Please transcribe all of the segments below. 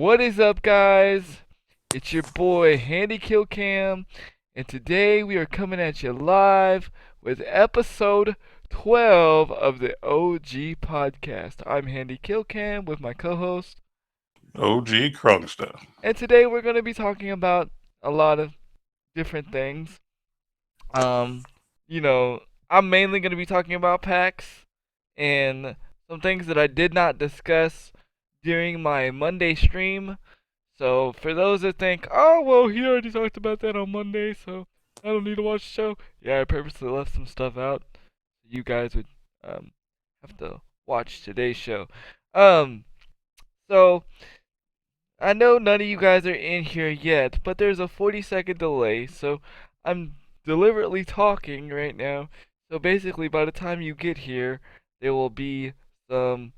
What is up, guys? It's your boy Handy Kill Cam, and today we are coming at you live with episode 12 of the OG podcast. I'm Handy Kill Cam with my co-host, OG Krungster. and today we're going to be talking about a lot of different things. Um, you know, I'm mainly going to be talking about packs and some things that I did not discuss during my Monday stream. So for those that think, oh well, he already talked about that on Monday, so I don't need to watch the show. Yeah, I purposely left some stuff out. You guys would um have to watch today's show. Um, so I know none of you guys are in here yet, but there's a 40-second delay, so I'm deliberately talking right now. So basically, by the time you get here, there will be some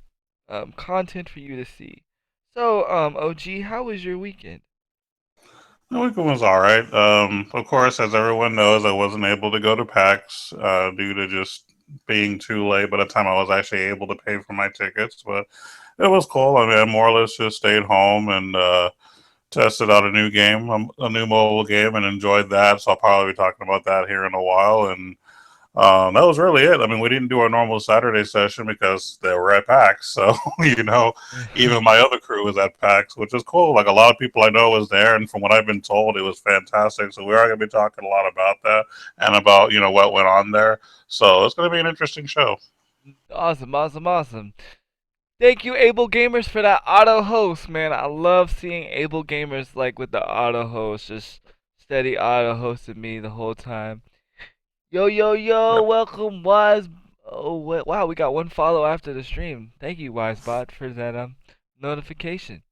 content for you to see. So, OG, how was your weekend? The weekend was all right. Of course, as everyone knows, I wasn't able to go to PAX due to just being too late by the time I was actually able to pay for my tickets. But it was cool. I mean, I more or less just stayed home and tested out a new game, a new mobile game, and enjoyed that. So I'll probably be talking about that here in a while. And that was really it. I mean, we didn't do our normal Saturday session because they were at PAX. So, even my other crew was at PAX, which is cool. Like a lot of people I know was there, and from what I've been told, it was fantastic. So we are going to be talking a lot about that and about what went on there. So it's going to be an interesting show. Awesome, awesome, awesome. Thank you, Able Gamers, for that auto host, man. I love seeing Able Gamers like with the auto host, just steady auto hosting me the whole time. Yo, yo, yo, Yep. welcome, Wise. Oh, wow, we got one follow after the stream. Thank you, Wisebot, for that notification.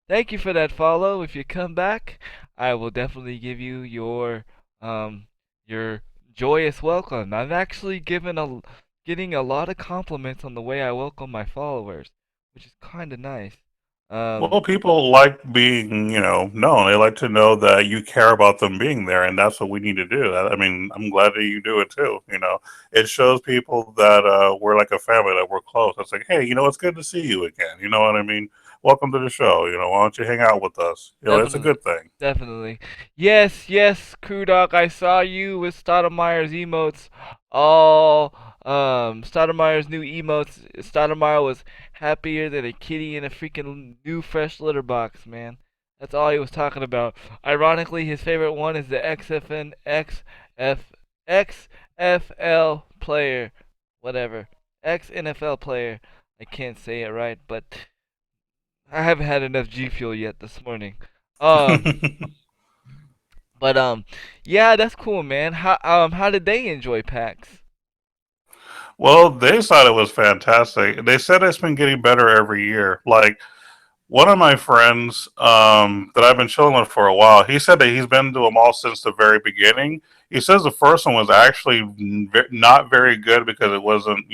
Thank you for that follow. If you come back, I will definitely give you your joyous welcome. I've actually getting a lot of compliments on the way I welcome my followers, which is kind of nice. Um, Well, people like being, known. They like to know that you care about them being there, and that's what we need to do. I mean, I'm glad that you do it too. It shows people that we're like a family, that we're close. It's like, hey, it's good to see you again. You know what I mean? Welcome to the show. Why don't you hang out with us? It's a Definitely, good thing. definitely. Yes, yes, Crew Dog, I saw you with Stoudemire's emotes. All Stoudemire's new emotes. Stoudemire was happier than a kitty in a freaking new fresh litter box, man. That's all he was talking about. Ironically, his favorite one is the XFL player, whatever. X NFL player. I can't say it right, but I haven't had enough G Fuel yet this morning. Um, but yeah, that's cool, man. How did they enjoy PAX? Well, they thought it was fantastic. They said it's been getting better every year. Like one of my friends that I've been chilling with for a while, he said that he's been to them all since the very beginning. He says the first one was actually not very good because it wasn't,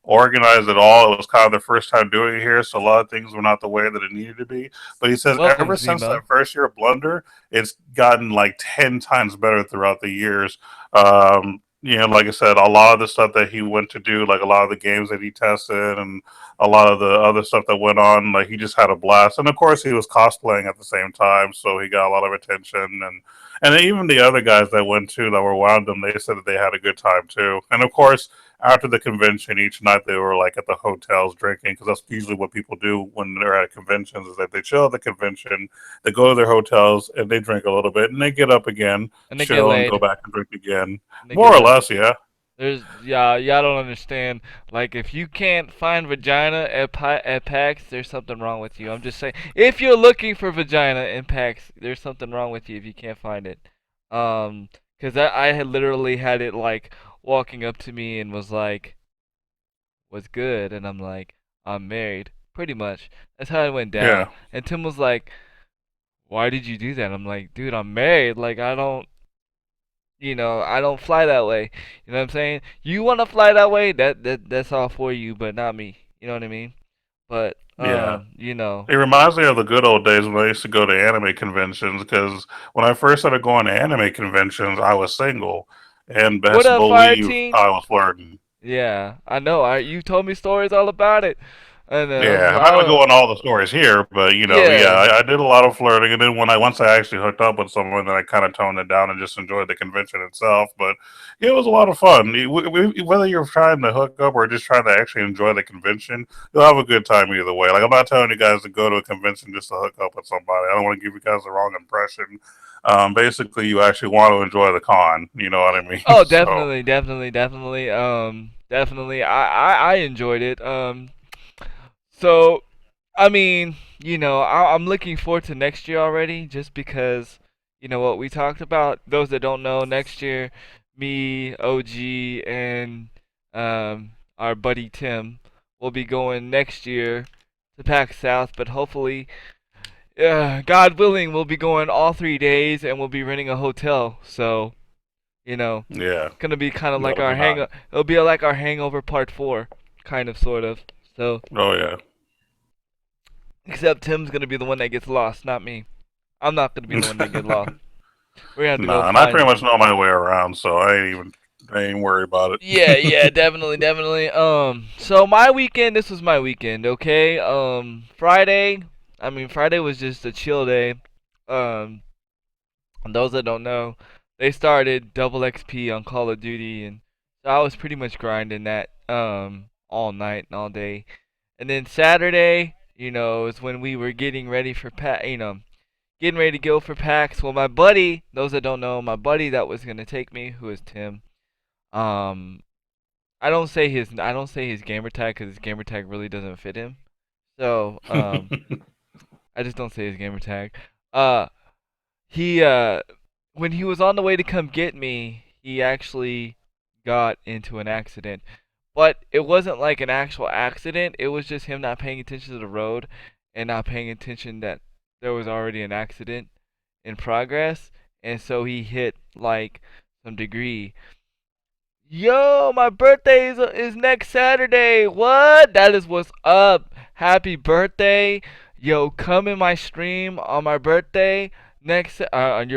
organized at all. It was kind of the first time doing it here, so a lot of things were not the way that it needed to be. But he says Welcome, ever since Zemo. that first year of Blunder, it's gotten like 10 times better throughout the years. Like I said, a lot of the stuff that he went to do, like a lot of the games that he tested and a lot of the other stuff that went on. Like he just had a blast, and of course he was cosplaying at the same time, so he got a lot of attention. And then even the other guys that went too that were around him, they said that they had a good time too. And of course, after the convention, each night they were like at the hotels drinking because that's usually what people do when they're at conventions is that they chill at the convention, they go to their hotels and they drink a little bit and they get up again, And they get chill and go laid. back and drink again. And they get More or laid. less, yeah. Yeah, y'all don't understand. Like, if you can't find vagina at PAX, there's something wrong with you. I'm just saying. If you're looking for vagina in PAX, there's something wrong with you if you can't find it. Um, 'Cause I had literally had it like walking up to me and was like, "What's good?" And I'm like, "I'm married." Pretty much. That's how it went down. Yeah. And Tim was like, "Why did you do that?" I'm like, "Dude, I'm married. Like, I don't fly that way. You know what I'm saying? You want to fly that way? That's all for you, but not me. You know what I mean? But Yeah. It reminds me of the good old days when I used to go to anime conventions because when I first started going to anime conventions, I was single. And what best up, Fire believe Team? I was flirting. Yeah, I know. You told me stories all about it. I know. Yeah, I'm not gonna go on all the stories here, but yeah, Yeah. I did a lot of flirting, and then once I actually hooked up with someone, then I kind of toned it down and just enjoyed the convention itself. But it was a lot of fun. Whether you're trying to hook up or just trying to actually enjoy the convention, you'll have a good time either way. Like I'm not telling you guys to go to a convention just to hook up with somebody. I don't want to give you guys the wrong impression. Basically, you actually want to enjoy the con. You know what I mean? Oh, So definitely, definitely, definitely. Definitely. I enjoyed it. So I mean, I'm looking forward to next year already, just because, what we talked about. Those that don't know, next year, me, OG, and our buddy Tim will be going next year to PAX South, but hopefully, God willing, we'll be going all 3 days, and we'll be renting a hotel. So, yeah, it's gonna be kind of like that'll our be hang. nice. It'll be like our Hangover Part 4, kind of, sort of. So, Oh yeah. except Tim's gonna be the one that gets lost, not me. I'm not gonna be the one that get lost. We're gonna have to go Nah, and I find pretty him. much know my way around, so I ain't worried about Yeah, yeah, it. definitely, definitely. So my weekend, this was my weekend, okay? Friday, I mean, Friday was just a chill day. Um, and those that don't know, they started double XP on Call of Duty, and so I was pretty much grinding that all night and all day. And then Saturday, is when we were getting ready for getting ready to go for PAX. Well, my buddy, those that don't know, my buddy that was gonna take me, who is Tim. Um, I don't say his gamer tag because his gamer tag really doesn't fit him. So I just don't say his gamer tag. Uh, he when he was on the way to come get me, he actually got into an accident. But it wasn't like an actual accident. It was just him not paying attention to the road and not paying attention that there was already an accident in progress, and so he hit like some degree. Yo, my birthday is next Saturday. What? That is what's up. Happy birthday. Yo, come in my stream on my birthday on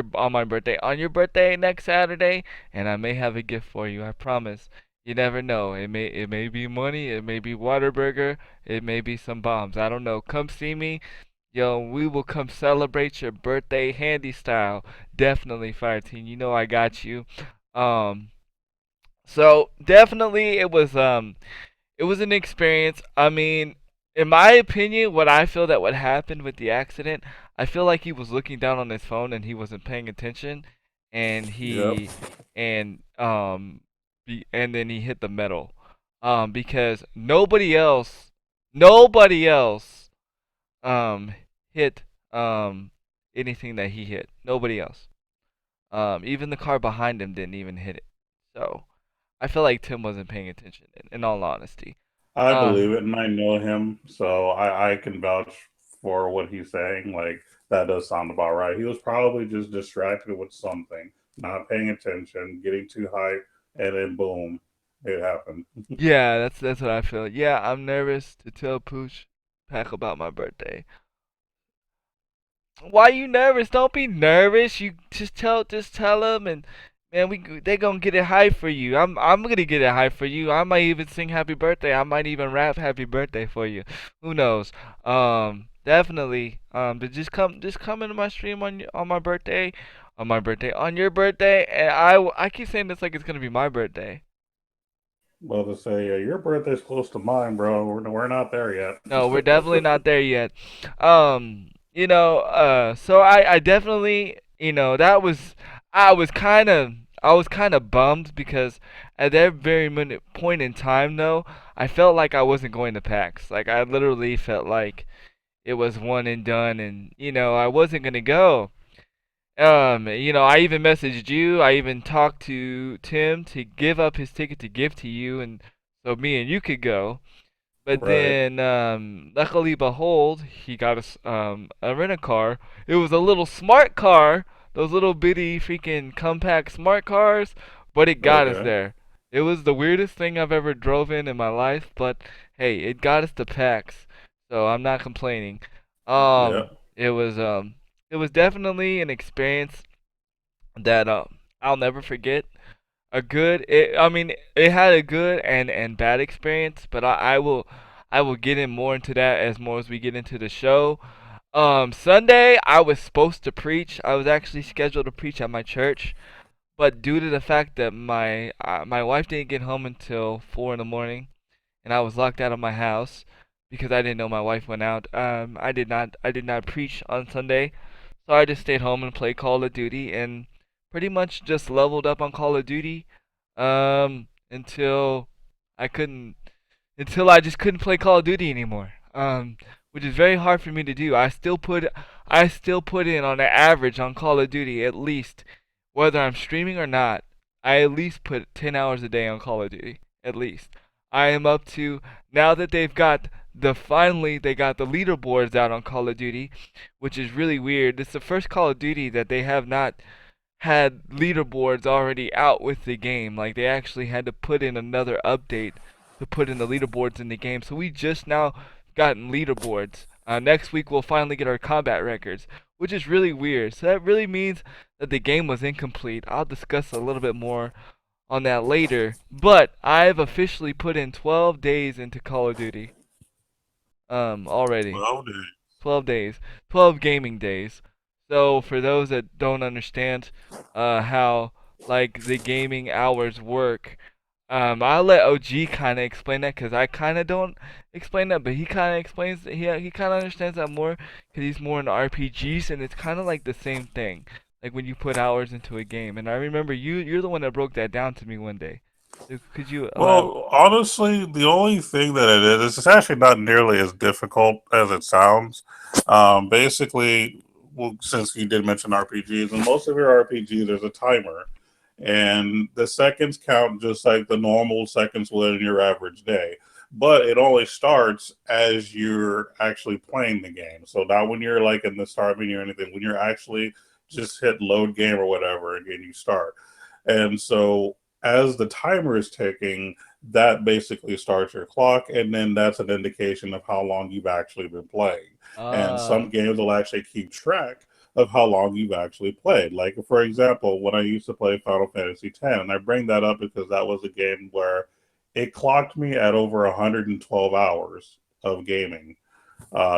your birthday next Saturday, and I may have a gift for you. I promise. You never know. It may be money, it may be Waterburger, it may be some bombs. I don't know. Come see me. Yo, we will come celebrate your birthday handy style. Definitely, Fire Team. You know I got you. Um so definitely it was an experience. I mean, in my opinion, what I feel that what happened with the accident, I feel like he was looking down on his phone and he wasn't paying attention, and Yep. he and then he hit the metal, because nobody else um hit anything that he hit. Nobody else. Even the car behind him didn't even hit it. So I feel like Tim wasn't paying attention. In all honesty. I Uh, believe it, and I know him, so I can vouch for what he's saying. Like that does sound about right. He was probably just distracted with something, not paying attention, getting too hyped, and then boom, it happened. yeah, that's what I feel. Yeah, I'm nervous to tell Pooch Pack about my birthday. Why you nervous? Don't be nervous. You just tell them, and man, they gonna get it high for you. I'm gonna get it high for you. I might even sing happy birthday. I might even rap happy birthday for you. Who knows? Definitely. But just come into my stream on my birthday, on your birthday, and I keep saying this like it's gonna be my birthday. Well, to say your birthday's close to mine, bro. We're not there yet. No, we're definitely not there yet. So I definitely, I was kind of, I was kind of bummed because at that very minute point in time, though, I felt like I wasn't going to PAX. Like I literally felt like it was one and done, and I wasn't gonna go. I even messaged you. I even talked to Tim to give up his ticket to give to you, and so me and you could go. But Right. then, luckily, behold, he got us a rent a car. It was a little smart car, those little bitty freaking compact smart cars, but it got us Okay. there. It was the weirdest thing I've ever drove in my life, but hey, it got us to PAX, so I'm not complaining. Yeah. It was definitely an experience that I'll never forget. I mean, it had a good and bad experience, but I will get in more into that as more as we get into the show. Sunday I was supposed to preach. I was actually scheduled to preach at my church, but due to the fact that my wife didn't get home until 4 in the morning, and I was locked out of my house because I didn't know my wife went out. I did not preach on Sunday, so I just stayed home and played Call of Duty and pretty much just leveled up on Call of Duty until I couldn't until I just couldn't play Call of Duty anymore. Which is very hard for me to do. I still put in on an average on Call of Duty at least, whether I'm streaming or not. I at least put 10 hours a day on Call of Duty at least. I am up to now that they got the leaderboards out on Call of Duty, which is really weird. It's the first Call of Duty that they have not had leaderboards already out with the game. Like they actually had to put in another update to put in the leaderboards in the game. So we just now gotten leaderboards. Next week we'll finally get our combat records, which is really weird. So that really means that the game was incomplete. I'll discuss a little bit more on that later. But I've officially put in 12 days into Call of Duty. Already. Well, dude. 12 days, 12 gaming days. So for those that don't understand how like the gaming hours work, I'll let OG kind of explain that because I kind of don't explain that, but he kind of explains he kind of understands that more because he's more into RPGs and it's kind of like the same thing, like when you put hours into a game. And I remember you're the one that broke that down to me one day. So could you elaborate? Well, honestly, the only thing that it is it's actually not nearly as difficult as it sounds. Basically, well, since you did mention RPGs, in most of your RPGs, there's a timer, and the seconds count just like the normal seconds would in your average day. But it only starts as you're actually playing the game. So not when you're like in the start menu or anything. When you're actually just hit load game or whatever, and you start. And so as the timer is ticking, that basically starts your clock, and then that's an indication of how long you've actually been playing. And Uh, some games will actually keep track of how long you've actually played. Like, for example, when I used to play Final Fantasy X, and I bring that up because that was a game where it clocked me at over 112 hours of gaming,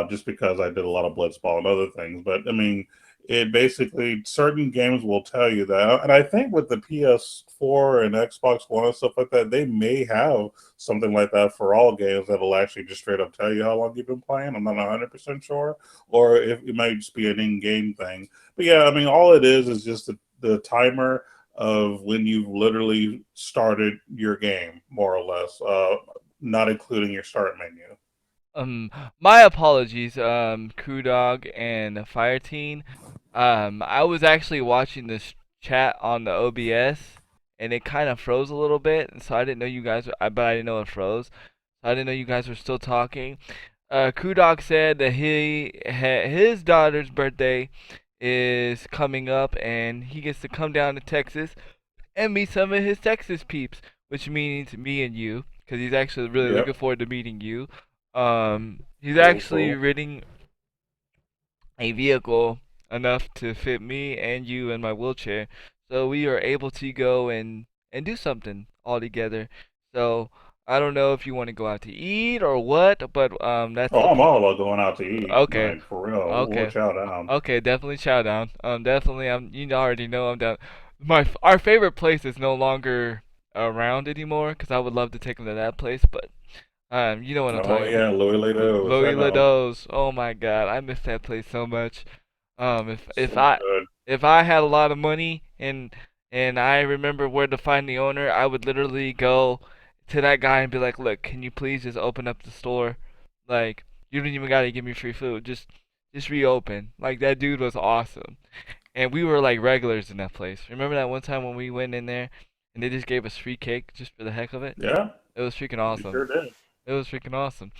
just because I did a lot of blitzball and other things. But I mean, it basically certain games will tell you that, and I think with the PS4 and Xbox One and stuff like that, they may have something like that for all games that'll actually just straight up tell you how long you've been playing. I'm not 100% sure, or if it might just be an in-game thing. But yeah, I mean, all it is just the timer of when you've literally started your game, more or less, not including your start menu. Um, my apologies, Crew Dog and Fire Teen. I was actually watching this chat on the OBS, and it kind of froze a little bit, and so I didn't know you guys. But I didn't know it froze. So I didn't know you guys were still talking. Crew Dog said that his daughter's birthday is coming up, and he gets to come down to Texas and meet some of his Texas peeps, which means me and you, because he's actually really looking Yep. forward to meeting you. He's Cool, actually cool. renting a vehicle enough to fit me and you in my wheelchair, so we are able to go and do something all together. So I don't know if you want to go out to eat or what, but that's Oh, up I'm to all about going out to eat. okay, Like for real, we'll okay, chow down. okay. Definitely chow down. Definitely. You already know I'm down. Our favorite place is no longer around anymore because I would love to take him to that place, but you know what I'm Oh talking about. yeah, Louis Lados. I Louis know. Lados. Oh my God, I miss that place so much. If So good. I had a lot of money and I remember where to find the owner, I would literally go to that guy and be like, "Look, can you please just open up the store? Like, you don't even gotta give me free food. Just reopen." Like that dude was awesome, and we were like regulars in that place. Remember that one time when we went in there and they just gave us free cake just for the heck of it? Yeah, It was freaking you awesome. sure did. It was freaking awesome.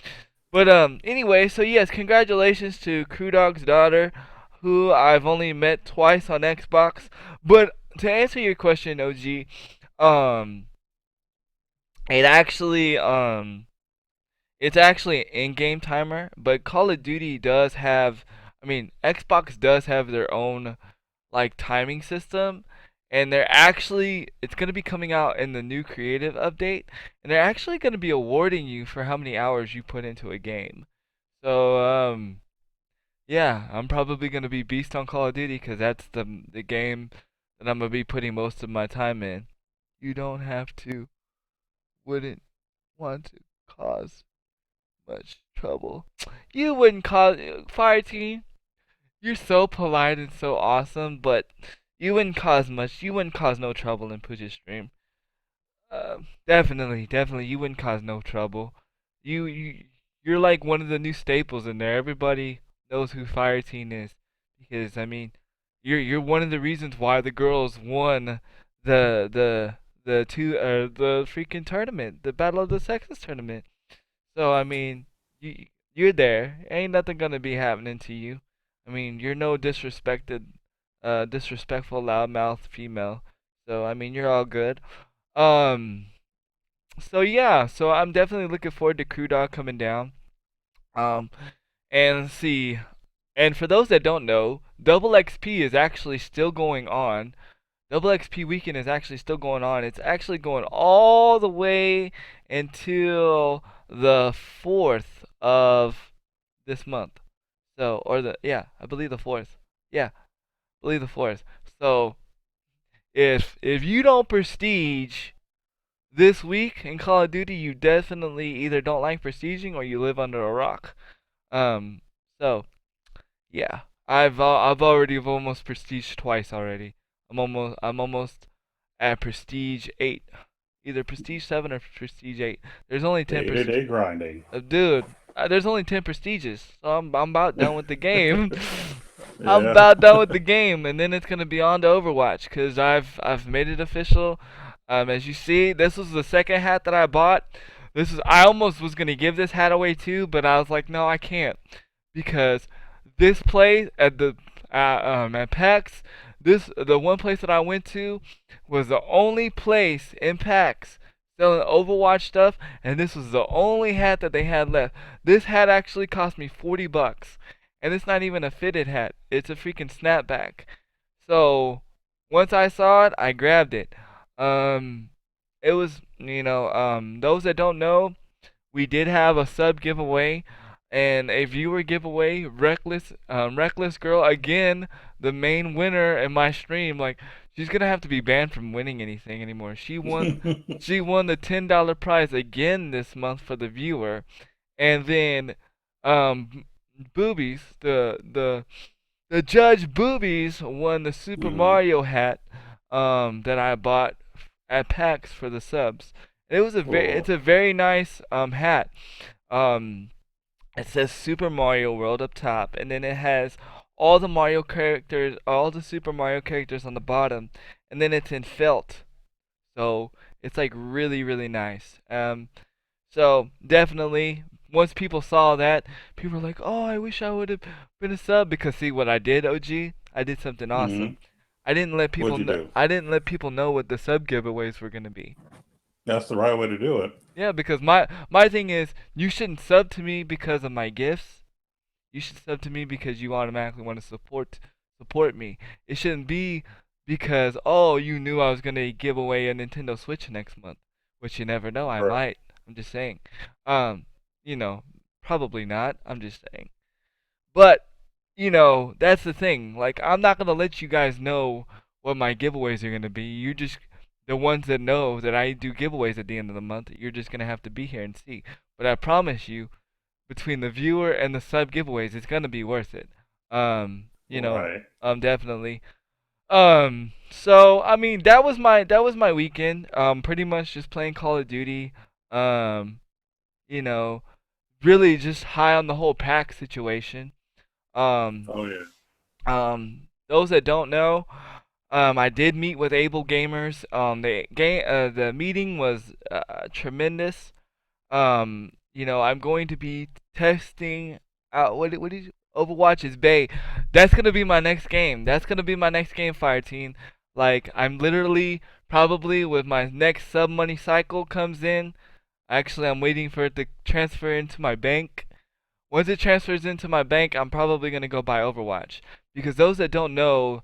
But anyway, so yes, congratulations to Crew Dog's daughter, who I've only met twice on Xbox. But to answer your question, OG, um, it actually it's actually an in-game timer, but Call of Duty does have, I mean, Xbox does have their own like timing system, and they're actually it's gonna be coming out in the new creative update, and they're actually gonna be awarding you for how many hours you put into a game. So yeah, I'm probably gonna be beast on Call of Duty because that's the game that I'm gonna be putting most of my time in. You don't have to, wouldn't want to cause much trouble. You wouldn't cause fire team. You're so polite and so awesome, but you wouldn't cause no trouble in Puja's stream. Definitely, you wouldn't cause no trouble. You're like one of the new staples in there. Everybody knows who Fire Team is because I mean, you're one of the reasons why the girls won the freaking tournament, the Battle of the Sexes tournament. So I mean, you're there. Ain't nothing gonna be happening to you. I mean, you're no disrespectful loudmouth female. So I mean, you're all good. Um, so yeah, so I'm definitely looking forward to Crew Dog coming down. Um, and let's see. And for those that don't know, Double XP is actually still going on. Double XP weekend is actually still going on. It's actually going all the way until the 4th of this month. So, or the, yeah, I believe the 4th. Yeah, I believe the 4th. So, if you don't prestige this week in Call of Duty, you definitely either don't like prestiging or you live under a rock. Um, so yeah, I've already almost prestige twice already. I'm almost at prestige 8, either prestige 7 or prestige 8. There's only 10 Day to prestige. day grinding. Dude, there's only 10 prestiges, so I'm about done with the game. I'm Yeah. about done with the game, and then it's gonna be on to Overwatch, cause I've made it official. As you see, this was the second hat that I bought. I almost was gonna give this hat away too, but I was like, no, I can't, because this place at PAX, the one place that I went to was the only place in PAX selling Overwatch stuff, and this was the only hat that they had left. This hat actually cost me $40, and it's not even a fitted hat. It's a freaking snapback. So once I saw it, I grabbed it. Um, it was those that don't know, we did have a sub giveaway and a viewer giveaway. Reckless girl again, the main winner in my stream. Like she's gonna have to be banned from winning anything anymore. She won the $10 prize again this month for the viewer, and then um Boobies, the judge Boobies won the Super Mhm. Mario hat that I bought at PAX for the subs. It's Cool. a very nice hat. Um, it says Super Mario World up top, and then it has all the Super Mario characters on the bottom, and then it's in felt. So it's like really really nice. So definitely, once people saw that, people were like, "Oh, I wish I would have been a sub." Because see what I did, OG, I did something awesome. Hmm. What'd you do? I didn't let people know what the sub giveaways were gonna be. That's the right way to do it. Yeah, because my thing is, you shouldn't sub to me because of my gifts. You should sub to me because you automatically want to support me. It shouldn't be because oh you knew I was gonna give away a Nintendo Switch next month, which you never know. I Right. might. I'm just saying. Um, you know, probably not. I'm just saying. But that's the thing. Like I'm not gonna let you guys know what my giveaways are gonna be. You just the ones that know that I do giveaways at the end of the month. You're just gonna have to be here and see. But I promise you, between the viewer and the sub giveaways, it's gonna be worth it. Right. Definitely. So I mean, that was my weekend. Pretty much just playing Call of Duty. Um, you know, really just high on the whole pack situation. Um, Oh yeah. those that don't know, I did meet with Able Gamers. The meeting was tremendous. I'm going to be testing out what is Overwatch is Bay. That's gonna be my next game. That's gonna be my next game, Fire Team. Like I'm literally probably with my next sub money cycle comes in. Actually, I'm waiting for it to transfer into my bank. Once it transfers into my bank, I'm probably gonna go buy Overwatch because those that don't know,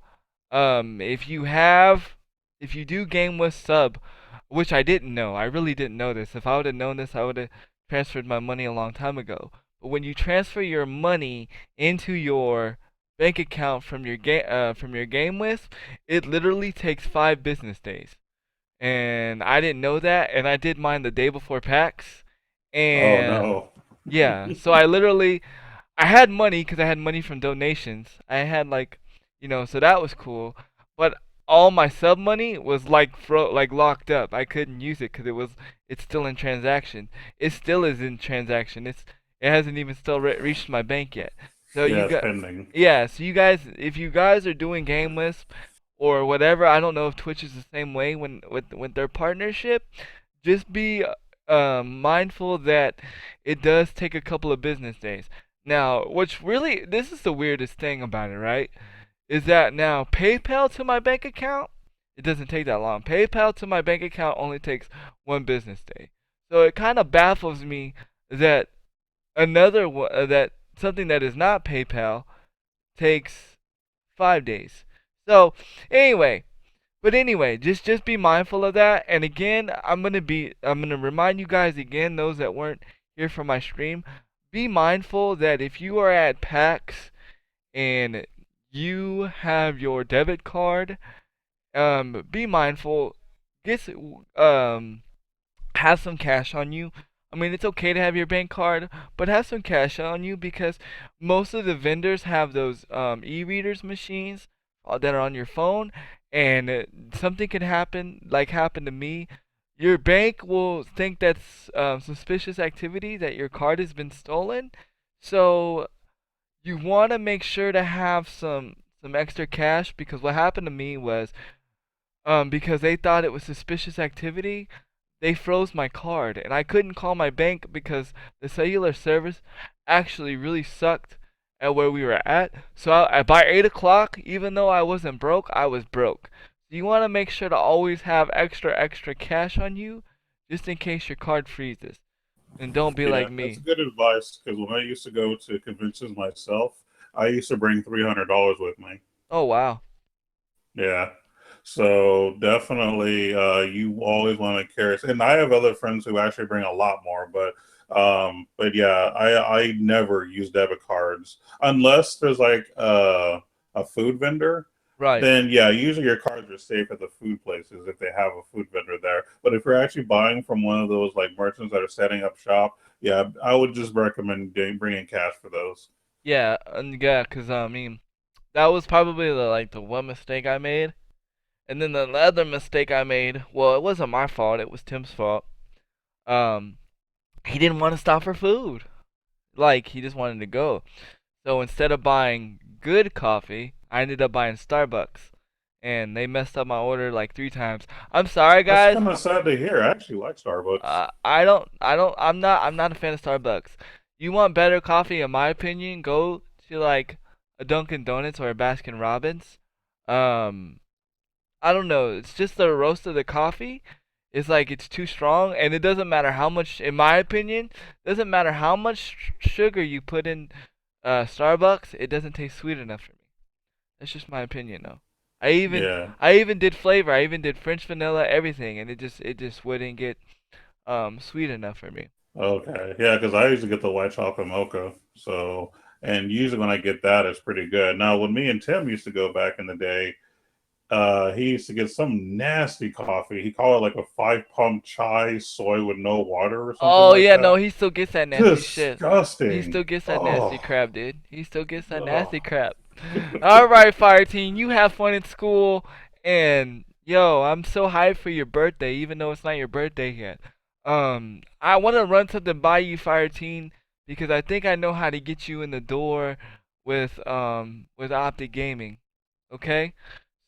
if you have if you do game with sub, which I didn't know, I really didn't know this. If I would have known this, I would have transferred my money a long time ago. But when you transfer your money into your bank account from your game with, it literally takes 5 business days. And I didn't know that, and I did mine the day before PAX, Oh and no. yeah, so I literally I had money because I had money from donations. I had like, so that was cool. But all my sub money was like like locked up. I couldn't use it because it's still in transaction. It still is in transaction. It hasn't even still reached my bank yet. So you Yeah, it's got pending. yeah. So you guys, if you guys are doing game lists or whatever, I don't know if Twitch is the same way when with their partnership. Just be mindful that it does take a couple of business days. Now, which really, this is the weirdest thing about it, right? Is that now PayPal to my bank account, it doesn't take that long. PayPal to my bank account only takes 1 business day. So it kind of baffles me that that something that is not PayPal takes 5 days. So anyway, just be mindful of that. And again, I'm gonna remind you guys again, those that weren't here for my stream, be mindful that if you are at PAX and you have your debit card, be mindful. Get have some cash on you. I mean, it's okay to have your bank card, but have some cash on you because most of the vendors have those e-readers machines that are on your phone, and something can happen, like happened to me. Your bank will think that's suspicious activity that your card has been stolen, so you want to make sure to have some extra cash because what happened to me was because they thought it was suspicious activity, they froze my card and I couldn't call my bank because the cellular service actually really sucked at where we were at. So by 8 o'clock, even though I wasn't broke, I was broke. So you want to make sure to always have extra cash on you just in case your card freezes. And don't be Yeah, like that's me. good advice because when I used to go to conventions myself, I used to bring $300 with me. Oh, wow. Yeah. So definitely, you always want to carry. And I have other friends who actually bring a lot more, but yeah, I never use debit cards unless there's like a food vendor. Right. Then yeah, usually your cards are safe at the food places if they have a food vendor there. But if you're actually buying from one of those like merchants that are setting up shop, yeah, I would just recommend bringing cash for those. Yeah, and yeah, 'cause I mean, that was probably the one mistake I made. And then the other mistake I made, well, it wasn't my fault, it was Tim's fault. Um, he didn't want to stop for food. Like, he just wanted to go. So instead of buying good coffee, I ended up buying Starbucks. And they messed up my order like 3 times. I'm sorry, That's guys. kind of sad to hear. I actually like Starbucks. I'm not a fan of Starbucks. You want better coffee, in my opinion, go to like a Dunkin' Donuts or a Baskin Robbins. Um, I don't know. It's just the roast of the coffee. It's like it's too strong, and it doesn't matter how much, in my opinion, doesn't matter how much sugar you put in Starbucks. It doesn't taste sweet enough for me. That's just my opinion, though. I even Yeah. I even did flavor. I even did French vanilla, everything, and it just wouldn't get sweet enough for me. Okay. Yeah, because I usually get the white chocolate mocha. So, and usually when I get that, it's pretty good. Now, when me and Tim used to go back in the day, he used to get some nasty coffee. He called it like a 5 pump chai soy with no water or something Oh like yeah, no, that. he still gets that nasty shit. He Disgusting. still gets that nasty Oh, crap, dude. He still gets that nasty oh. crap. All right, fire team, you have fun at school, and yo, I'm so hyped for your birthday, even though it's not your birthday yet. I want to run something by you, fire team, because I think I know how to get you in the door with Optic Gaming. Okay,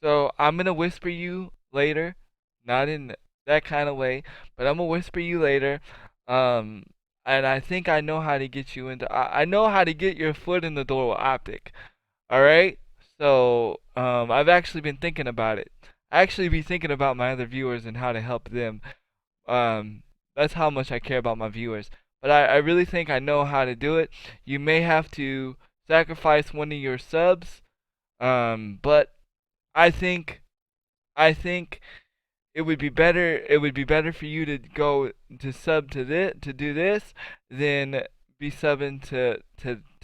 so I'm gonna whisper you later, not in that kind of way, but I'm gonna whisper you later. Um, and I think I know how to get you into. I know how to get your foot in the door with Optic. All right. So I've actually been thinking about it. I actually be thinking about my other viewers and how to help them. Um, that's how much I care about my viewers. But I really think I know how to do it. You may have to sacrifice one of your subs. But I think I think it would be better. It would be better for you to go to sub to this to do this than be subbing to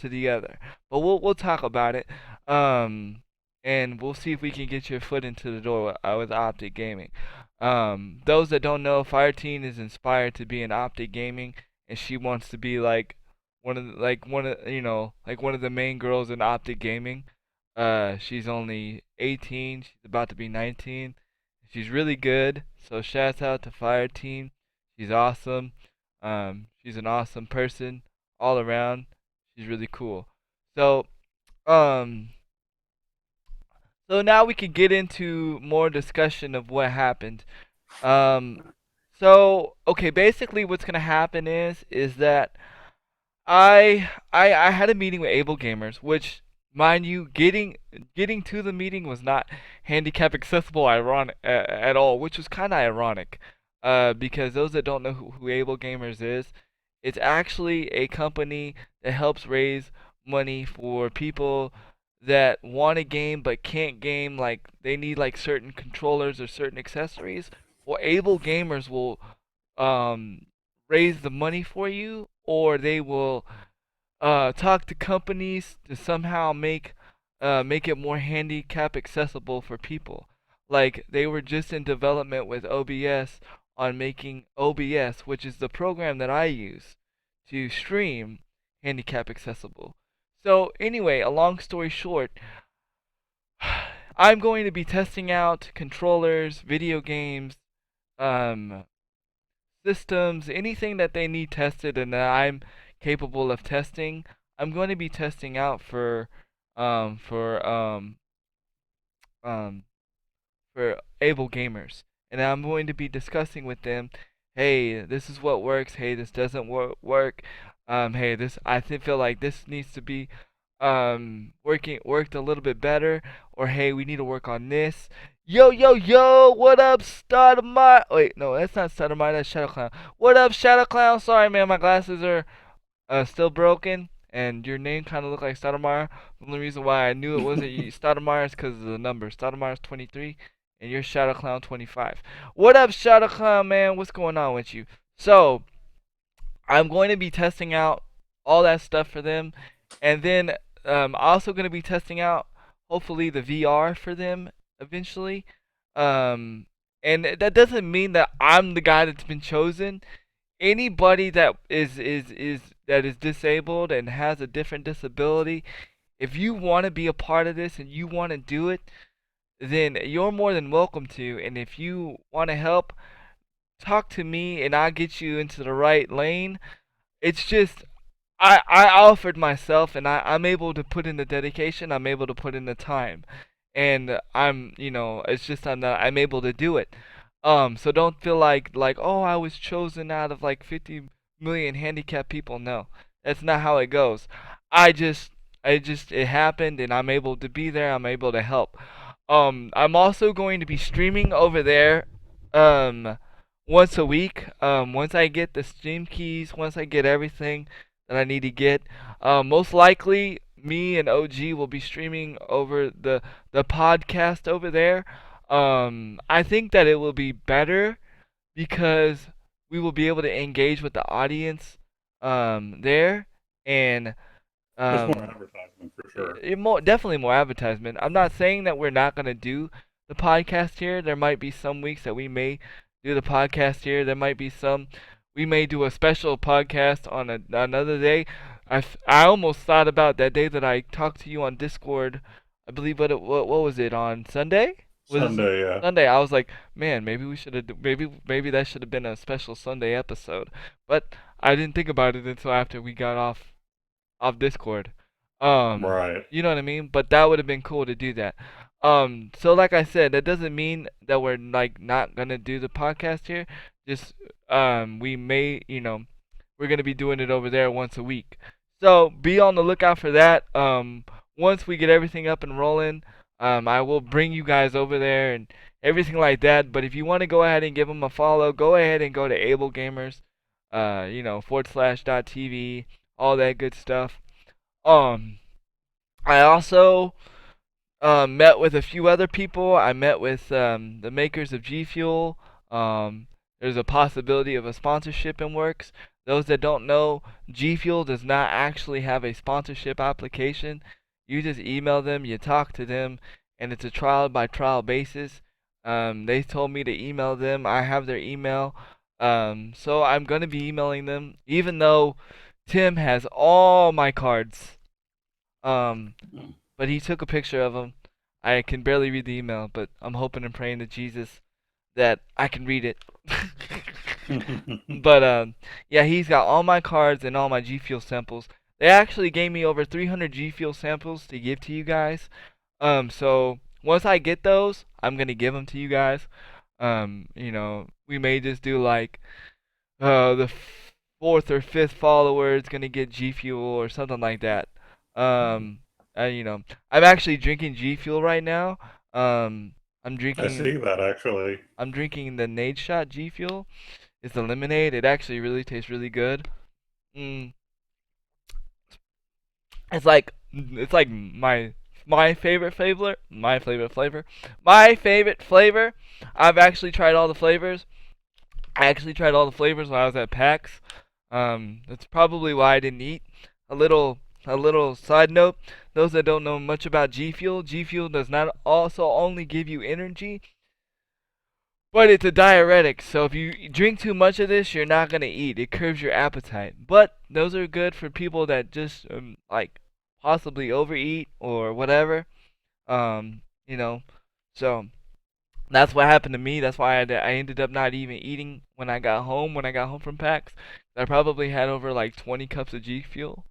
the other. But we'll talk about it. Um, and we'll see if we can get your foot into the door with Optic Gaming. Those that don't know, Fireteen is inspired to be in Optic Gaming, and she wants to be like one of like one of the main girls in Optic Gaming. She's only 18. She's about to be 19. She's really good. So shouts out to Fire Team. She's awesome. She's an awesome person all around. She's really cool. So um, so now we can get into more discussion of what happened. Um, so okay, basically what's gonna happen is that I had a meeting with Able Gamers, which, mind you, getting to the meeting was not handicap accessible ironic at all, which was kind of ironic, because those that don't know who Able Gamers is, it's actually a company that helps raise money for people that want to game but can't game, like they need like certain controllers or certain accessories. Well, Able Gamers will um raise the money for you, or they will talk to companies to somehow make it more handicap accessible for people. Like they were just in development with OBS on making OBS, which is the program that I use to stream, handicap accessible. So anyway, a long story short, I'm going to be testing out controllers, video games, um, systems, anything that they need tested and that I'm capable of testing, I'm going to be testing out um for um um for able gamers. And I'm going to be discussing with them, hey, this is what works, hey, this doesn't work. Hey, this feel like this needs to be worked a little bit better, or hey, we need to work on this. Yo, yo, yo, what up, Stoudemire? Wait, no, that's not Stoudemire, that's Shadow Clown. What up, Shadow Clown? Sorry, man, my glasses are still broken, and your name kind of looked like Stoudemire. The only reason why I knew it wasn't Stoudemire is because of the number. Stoudemire's 23, and you're Shadow Clown 25. What up, Shadow Clown, man? What's going on with you? So, I'm going to be testing out all that stuff for them, and then also going to be testing out hopefully the VR for them eventually. Um, and that doesn't mean that I'm the guy that's been chosen. Anybody that is disabled and has a different disability, if you want to be a part of this and you want to do it, then you're more than welcome to. And if you want to help, talk to me and I'll get you into the right lane. It's just I offered myself, and I'm able to put in the dedication. I'm able to put in the time, and it's just I'm able to do it. So don't feel like oh, I was chosen out of like 50 million handicapped people. No, that's not how it goes. I just it happened, and I'm able to be there. I'm able to help. I'm also going to be streaming over there. Um, once a week. Once I get the Steam keys, once I get everything that I need to get, most likely me and OG will be streaming over the podcast over there. I think that it will be better because we will be able to engage with the audience there, and There's more um, advertisement for sure. definitely more advertisement. I'm not saying that we're not gonna do the podcast here. There might be some weeks that we may do the podcast here. There might be some we may do a special podcast on another day. I almost thought about that day that I talked to you on Discord. I believe what was it on Sunday? Was it Sunday, yeah. Sunday? I was like, man, maybe we should have maybe that should have been a special Sunday episode. But I didn't think about it until after we got off Discord. Right. You know what I mean? But that would have been cool to do that. So like I said, that doesn't mean that we're like not gonna do the podcast here. Just we may, we're gonna be doing it over there once a week. So be on the lookout for that. Once we get everything up and rolling, I will bring you guys over there and everything like that. But if you want to go ahead and give them a follow, go ahead and go to Able Gamers, /TV, all that good stuff. Um, I also met with a few other people. I met with the makers of G Fuel. Um, there's a possibility of a sponsorship in works. Those that don't know, G Fuel does not actually have a sponsorship application. You just email them, you talk to them, and it's a trial by trial basis. They told me to email them. I have their email. So I'm going to be emailing them, even though Tim has all my cards. Um, but he took a picture of him. I can barely read the email, but I'm hoping and praying to Jesus that I can read it. But yeah, he's got all my cards and all my G Fuel samples. They actually gave me over 300 G Fuel samples to give to you guys. So once I get those, I'm gonna give them to you guys. We may just do like the fourth or fifth follower is gonna get G Fuel or something like that. Um, I'm actually drinking G Fuel right now. Um, I'm I drinking see that actually. I'm drinking the Nade Shot G Fuel. It's the lemonade. It actually really tastes really good. Mm, it's like my favorite flavor. My favorite flavor. My favorite flavor. I've actually tried all the flavors. I actually tried all the flavors when I was at PAX. That's probably why I didn't eat. A little side note: those that don't know much about G Fuel does not also only give you energy, but it's a diuretic. So if you drink too much of this, you're not gonna eat. It curbs your appetite. But those are good for people that just like possibly overeat or whatever. Um, you know, so that's what happened to me. That's why I ended up not even eating when I got home. When I got home from PAX, I probably had over like 20 cups of G Fuel.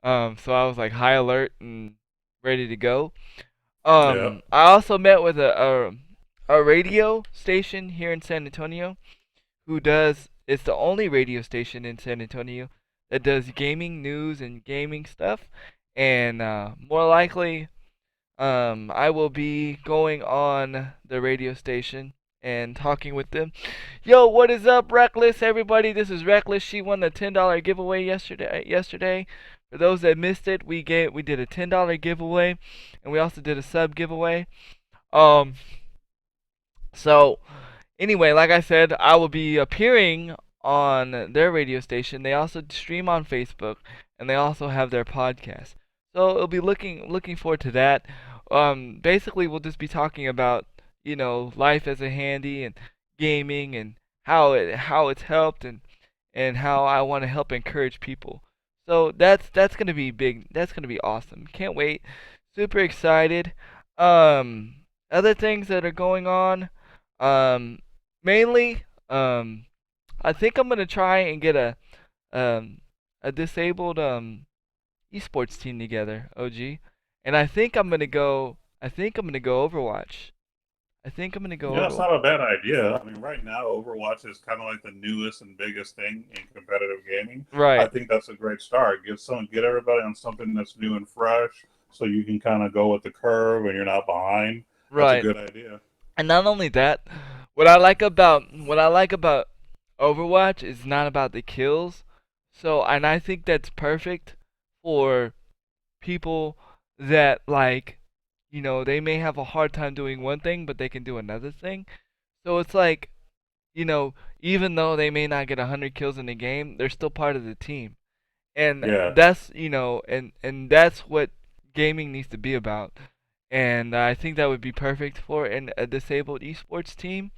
So I was like high alert and ready to go. Yeah. I also met with a radio station here in San Antonio who does. It's the only radio station in San Antonio that does gaming news and gaming stuff. And more likely, I will be going on the radio station and talking with them. Yo, what is up, Reckless? Everybody, this is Reckless. She won the $10 giveaway yesterday. For those that missed it, we did a $10 giveaway, and we also did a sub giveaway. Um, so anyway, like I said, I will be appearing on their radio station. They also stream on Facebook, and they also have their podcast. So it'll be looking forward to that. Basically, we'll just be talking about life as a handy and gaming and how it's helped and how I want to help encourage people. So that's gonna be big. That's gonna be awesome. Can't wait. Super excited. Um, Other things that are going on. Um, Mainly, I think I'm gonna try and get um a disabled esports team together, OG, and I think I'm gonna go. I think I'm gonna go Overwatch. I think I'm gonna go Yeah, that's over. not a bad idea. I mean, right now, Overwatch is kind of like the newest and biggest thing in competitive gaming. I Right, think that's a great start. Get everybody on something that's new and fresh, so you can kind of go with the curve and you're not behind. That's a right. good idea. And not only that, what I like about Overwatch is not about the kills. So, and I think that's perfect for people that they may have a hard time doing one thing, but they can do another thing. So it's like, even though they may not get 100 kills in the game, they're still part of the team. And Yeah, that's that's what gaming needs to be about. And I think that would be perfect for a disabled esports team.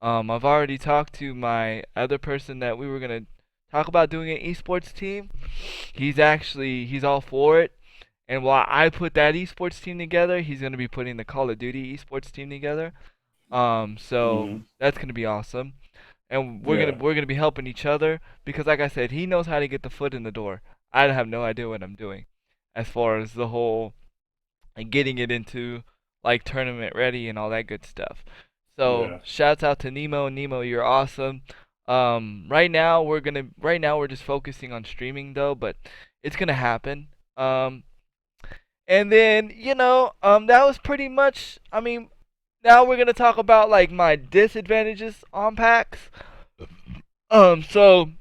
I've already talked to my other person that we were gonna talk about doing an esports team. He's all for it. And while I put that esports team together, he's gonna be putting the Call of Duty esports team together. So hmm that's gonna be awesome. And we're gonna yeah, we're gonna be helping each other because, like I said, he knows how to get the foot in the door. I have no idea what I'm doing, as far as the whole and getting it into like tournament ready and all that good stuff. So yeah, shouts out to Nemo. Nemo, you're awesome. Right now we're just focusing on streaming though, but it's gonna happen. And then that was pretty much. I mean, now we're gonna talk about like my disadvantages on packs. So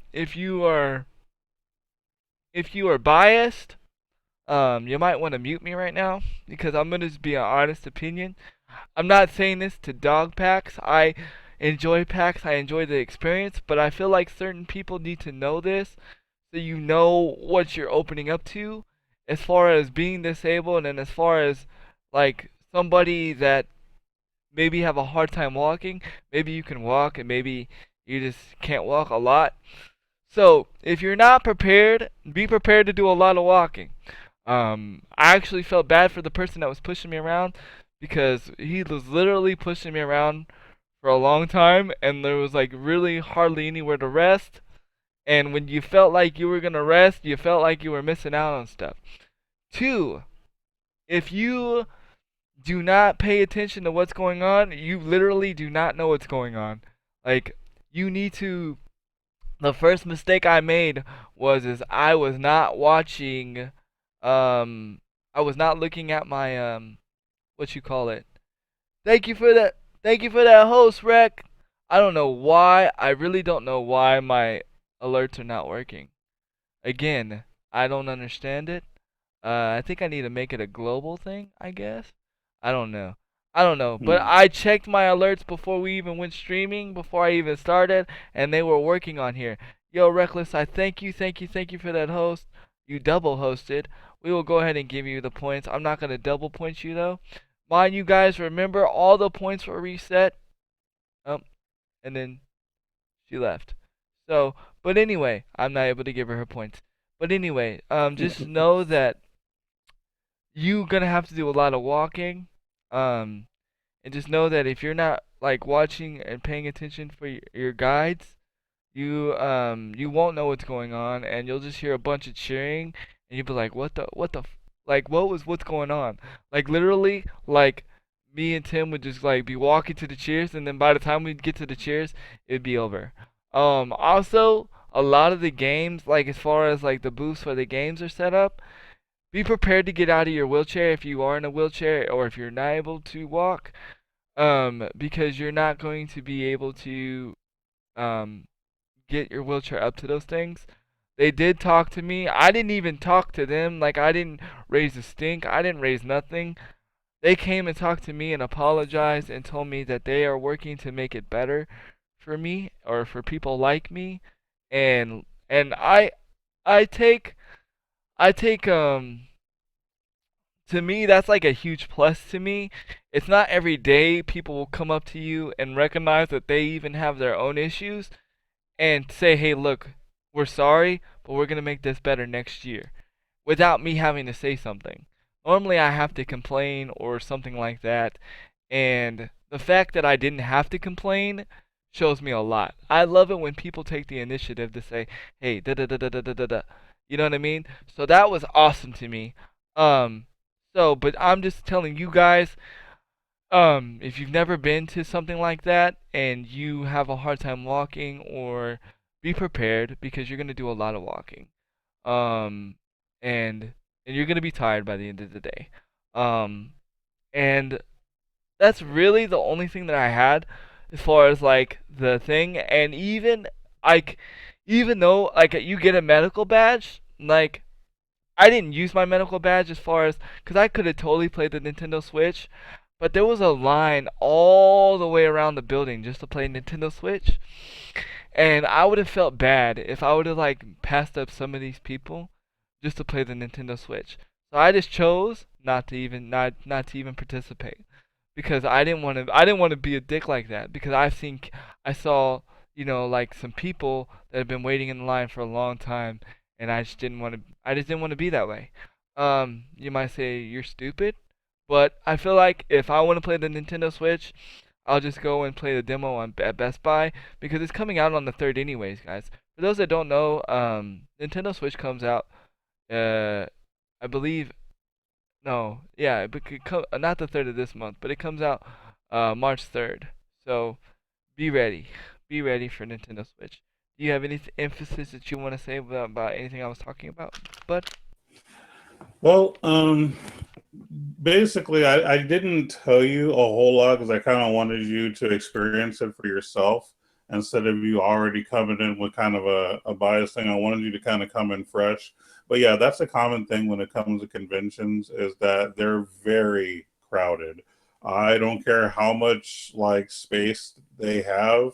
if you are biased, You might want to mute me right now because I'm gonna just be an honest opinion. I'm not saying this to dog packs. I enjoy packs. I enjoy the experience, but I feel like certain people need to know this so you know what you're opening up to as far as being disabled and as far as like somebody that maybe have a hard time walking. Maybe you can walk and maybe you just can't walk a lot. So, if you're not prepared, be prepared to do a lot of walking. I actually felt bad for the person that was pushing me around because he was literally pushing me around for a long time and there was like really hardly anywhere to rest. And when you felt like you were gonna rest, you felt like you were missing out on stuff. Two, if you do not pay attention to what's going on, you literally do not know what's going on. Like, you need to. The first mistake I made was is I was not watching. Um, I was not looking at my what you call it. Thank you for that. Thank you for that host, Rec. I don't know why. I really don't know why my alerts are not working. Again, I don't understand it. I think I need to make it a global thing, I guess. I don't know. I don't know. But Hmm. I checked my alerts before we even went streaming, before I even started, and they were working on here. Yo, Reckless, I thank you for that host. You double hosted. We will go ahead and give you the points. I'm not going to double point you, though. Mind you guys, remember all the points were reset. Um, and then she left. So, but anyway, I'm not able to give her points. But anyway, just know that you gonna have to do a lot of walking. Um, and just know that if you're not like watching and paying attention for your guides, you won't know what's going on, and you'll just hear a bunch of cheering, and you'll be like, like what's going on? Like literally, like me and Tim would just like be walking to the cheers, and then by the time we get to the cheers, it'd be over. Also, a lot of the games, like as far as like the booths where the games are set up, be prepared to get out of your wheelchair if you are in a wheelchair or if you're not able to walk, because you're not going to be able to um, get your wheelchair up to those things. They did talk to me. I didn't even talk to them. Like, I didn't raise a stink. I didn't raise nothing. They came and talked to me and apologized and told me that they are working to make it better for me or for people like me. And I take I take to me, that's like a huge plus to me. It's not every day people will come up to you and recognize that they even have their own issues and say, hey, look, we're sorry, but we're going to make this better next year without me having to say something. Normally, I have to complain or something like that, and the fact that I didn't have to complain shows me a lot. I love it when people take the initiative to say, hey, da da da da da da da da. You know what I mean? So that was awesome to me. Um, but I'm just telling you guys, if you've never been to something like that and you have a hard time walking, or be prepared because you're gonna do a lot of walking. Um, and you're gonna be tired by the end of the day. Um, and that's really the only thing that I had as far as like the thing. And like, even though like you get a medical badge, like I didn't use my medical badge as far as because I could have totally played the Nintendo Switch, but there was a line all the way around the building just to play Nintendo Switch, and I would have felt bad if I would have like passed up some of these people just to play the Nintendo Switch. So I just chose not to even participate because I didn't want to be a dick like that because I saw like some people that have been waiting in line for a long time, and I just didn't want to be that way. You might say you're stupid, but I feel like if I want to play the Nintendo Switch, I'll just go and play the demo at Best Buy because it's coming out on the 3rd anyways, guys. For those that don't know, Nintendo Switch comes out, uh, I believe, no, yeah, not the 3rd of this month, but it comes out March 3rd. So be ready. Be ready for Nintendo Switch. Do you have any emphasis that you want to say about anything I was talking about, bud? Well, basically, I didn't tell you a whole lot because I kind of wanted you to experience it for yourself. instead of you already coming in with kind of a bias thing. I wanted you to kind of come in fresh. But yeah, that's a common thing when it comes to conventions is that they're very crowded. I don't care how much like space they have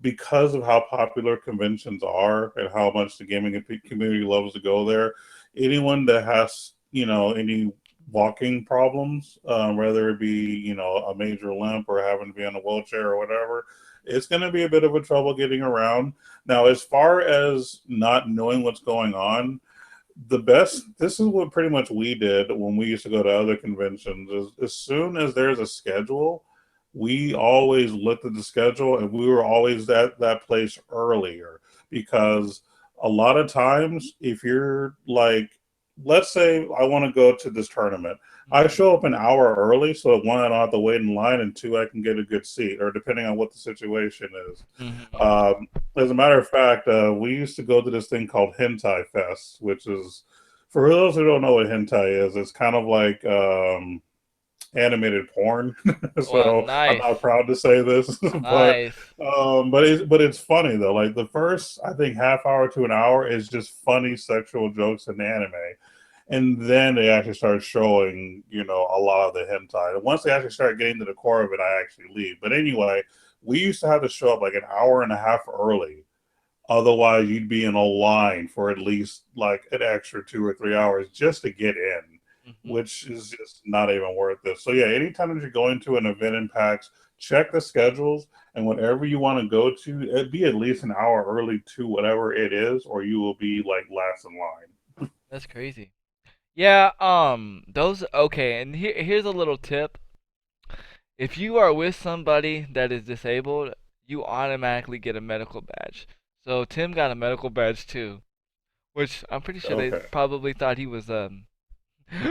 because of how popular conventions are and how much the gaming community loves to go there. Anyone that has, any walking problems, whether it be, a major limp or having to be in a wheelchair or whatever, it's going to be a bit of a trouble getting around. Now, as far as not knowing what's going on, the best this is what pretty much we did when we used to go to other conventions is as soon as there's a schedule, we always looked at the schedule and we were always at that place earlier because a lot of times if you're like, let's say I want to go to this tournament, I Hmm. show up an hour early so that one, I don't have to wait in line, and two, I can get a good seat, or depending on what the situation is. Hmm. um, as a matter of fact, we used to go to this thing called Hentai Fest, which is, for those who don't know what hentai is, it's kind of like animated porn. Well, So I'm not nice, proud to say this, but nice. it's funny though. Like the first, I think, half hour to an hour is just funny sexual jokes in the anime, and then they actually start showing, a lot of the hentai. And once they actually start getting to the core of it, I actually leave. But anyway, we used to have to show up like an hour and a half early. Otherwise, you'd be in a line for at least like an extra 2 or 3 hours just to get in, Hmm. which is just not even worth it. So yeah, anytime that you're going to an event in PAX, check the schedules, and whatever you want to go to, it be at least an hour early to whatever it is, or you will be like last in line. That's crazy. Yeah, those okay, and here's a little tip. If you are with somebody that is disabled, you automatically get a medical badge. So Tim got a medical badge too, which I'm pretty sure they Okay. probably thought he was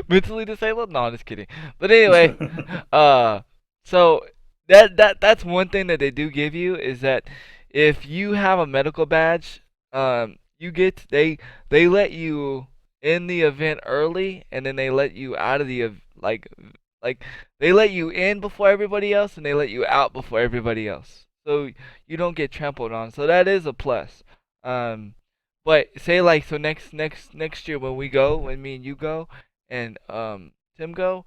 mentally disabled. No, I'm just kidding. But anyway, uh, so that's one thing that they do give you is that if you have a medical badge, you get they let you in the event early, and then they let you out of the like they let you in before everybody else, and they let you out before everybody else. So you don't get trampled on. So that is a plus. Um, but say like so next year when we go, when me and you go, and Tim go,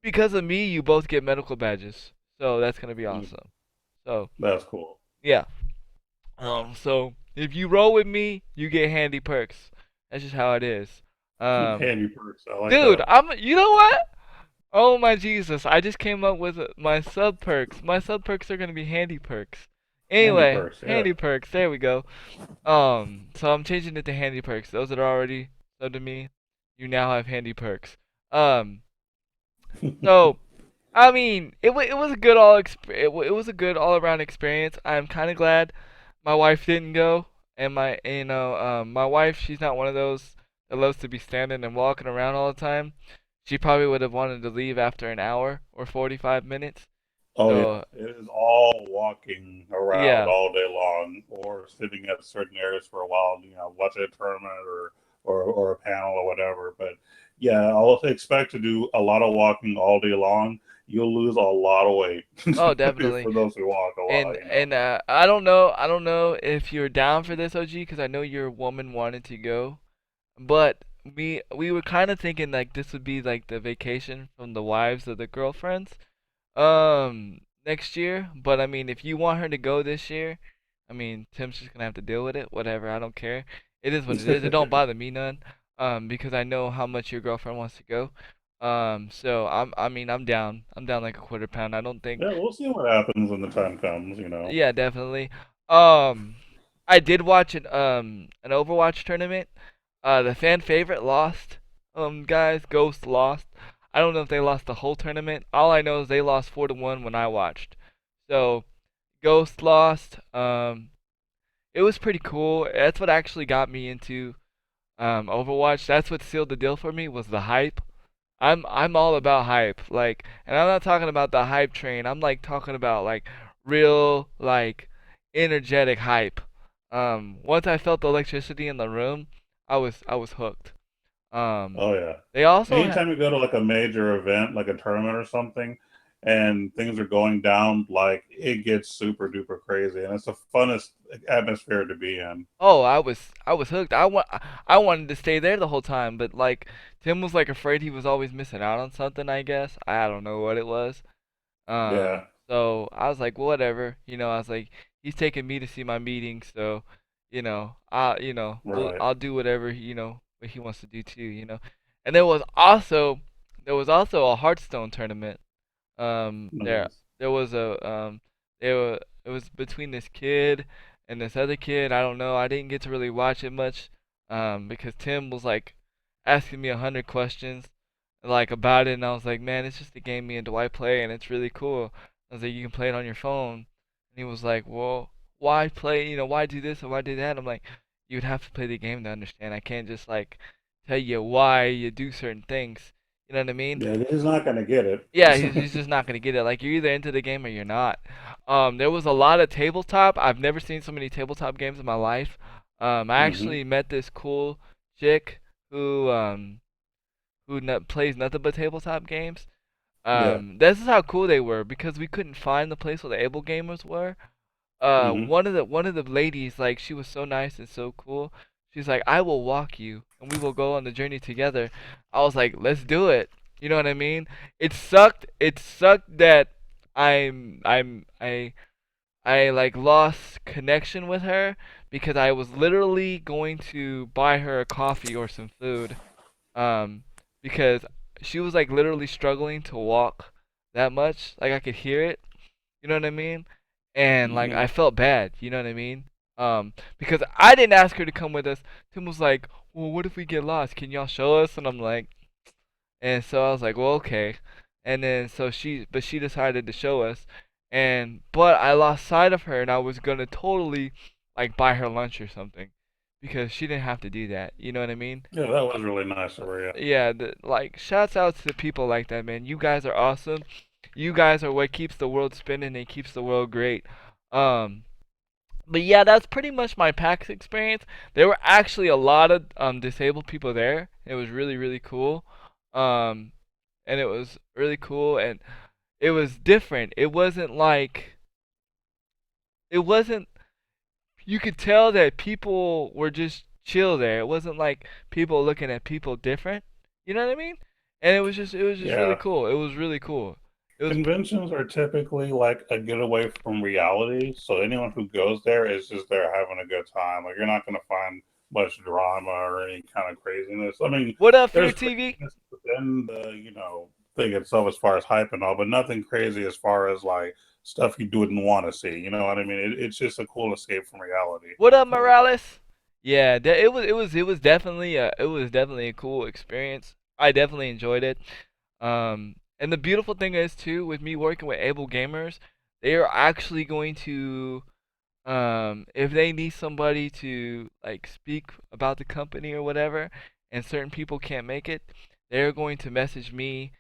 because of me, you both get medical badges. So that's gonna be awesome. So That's cool. yeah. So if you roll with me, you get handy perks. That's just how it is. Um, Handy perks. I like dude, that. you know what? Oh my Jesus! I just came up with my sub perks. My sub perks are gonna be handy perks. Handy Anyway, perks. Yeah. handy perks. There we go. So I'm changing it to handy perks. Those that are already sub to me, you now have handy perks. Um, so I mean, it was a good it was a good all around experience. I'm kind of glad my wife didn't go, and my wife, she's not one of those that loves to be standing and walking around all the time. She probably would have wanted to leave after an hour or 45 minutes. Oh yeah, So it is all walking around yeah. all day long, or sitting at certain areas for a while, watching a tournament or a panel or whatever. But yeah, I'll expect to do a lot of walking all day long. You'll lose a lot of weight Oh, definitely. for those who walk a And lot. and I don't know if you're down for this, OG, because I know your woman wanted to go. But we were kind of thinking like this would be like the vacation from the wives of the girlfriends next year. But I mean, if you want her to go this year, I mean, Tim's just gonna have to deal with it. Whatever, I don't care. It is what it is. It don't bother me none. Because I know how much your girlfriend wants to go. So I mean, I'm down. I'm down like a quarter pound. I don't think. Yeah, we'll see what happens when the time comes. Yeah, definitely. Um, I did watch an Overwatch tournament. The fan favorite lost. Guys, Ghost lost. I don't know if they lost the whole tournament. All I know is they lost 4-1 when I watched. So Ghost lost. It was pretty cool. That's what actually got me into Overwatch. That's what sealed the deal for me was the hype. I'm all about hype. Like, and I'm not talking about the hype train. I'm like talking about like real like energetic hype. Once I felt the electricity in the room, I was hooked. Um, Oh yeah. they also Anytime you go to like a major event, like a tournament or something, and things are going down, like it gets super duper crazy, and it's the funnest atmosphere to be in. Oh, I was hooked. I wanted to stay there the whole time, but like Tim was like afraid he was always missing out on something. I guess I don't know what it was. Yeah, So I was like, well, whatever. I was like, he's taking me to see my meeting, so right. I'll do whatever what he wants to do too. And there was also a Hearthstone tournament. There Nice. there was a it was between this kid and this other kid. I don't know. I didn't get to really watch it much, because Tim was like asking me 100 questions like about it, and I was like, man, it's just a game me and Dwight play, and it's really cool. I was like, you can play it on your phone, and he was like, well, why play? Why do this and why do that? I'm like, you would have to play the game to understand. I can't just like tell you why you do certain things. You know what I mean? Yeah, he's not gonna get it. Yeah, he's just not gonna get it. Like you're either into the game or you're not. There was a lot of tabletop. I've never seen so many tabletop games in my life. I Hmm. actually met this cool chick who plays nothing but tabletop games. Yeah. This is how cool they were because we couldn't find the place where the able gamers were. Hmm. One of the ladies, like she was so nice and so cool. She's like, I will walk you and we will go on the journey together. I was like, let's do it. You know what I mean? It sucked that I like lost connection with her because I was literally going to buy her a coffee or some food. Um, because she was like literally struggling to walk that much. Like I could hear it. You know what I mean? And like Hmm. I felt bad, you know what I mean? Because I didn't ask her to come with us. Tim was like, "Well, what if we get lost? Can y'all show us?" And I'm like, and so I was like, "Well, okay." And then but she decided to show us, but I lost sight of her, and I was gonna totally like buy her lunch or something, because she didn't have to do that. You know what I mean? Yeah, that was really nice of her. Yeah. Yeah, like shouts out to people like that, man. You guys are awesome. You guys are what keeps the world spinning and keeps the world great. Um, but yeah, that's pretty much my PAX experience. There were actually a lot of disabled people there. It was really really cool. Um, and it was really cool and it was different. It wasn't you could tell that people were just chill there. It wasn't like people looking at people different. You know what I mean? And it was just really Yeah. cool. It was really cool. It was Conventions are typically like a getaway from reality, so anyone who goes there is just there having a good time. Like you're not going to find much drama or any kind of craziness. I mean, what up, Fear there's TV? craziness within the thing itself as far as hype and all, but nothing crazy as far as like stuff you wouldn't want to see. You know what I mean? It's just a cool escape from reality What up, for everybody. Morales? Yeah, it was definitely a cool experience. I definitely enjoyed it. And the beautiful thing is too, with me working with able gamers, they are actually going to if they need somebody to like speak about the company or whatever, and certain people can't make it, they're going to message me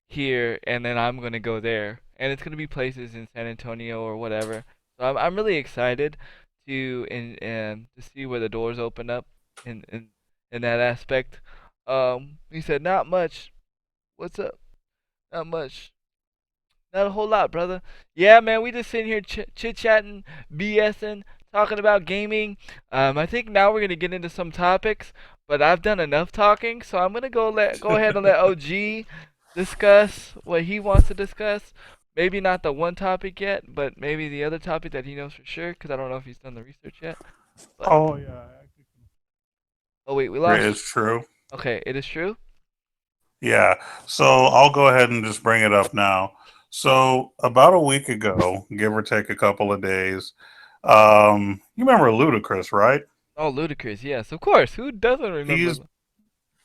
here, and then I'm gonna go there, and it's gonna be places in San Antonio or whatever. So I'm really excited to see where the doors open up in that aspect. He said not much. What's up? Not much. Not a whole lot, brother. Yeah, man, we just sitting here chit chatting, BSing, talking about gaming. I think now we're gonna get into some topics, but I've done enough talking, so I'm gonna go ahead and let OG discuss what he wants to discuss. Maybe not the one topic yet, but maybe the other topic that he knows for sure, because I don't know if he's done the research yet. But Oh yeah, oh wait, we lost. it's true. Okay, it is true. Yeah. So I'll go ahead and just bring it up now. So about a week ago, give or take a couple of days, you remember Ludacris, right? Oh, Ludacris, yes, of course. Who doesn't He's remember?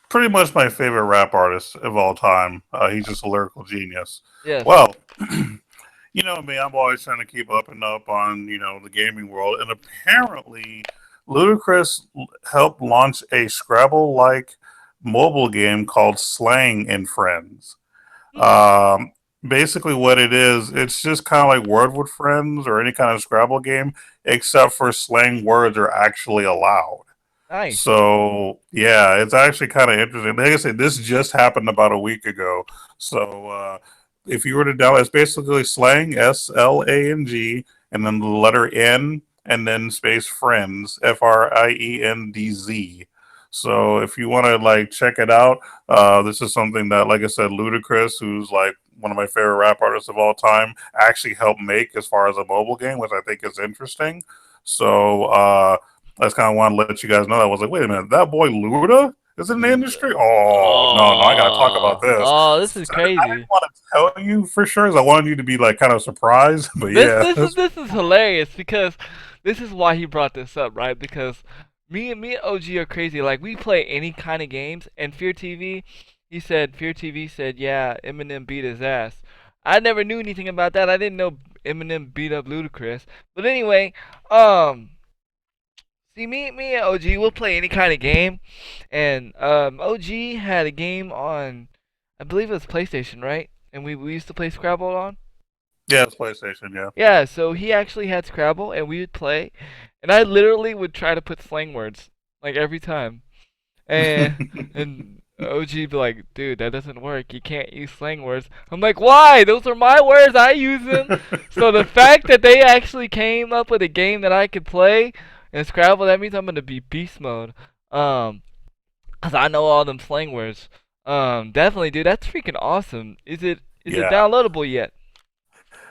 pretty much my favorite rap artist of all time. He's just a lyrical genius. Yes. Well, you know me, I'm always trying to keep up and up on the gaming world, and apparently, Ludacris helped launch a Scrabble-like mobile game called Slang and Friends. Hmm. Um, Basically, what it is, it's just kind of like Word with Friends or any kind of Scrabble game, except for slang words are actually allowed. Nice. So yeah, it's actually kind of interesting. Like I said, this just happened about a week ago. So if you were to download, it's basically slang, SLANG, and then the letter N, and then space friends, FRIENDZ. So if you want to like check it out, this is something that, like I said, Ludacris, who's like one of my favorite rap artists of all time, actually helped make as far as a mobile game, which I think is interesting. So I just kind of want to let you guys know that I was like, wait a minute, that boy Luda is in the industry? Oh no, no, I gotta talk about Oh, this. oh, this is So I didn't crazy. want to tell you for sure, 'cause I wanted you to be like kind of surprised. But This yeah, this is this is hilarious because this is why he brought this up, right? Because me and OG are crazy. Like we play any kind of games, and Fear TV said, yeah, Eminem beat his ass. I never knew anything about that. I didn't know Eminem beat up Ludacris. But anyway, um, see me and OG, we'll play any kind of game, and OG had a game on, I believe it was PlayStation, right? And we used to play Scrabble on. yeah, it's PlayStation. Yeah. Yeah, so he actually had Scrabble, and we would play, and I literally would try to put slang words like every time, and OG be like, "Dude, that doesn't work. You can't use slang words." I'm like, "Why? Those are my words. I use them." So the fact that they actually came up with a game that I could play in Scrabble, that means I'm gonna be beast mode. Um, 'Cause I know all them slang words. Definitely, dude. That's freaking awesome. Is it Yeah. downloadable yet?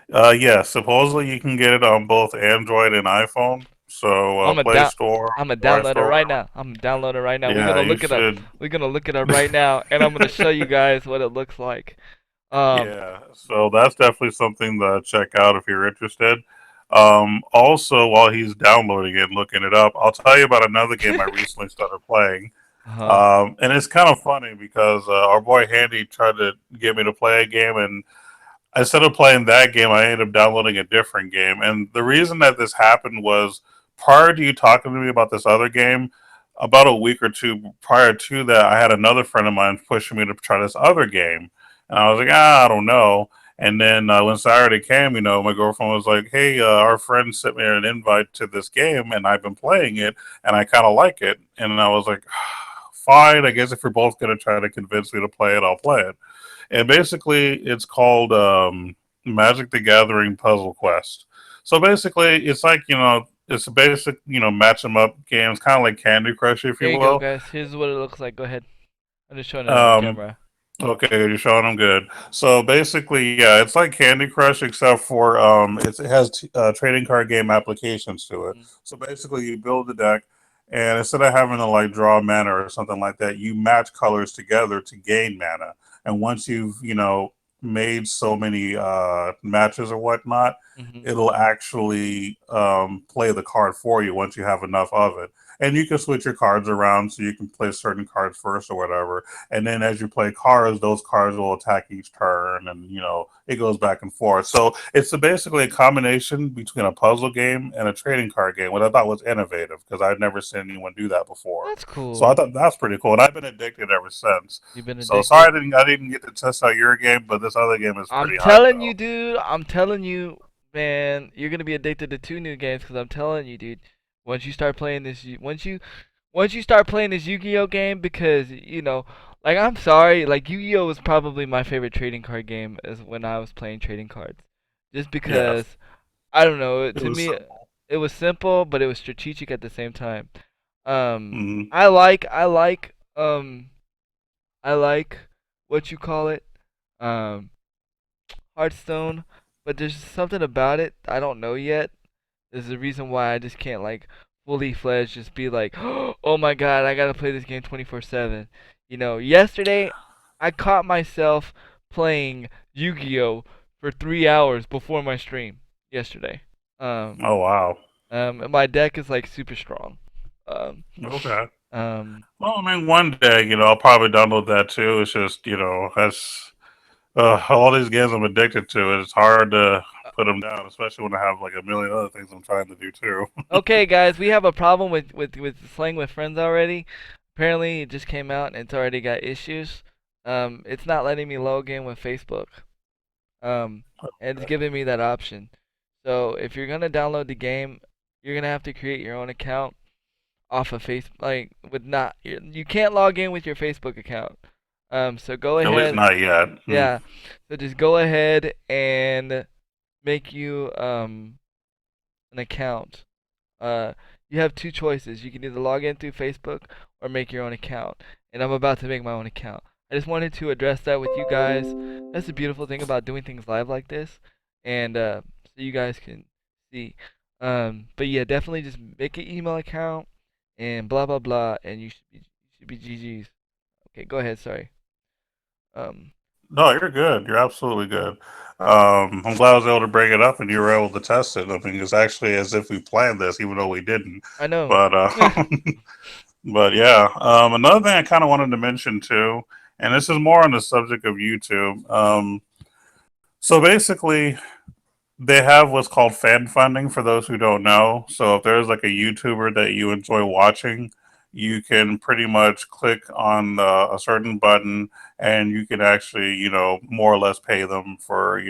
Yeah. Supposedly you can get it on both Android and iPhone. So I'm gonna Play down. Store I'm gonna or App download it Store, right whatever. now. I'm gonna download it right now. We're Yeah, gonna you look it up. should. We're gonna look it up right now, and I'm gonna show you guys what it looks like. Um, Yeah, so that's definitely something to check out if you're interested. Also, while he's downloading it and looking it up, I'll tell you about another game I recently started playing. uh-huh. And it's kind of funny because our boy Handy tried to get me to play a game, and instead of playing that game, I ended up downloading a different game. And the reason that this happened was prior to you talking to me about this other game, about a week or two prior to that, I had another friend of mine pushing me to try this other game. And I was like, I don't know. And then when Saturday came, my girlfriend was like, hey, our friend sent me an invite to this game, and I've been playing it, and I kind of like it. And I was like, fine, I guess if you're both going to try to convince me to play it, I'll play it. And basically, it's called Magic the Gathering Puzzle Quest. So basically, it's like it's a basic match 'em up games, kind of like Candy Crush, if Here you you go, will. guys. Here's what it looks like. Go ahead. I'm just showing it on Um, camera. Okay, you're showing them good. So basically, yeah, it's like Candy Crush, except for it has trading card game applications to it. Mm-hmm. So basically, you build a deck, and instead of having to like draw mana or something like that, you match colors together to gain mana. And once you've made so many matches or whatnot, Mm-hmm. it'll actually play the card for you once you have enough of it. And you can switch your cards around so you can play certain cards first or whatever, and then as you play cards, those cards will attack each turn, and it goes back and forth. So it's basically a combination between a puzzle game and a trading card game, which I thought was innovative because I'd never seen anyone do that before. That's So I cool. thought that's pretty cool, and I've been addicted ever since. You've been So sorry addicted. I didn't get to test out your game, but this other game is I'm pretty hype telling you, though. dude. I'm telling you, man. You're gonna be addicted to two new games because I'm telling you, dude. Once you start playing this, once you start playing this Yu-Gi-Oh game, because like I'm sorry, like Yu-Gi-Oh was probably my favorite trading card game as when I was playing trading cards, just Yeah, because I don't know. it To was me, simple. it was simple, but it was strategic at the same time. Um, Hmm. I like, I like, I like what you call it, um, Hearthstone, but there's something about it I don't know yet. There's a reason why I just can't like fully fledged just be like, oh my god, I gotta play this game 24/7. Yesterday I caught myself playing Yu-Gi-Oh for 3 hours before my stream yesterday. Um, Oh wow. and my deck is like super strong. Um, Okay. um, Well, I mean, one day, I'll probably download that too. It's just, that's all these games I'm addicted to. It's hard to put them down, especially when I have like a million other things I'm trying to do too. okay, guys, we have a problem with slaying with friends already. Apparently, it just came out and it's already got issues. It's not letting me log in with Facebook. Um, and it's giving me that option. So if you're gonna download the game, you're gonna have to create your own account off of Facebook. Like with not, you can't log in with your Facebook account. So go At least ahead. not yet. Yeah. So just go ahead and make you an account. Uh, you have two choices. You can either log in through Facebook or make your own account. And I'm about to make my own account. I just wanted to address that with you guys. That's the beautiful thing about doing things live like this, and so you guys can see. But yeah, definitely just make an email account and blah blah blah, and you should be GG's. Okay, go ahead. Sorry. Um, No, you're good. You're absolutely good. I'm glad I was able to bring it up and you were able to test it. I mean, it's actually as if we planned this, even though we didn't. I know. But but yeah, another thing I kind of wanted to mention too, and this is more on the subject of YouTube. So basically, they have what's called fan funding for those who don't know. So if there's like a YouTuber that you enjoy watching, you can pretty much click on a certain button and you can actually, more or less pay them for,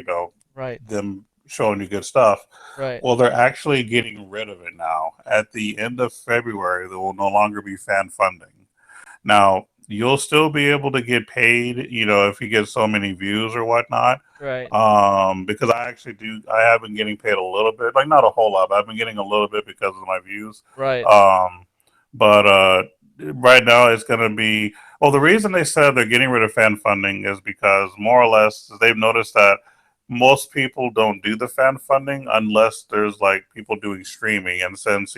Right. them showing you good stuff. Right. Well, they're actually getting rid of it now. At the end of February, there will no longer be fan funding. Now, you'll still be able to get paid, if you get so many views or whatnot. Right. Because I actually do, I have been getting paid a little bit, like not a whole lot, but I've been getting a little bit because of my views. Right. Um, but right now it's going to be, well, the reason they said they're getting rid of fan funding is because more or less they've noticed that most people don't do the fan funding unless there's like people doing streaming. And since,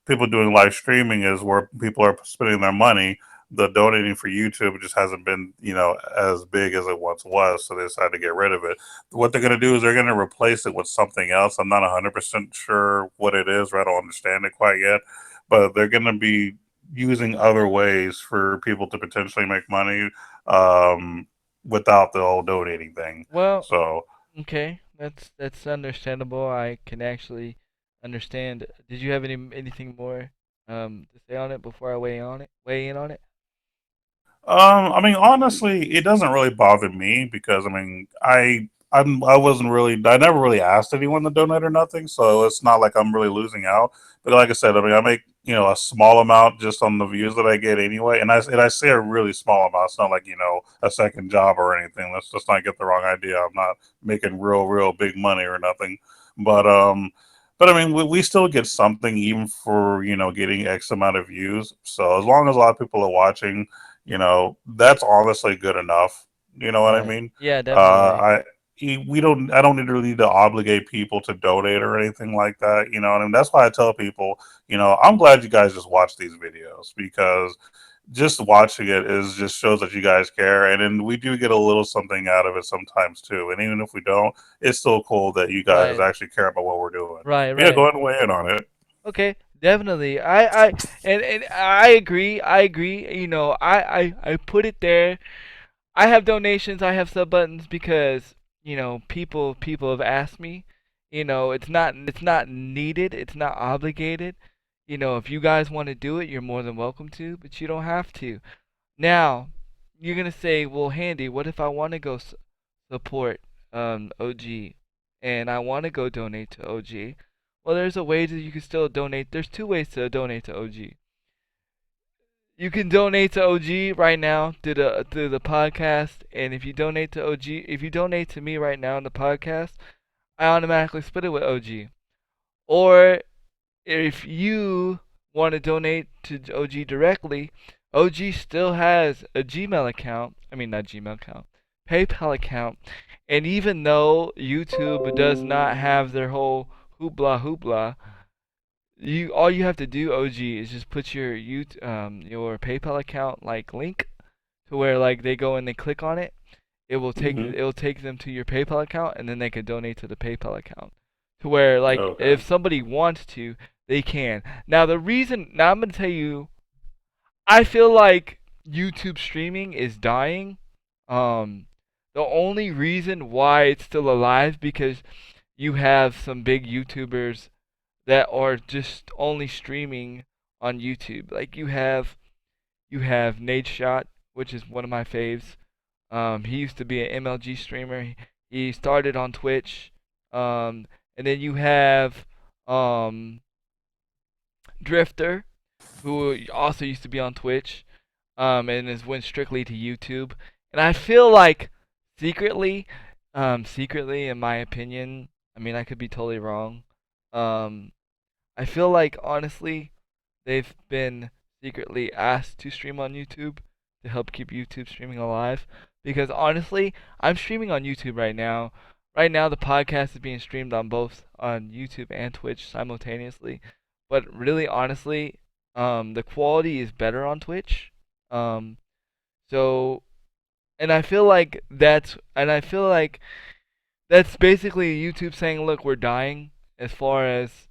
people doing live streaming is where people are spending their money. The donating for YouTube just hasn't been, as big as it once was, so they decided to get rid of it. What they're going to do is they're going to replace it with something else. I'm not 100% sure what it is, or I don't understand it quite yet, but they're going to be using other ways for people to potentially make money um, without the whole donating thing. Well, So okay, that's understandable. I can actually understand. Did you have anything more to say on it before I weigh in on it? I mean, honestly, it doesn't really bother me because I mean, I wasn't really, I never really asked anyone to donate or nothing, so it's not like I'm really losing out. But like I said, I mean, I make a small amount just on the views that I get anyway, and I say a really small amount. It's not like a second job or anything. Let's just not get the wrong idea. I'm not making real big money or nothing, but But I mean, we still get something even for getting X amount of views. So as long as a lot of people are watching, that's honestly good enough. You know what I Right. mean? Yeah, definitely. I we don't I don't really need to obligate people to donate or anything like that. And that's why I tell people, I'm glad you guys just watch these videos because just watching it is just shows that you guys care, and then we do get a little something out of it sometimes too. And even if we don't, it's still cool that you guys Right. actually care about what we're doing. Right, But yeah, right. go ahead and weigh in on it. Okay, definitely. And I agree. I agree. I put it there. I have donations, I have sub buttons because, people have asked me. It's not needed, it's not obligated. If you guys want to do it, you're more than welcome to, but you don't have to. Now, you're gonna say, well, Handy, what if I want to go support OG and I want to go donate to OG? Well, there's a way that you can still donate. There's two ways to donate to OG. You can donate to OG right now through the podcast, and if you donate to OG, if you donate to me right now in the podcast, I automatically split it with OG. Or if you want to donate to OG directly, OG still has a Gmail account. I mean, not Gmail account, PayPal account. And even though YouTube does not have their whole hoopla hoopla, you all you have to do, OG, is just put your PayPal account like link to where like they go and they click on it. Hmm. It'll take them to your PayPal account, and then they can donate to the PayPal account. To where like Okay. if somebody wants to, they can. Now I'm gonna tell you, I feel like YouTube streaming is dying. Um, the only reason why it's still alive because you have some big YouTubers that are just only streaming on YouTube. Like you have Nate Shot, which is one of my faves. He used to be an MLG streamer. He started on Twitch. And then you have um, Drifter, who also used to be on Twitch. and it went strictly to YouTube. And I feel like secretly, secretly, in my opinion, I mean, I could be totally wrong. Um, I feel like honestly, they've been secretly asked to stream on YouTube to help keep YouTube streaming alive. Because honestly, I'm streaming on YouTube right now. Right now, the podcast is being streamed on both on YouTube and Twitch simultaneously. But really, honestly, the quality is better on Twitch. Um, so, and I feel like that's basically YouTube saying, look, we're dying as far as,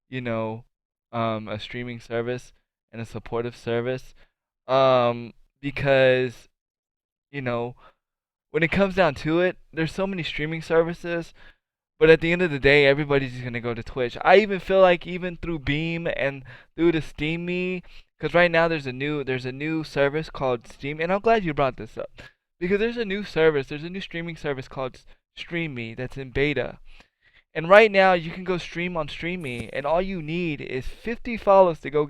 you know, a streaming service and a supportive service. Um, because, you know, when it comes down to it, there's so many streaming services, but at the end of the day, everybody's just gonna go to Twitch. I even feel like even through Beam and through the Steam Me, because right now there's a new service called Steam, and I'm glad you brought this up, because there's a new streaming service called Stream Me that's in beta, and right now you can go stream on Stream Me, and all you need is 50 follows to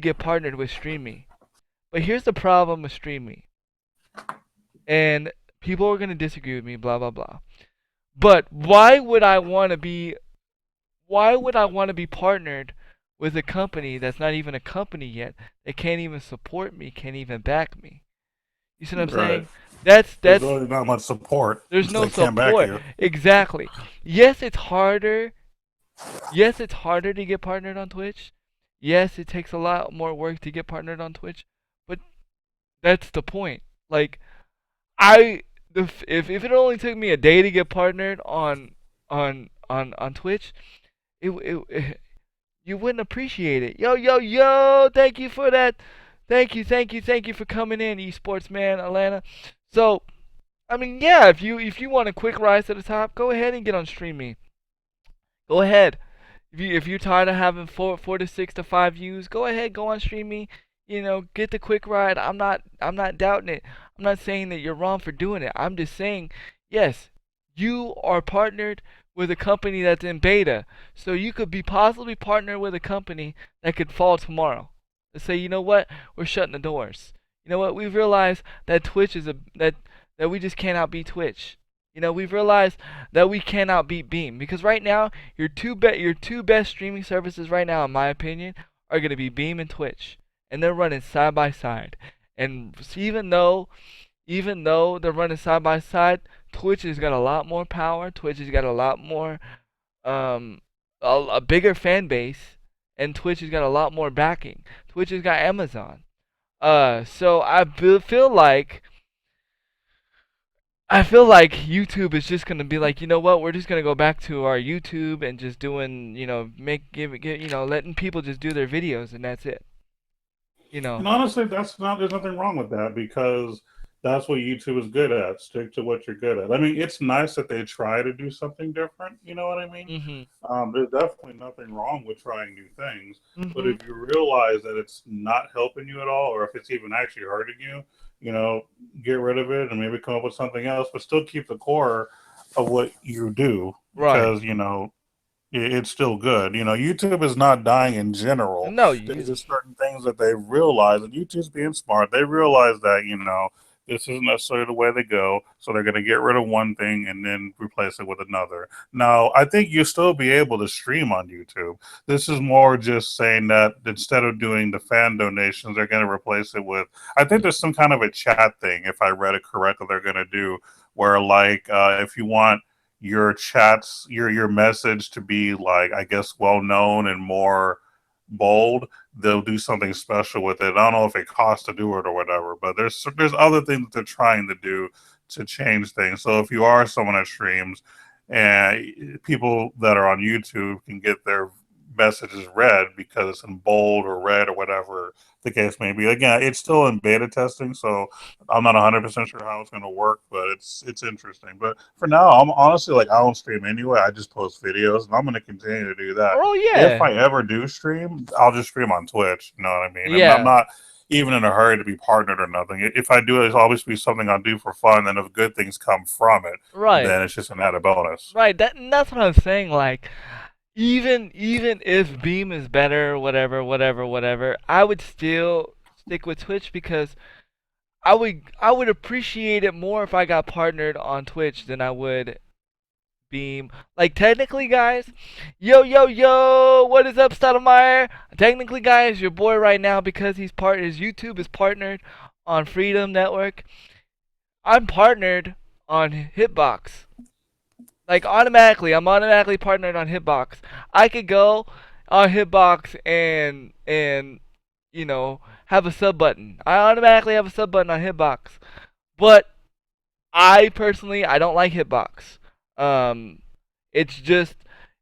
get partnered with Stream Me. But here's the problem with Stream Me, and people are gonna disagree with me, blah blah blah. But why would I want to be partnered with a company that's not even a company yet? That can't even support me, can't even back me. You see what I'm Right. saying? There's That's really not much support. there's no They can't back support. you. Exactly. Yes, it's harder. Yes, it's harder to get partnered on Twitch. Yes, it takes a lot more work to get partnered on Twitch. But that's the point. Like I if it only took me a day to get partnered on Twitch, it you wouldn't appreciate it. Yo, yo, yo! Thank you for that. Thank you for coming in, esports man, Atlanta. So, I mean, yeah, if you want a quick rise to the top, go ahead and get on Stream Me. Go ahead. If you're tired of having four to six to five views, go ahead, go on Stream Me. You know, get the quick ride. I'm not doubting it. I'm not saying that you're wrong for doing it. I'm just saying, yes, you are partnered with a company that's in beta, so you could be possibly partnered with a company that could fall tomorrow. To say, you know what, we're shutting the doors. You know what, we've realized that Twitch is a that we just cannot beat Twitch. You know, we've realized that we cannot beat Beam because right now your two best streaming services right now, in my opinion, are going to be Beam and Twitch, and they're running side by side. And even though they're running side by side, Twitch has got a lot more power. Twitch has got a lot more um a bigger fan base, and Twitch has got a lot more backing. Twitch has got Amazon. So I feel like YouTube is just gonna be like, you know what? We're just gonna go back to our YouTube and just doing, you know, letting people just do their videos and that's it. You know. And honestly, that's not. There's nothing wrong with that because that's what YouTube is good at. Stick to what you're good at. I mean, it's nice that they try to do something different. You know what I mean? Mhm. There's definitely nothing wrong with trying new things. But Mhm. if you realize that it's not helping you at all, or if it's even actually hurting you, you know, get rid of it and maybe come up with something else. But still keep the core of what you do Right. because it's still good. YouTube is not dying in general. No, There's you. just certain things that they realize, and YouTube's being smart. They realize that this isn't necessarily the way they go, so they're going to get rid of one thing and then replace it with another. Now, I think you'll still be able to stream on YouTube. This is more just saying that instead of doing the fan donations, they're going to replace it with. I think there's some kind of a chat thing, if I read it correctly. They're going to do where, like, if you want your chats, your message to be like, I guess, well known and more bold, they'll do something special with it. I don't know if it costs to do it or whatever, but there's other things that they're trying to do to change things. So if you are someone that streams and people that are on YouTube can get their messages read because it's in bold or red or whatever the case may be. Again, it's still in beta testing, so I'm not 100% sure how it's going to work, but it's interesting. But for now, I'm honestly like I don't stream anyway. I just post videos, and I'm going to continue to do that. Oh If yeah. I ever do stream, I'll just stream on Twitch. You know what I mean? And I'm Yeah. not even in a hurry to be partnered or nothing. If I do, it'll always be something I'll do for fun. And if good things come from it, Right. then it's just an added bonus. Right. That's what I'm saying. Like, even if Beam is better, whatever, I would still stick with Twitch because I would appreciate it more if I got partnered on Twitch than I would Beam. Like technically, guys, yo yo yo, what is up, Stoudemire? Technically, guys, your boy right now because his YouTube is partnered on Freedom Network. I'm partnered on Hitbox. Like automatically, I'm automatically partnered on Hitbox. I could go on Hitbox and have a sub button. I automatically have a sub button on Hitbox. But I personally I don't like Hitbox. Um, it's just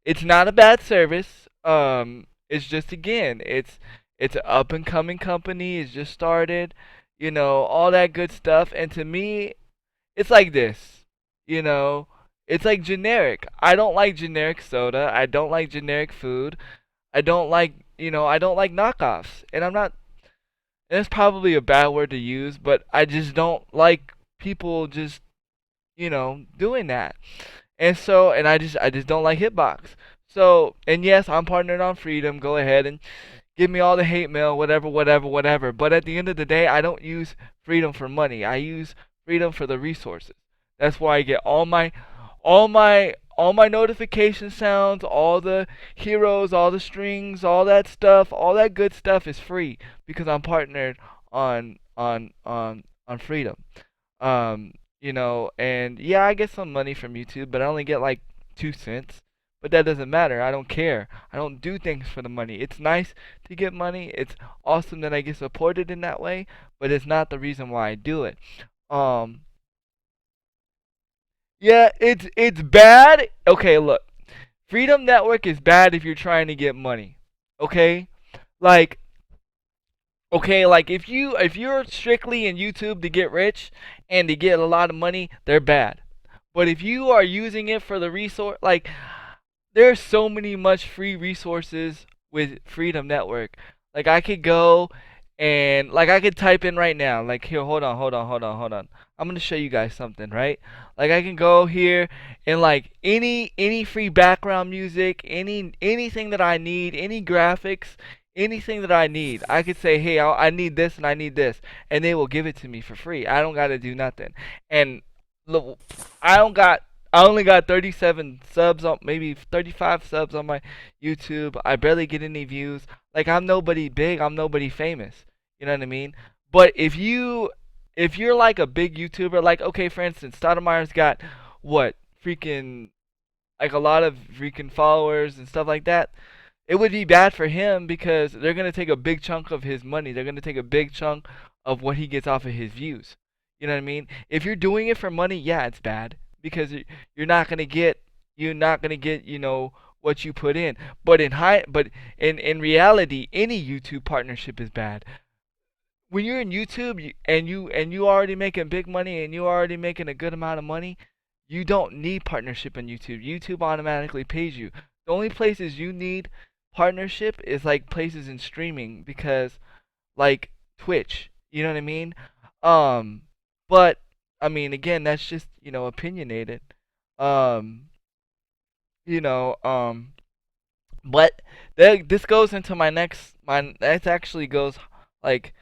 it's not a bad service. It's just again it's an up and coming company. It's just started, all that good stuff. And to me, it's like this, you know. It's like generic. I don't like generic soda. I don't like generic food. I don't like knockoffs. And I'm not. And it's probably a bad word to use, but I just don't like people just doing that. And I just don't like Hitbox. So, and yes, I'm partnered on Freedom. Go ahead and give me all the hate mail, whatever, whatever, whatever. But at the end of the day, I don't use Freedom for money. I use Freedom for the resources. That's where I get all my notification sounds, all the heroes, all the strings, all that stuff, all that good stuff is free because I'm partnered on Freedom. And yeah, I get some money from YouTube, but I only get like 2 cents. But that doesn't matter. I don't care. I don't do things for the money. It's nice to get money. It's awesome that I get supported in that way, but it's not the reason why I do it. Um, yeah, it's bad. Okay, look. Freedom Network is bad if you're trying to get money. Okay? Like like if you're strictly in YouTube to get rich and to get a lot of money, they're bad. But if you are using it for the resource, like there's so many much free resources with Freedom Network. Like I could go and like I could type in right now. Like here, hold on. I'm gonna show you guys something, right? Like I can go here and like any free background music, anything that I need, any graphics, anything that I need. I could say, hey, I need this and I need this, and they will give it to me for free. I don't gotta do nothing. And look, I don't got I only got 37 subs on maybe 35 subs on my YouTube. I barely get any views. Like I'm nobody big, I'm nobody famous. You know what I mean? But if you're like a big YouTuber, like okay, for instance, Stoudemire's got what freaking like a lot of freaking followers and stuff like that. It would be bad for him because they're gonna take a big chunk of his money. They're gonna take a big chunk of what he gets off of his views. You know what I mean? If you're doing it for money, yeah, it's bad because you're not gonna get what you put in. But in reality, any YouTube partnership is bad. When you're in YouTube and you already making big money and you already making a good amount of money, you don't need partnership on YouTube. YouTube automatically pays you. The only places you need partnership is like places in streaming because like Twitch, you know what I mean? Um but I mean again that's just, opinionated. Um you know, but this goes into my next actually goes like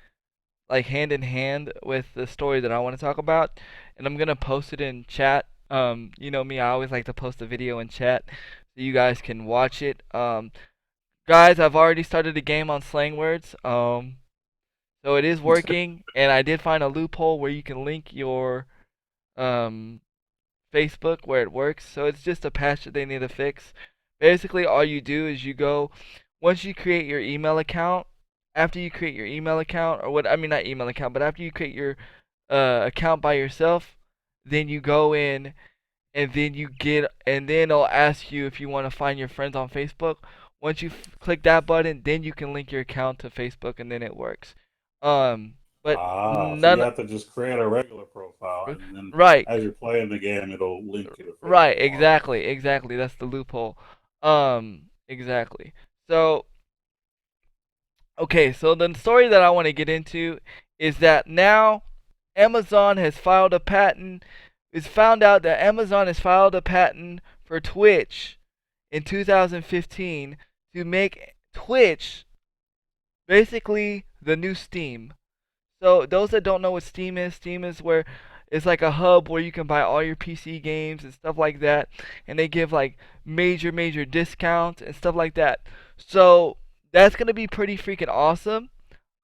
hand in hand with the story that I want to talk about, and I'm gonna post it in chat. You know me, I always like to post a video in chat so you guys can watch it. Guys, I've already started a game on slang words. So it is working, and I did find a loophole where you can link your um Facebook where it works. So it's just a patch that they need to fix. Basically, all you do is you go once you create your email account. After you create your email account, or what I mean, not email account, but after you create your account by yourself, then you go in and then it'll ask you if you want to find your friends on Facebook. Once you click that button, then you can link your account to Facebook, and then it works. Um, but So you none have to just create a regular profile, and then right, as you're playing the game, it'll link you to right, Facebook exactly, automatically. exactly. That's the loophole. Exactly. So okay, so the story that I want to get into is that now Amazon has filed a patent. It's found out that Amazon has filed a patent for Twitch in 2015 to make Twitch basically the new Steam. So those that don't know what Steam is where it's like a hub where you can buy all your PC games and stuff like that, and they give like major discounts and stuff like that. So that's gonna be pretty freaking awesome.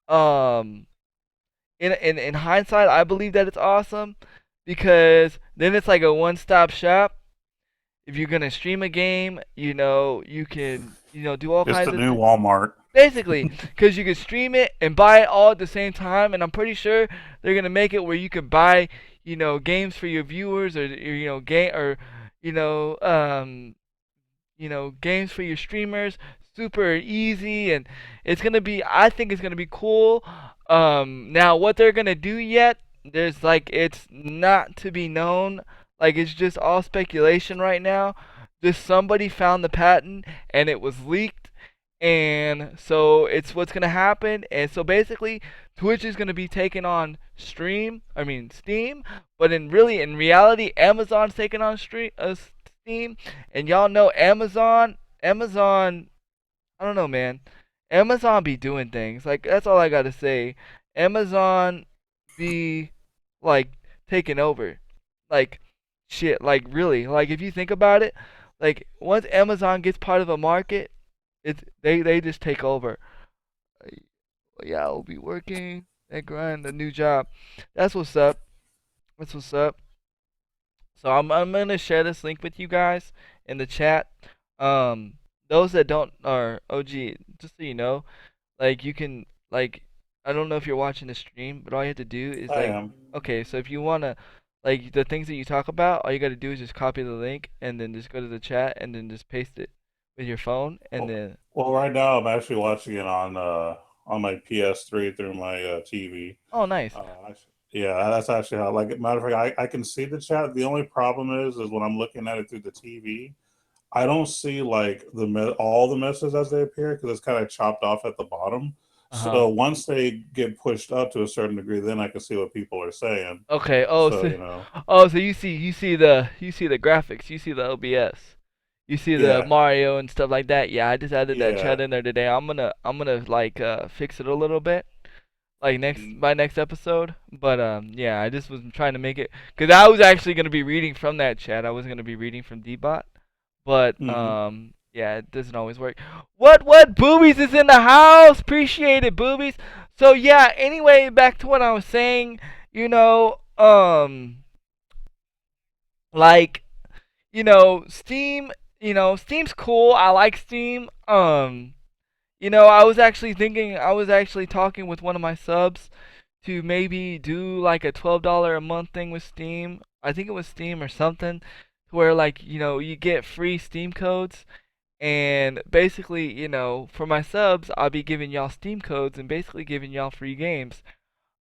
Um, in hindsight, I believe that it's awesome because then it's like a one-stop shop. If you're gonna stream a game, you can do all It's kinds the of new Walmart. basically because you can stream it and buy it all at the same time. And I'm pretty sure they're gonna make it where you can buy games for your viewers or game or you know um games for your streamers super easy, and I think it's gonna be cool. Now what they're gonna do yet, there's like it's not to be known, like it's just all speculation right now. Just somebody found the patent and it was leaked, and so it's what's gonna happen. And so basically Twitch is gonna be taking on Steam, but in reality Amazon's taking on Steam. And y'all know Amazon, I don't know, man. Amazon be doing things. Like, that's all I gotta say. Amazon be, like, taking over. Like, shit, like, really. Like, if you think about it, like, once Amazon gets part of a market, they just take over. Like, yeah, I'll be working and grind a new job. That's what's up. That's what's up. So I'm gonna share this link with you guys in the chat. Um, those that don't are OG, just so you know, like you can like I don't know if you're watching the stream, but all you have to do is I like am. okay, so if you wanna like the things that you talk about, all you gotta do is just copy the link and then just go to the chat and then just paste it with your phone and Well, then well, right now I'm actually watching it on my PS3 through my TV. oh nice. Yeah, that's actually how. Like, matter of fact, I can see the chat. The only problem is when I'm looking at it through the TV, I don't see like all the messages as they appear because it's kind of chopped off at the bottom. Uh-huh. So once they get pushed up to a certain degree, then I can see what people are saying. Okay. So you know, So you see the graphics, you see the OBS. You see the yeah, Mario and stuff like that. Yeah, I just added that chat yeah. in there today. I'm gonna like fix it a little bit like Mm-hmm. next episode. But yeah, I just was trying to make it cuz I was actually going to be reading from that chat. I wasn't going to be reading from Dbot. But Mm-hmm. yeah, it doesn't always work. What boobies is in the house? Appreciate it, boobies. So yeah, anyway, back to what I was saying, you know, like Steam, Steam's cool. I like Steam. I was actually talking with one of my subs to maybe do like a $12 a month thing with Steam. I think it was Steam or something, where like you get free Steam codes, and basically for my subs I'll be giving y'all Steam codes and basically giving y'all free games.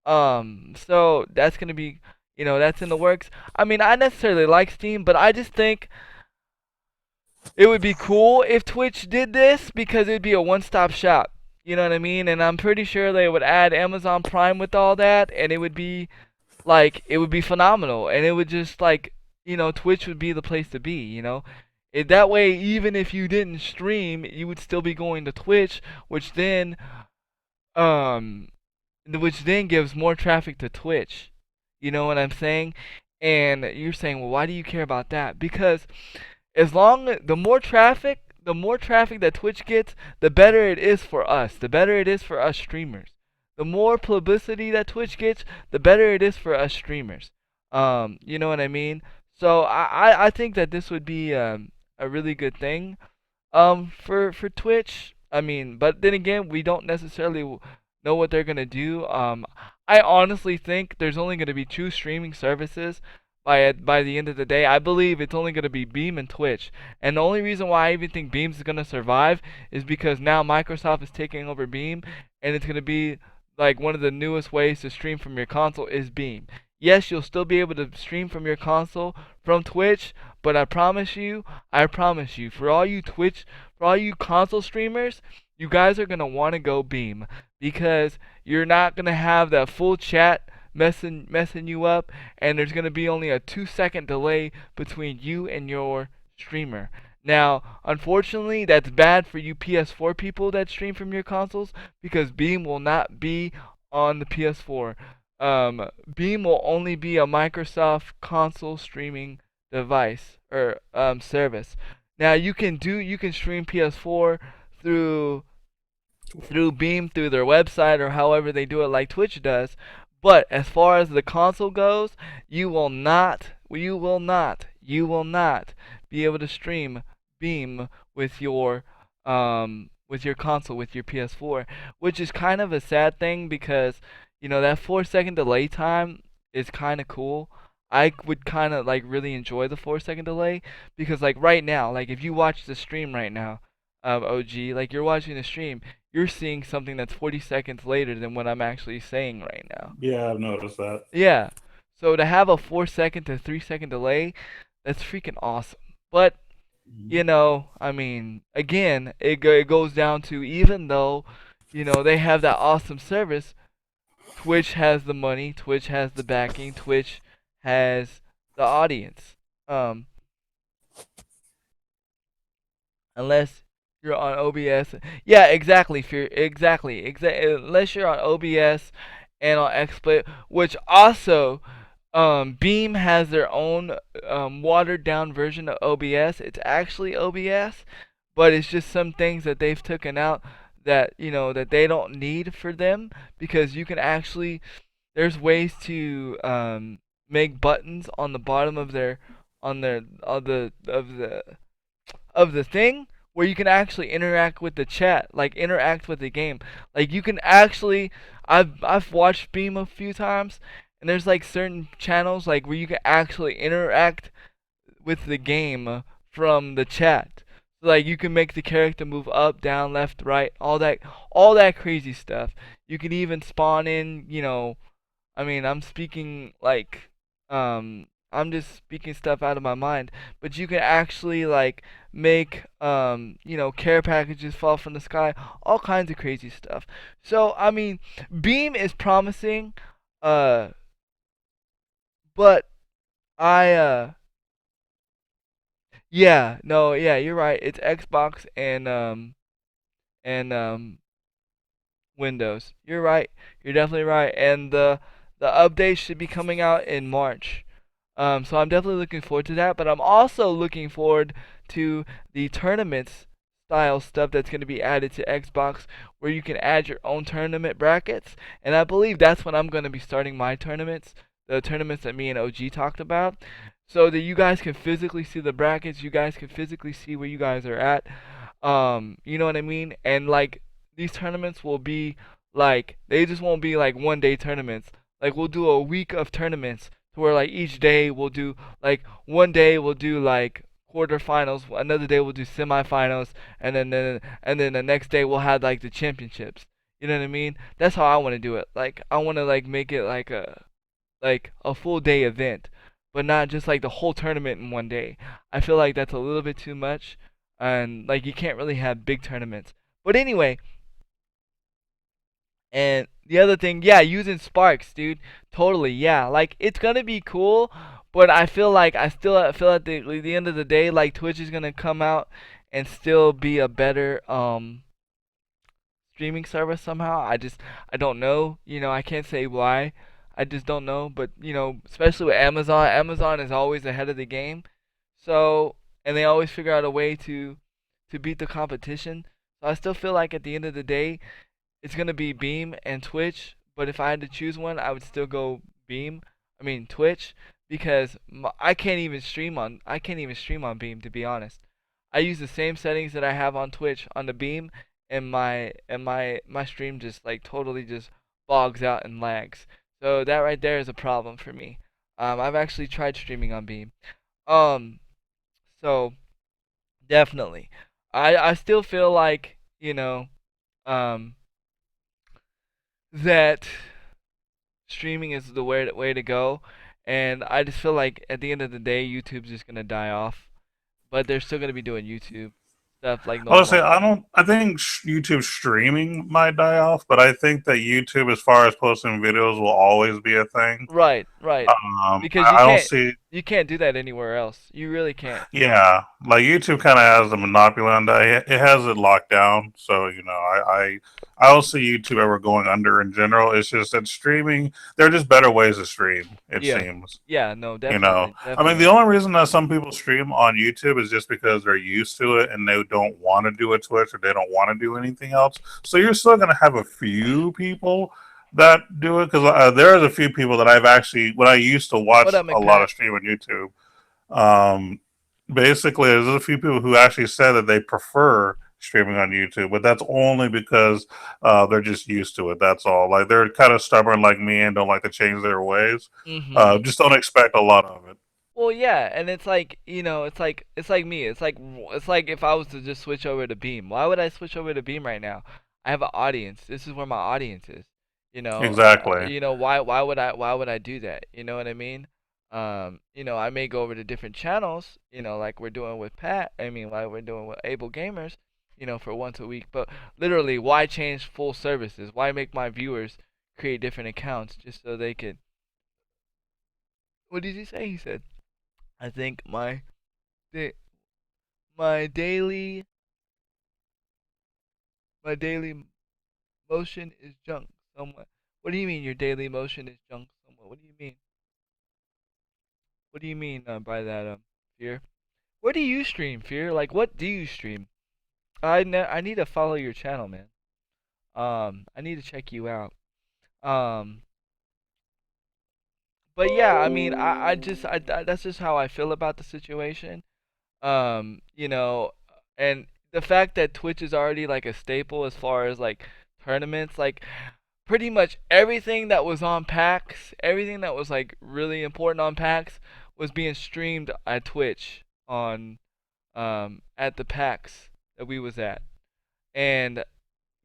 So that's gonna be that's in the works. I mean, I necessarily like Steam, but I just think it would be cool if Twitch did this because it'd be a one-stop shop. You know what I mean? And I'm pretty sure they would add Amazon Prime with all that, and it would be phenomenal, and it would just like Twitch would be the place to be. That way, even if you didn't stream, you would still be going to Twitch, um, which then gives more traffic to Twitch. You know what I'm saying? And you're saying, well, why do you care about that? Because the more traffic that Twitch gets, the better it is for us. The better it is for us streamers. The more publicity that Twitch gets, the better it is for us streamers. You know what I mean? So I think that this would be a really good thing for Twitch. I mean, but then again, we don't necessarily know what they're gonna do. I honestly think there's only gonna be two streaming services by the end of the day. I believe it's only gonna be Beam and Twitch. And the only reason why I even think Beam's gonna survive is because now Microsoft is taking over Beam, and it's gonna be like one of the newest ways to stream from your console is Beam. Yes, you'll still be able to stream from your console from Twitch, but I promise you, for all you console streamers, you guys are gonna want to go Beam because you're not gonna have that full chat messing you up, and there's gonna be only a 2 second delay between you and your streamer. Now, unfortunately, that's bad for you PS4 people that stream from your consoles because Beam will not be on the PS4. Beam will only be a Microsoft console streaming device or service. Now you can stream PS4 through Beam through their website or however they do it like Twitch does. But as far as the console goes, you will not be able to stream Beam with your console with your PS4, which is kind of a sad thing because that 4 second delay time is kind of cool. I would kind of like really enjoy the 4 second delay because like right now, like if you watch the stream right now, OG, like you're watching the stream, you're seeing something that's 40 seconds later than what I'm actually saying right now. Yeah, I've noticed that. Yeah. So to have a 4 second to 3 second delay, that's freaking awesome. But, I mean, again, it goes down to even though, they have that awesome service, Twitch has the money, Twitch has the backing, Twitch has the audience. Um, unless you're on OBS. Yeah, exactly. Fear, exactly. Unless you're on OBS and on XSplit, which also Beam has their own watered down version of OBS. It's actually OBS, but it's just some things that they've taken out that that they don't need for them because you can actually there's ways to make buttons on the bottom of their on their of the thing where you can actually interact with the chat, like interact with the game. Like you can actually I've watched Beam a few times and there's like certain channels like where you can actually interact with the game from the chat. So like you can make the character move up, down, left, right, all that crazy stuff. You can even spawn in, I mean, I'm just speaking stuff out of my mind, but you can actually like make care packages fall from the sky, all kinds of crazy stuff. So, I mean, Beam is promising uh but I yeah, no, yeah, you're right. It's Xbox and Windows. You're right. You're definitely right. And the update should be coming out in March. So I'm definitely looking forward to that. But I'm also looking forward to the tournaments style stuff that's going to be added to Xbox, where you can add your own tournament brackets. And I believe that's when I'm going to be starting my tournaments, the tournaments that me and OG talked about, so that you guys can physically see the brackets. You guys can physically see where you guys are at. You know what I mean? And like these tournaments will be like they just won't be like 1 day tournaments. Like we'll do a week of tournaments to where like each day we'll do like 1 day we'll do like quarterfinals, another day we'll do semifinals, and then the next day we'll have like the championships. You know what I mean? That's how I want to do it. Like I want to like make it like a full day event, but not just like the whole tournament in 1 day. I feel like that's a little bit too much, and like you can't really have big tournaments. But anyway, and the other thing, yeah, using Sparks, dude, totally, yeah. Like it's gonna be cool, but I feel like I still feel at the end of the day, like Twitch is gonna come out and still be a better streaming service somehow. I don't know. I can't say why. I just don't know. But especially with Amazon, Amazon is always ahead of the game. So and they always figure out a way to beat the competition. So I still feel like at the end of the day, it's gonna be Beam and Twitch. But if I had to choose one, I would still go Beam. I mean Twitch because I can't even stream on Beam to be honest. I use the same settings that I have on Twitch on the Beam, and my stream just like totally just bogs out and lags. So that right there is a problem for me. I've actually tried streaming on Beam. Um, so definitely, I still feel like um that streaming is the way to go, and I just feel like at the end of the day, YouTube's just gonna die off, but they're still gonna be doing YouTube stuff like I would say normal. I don't. I think YouTube streaming might die off, but I think that YouTube, as far as posting videos, will always be a thing. Right, right. Because you I don't can't. see. You can't do that anywhere else. You really can't. Yeah, like YouTube kind of has the monopoly on that. It has it locked down. So I don't see YouTube ever going under in general. It's just that streaming, there are just better ways to stream. It Yeah. seems. Yeah, no, You know, definitely. I mean, Definitely. the only reason that some people stream on YouTube is just because they're used to it and they don't want to do a Twitch or they don't want to do anything else. So you're still going to have a few people that do it because there's a few people that I've actually, when I used to What watch up, a lot McPack? of stream on YouTube, um, basically, there's a few people who actually said that they prefer streaming on YouTube, but that's only because they're just used to it. That's all. Like they're kind of stubborn like me and don't like to change their ways. Mm-hmm. Just don't expect a lot of it. Well, yeah, and it's like, it's like me. It's like if I was to just switch over to Beam. Why would I switch over to Beam right now? I have an audience. This is where my audience is. Exactly. Why would I do that? You know what I mean? I may go over to different channels, like we're doing with Pat. I mean, like we're doing with Able Gamers, for once a week. But literally, why change full services? Why make my viewers create different accounts just so they could? What did he say? He said, I think da- my daily my daily motion is junk somewhat. What do you mean your daily motion is junk somewhat? What do you mean? What do you mean by that, Fear? Where do you stream, Fear? Like, what do you stream? I need to follow your channel, man. I need to check you out. Um, but yeah, I mean, that's just how I feel about the situation. Um, you know, and the fact that Twitch is already like a staple as far as like tournaments, like pretty much everything that was on PAX, everything that was like really important on PAX was being streamed at Twitch on at the PAX that we was at. And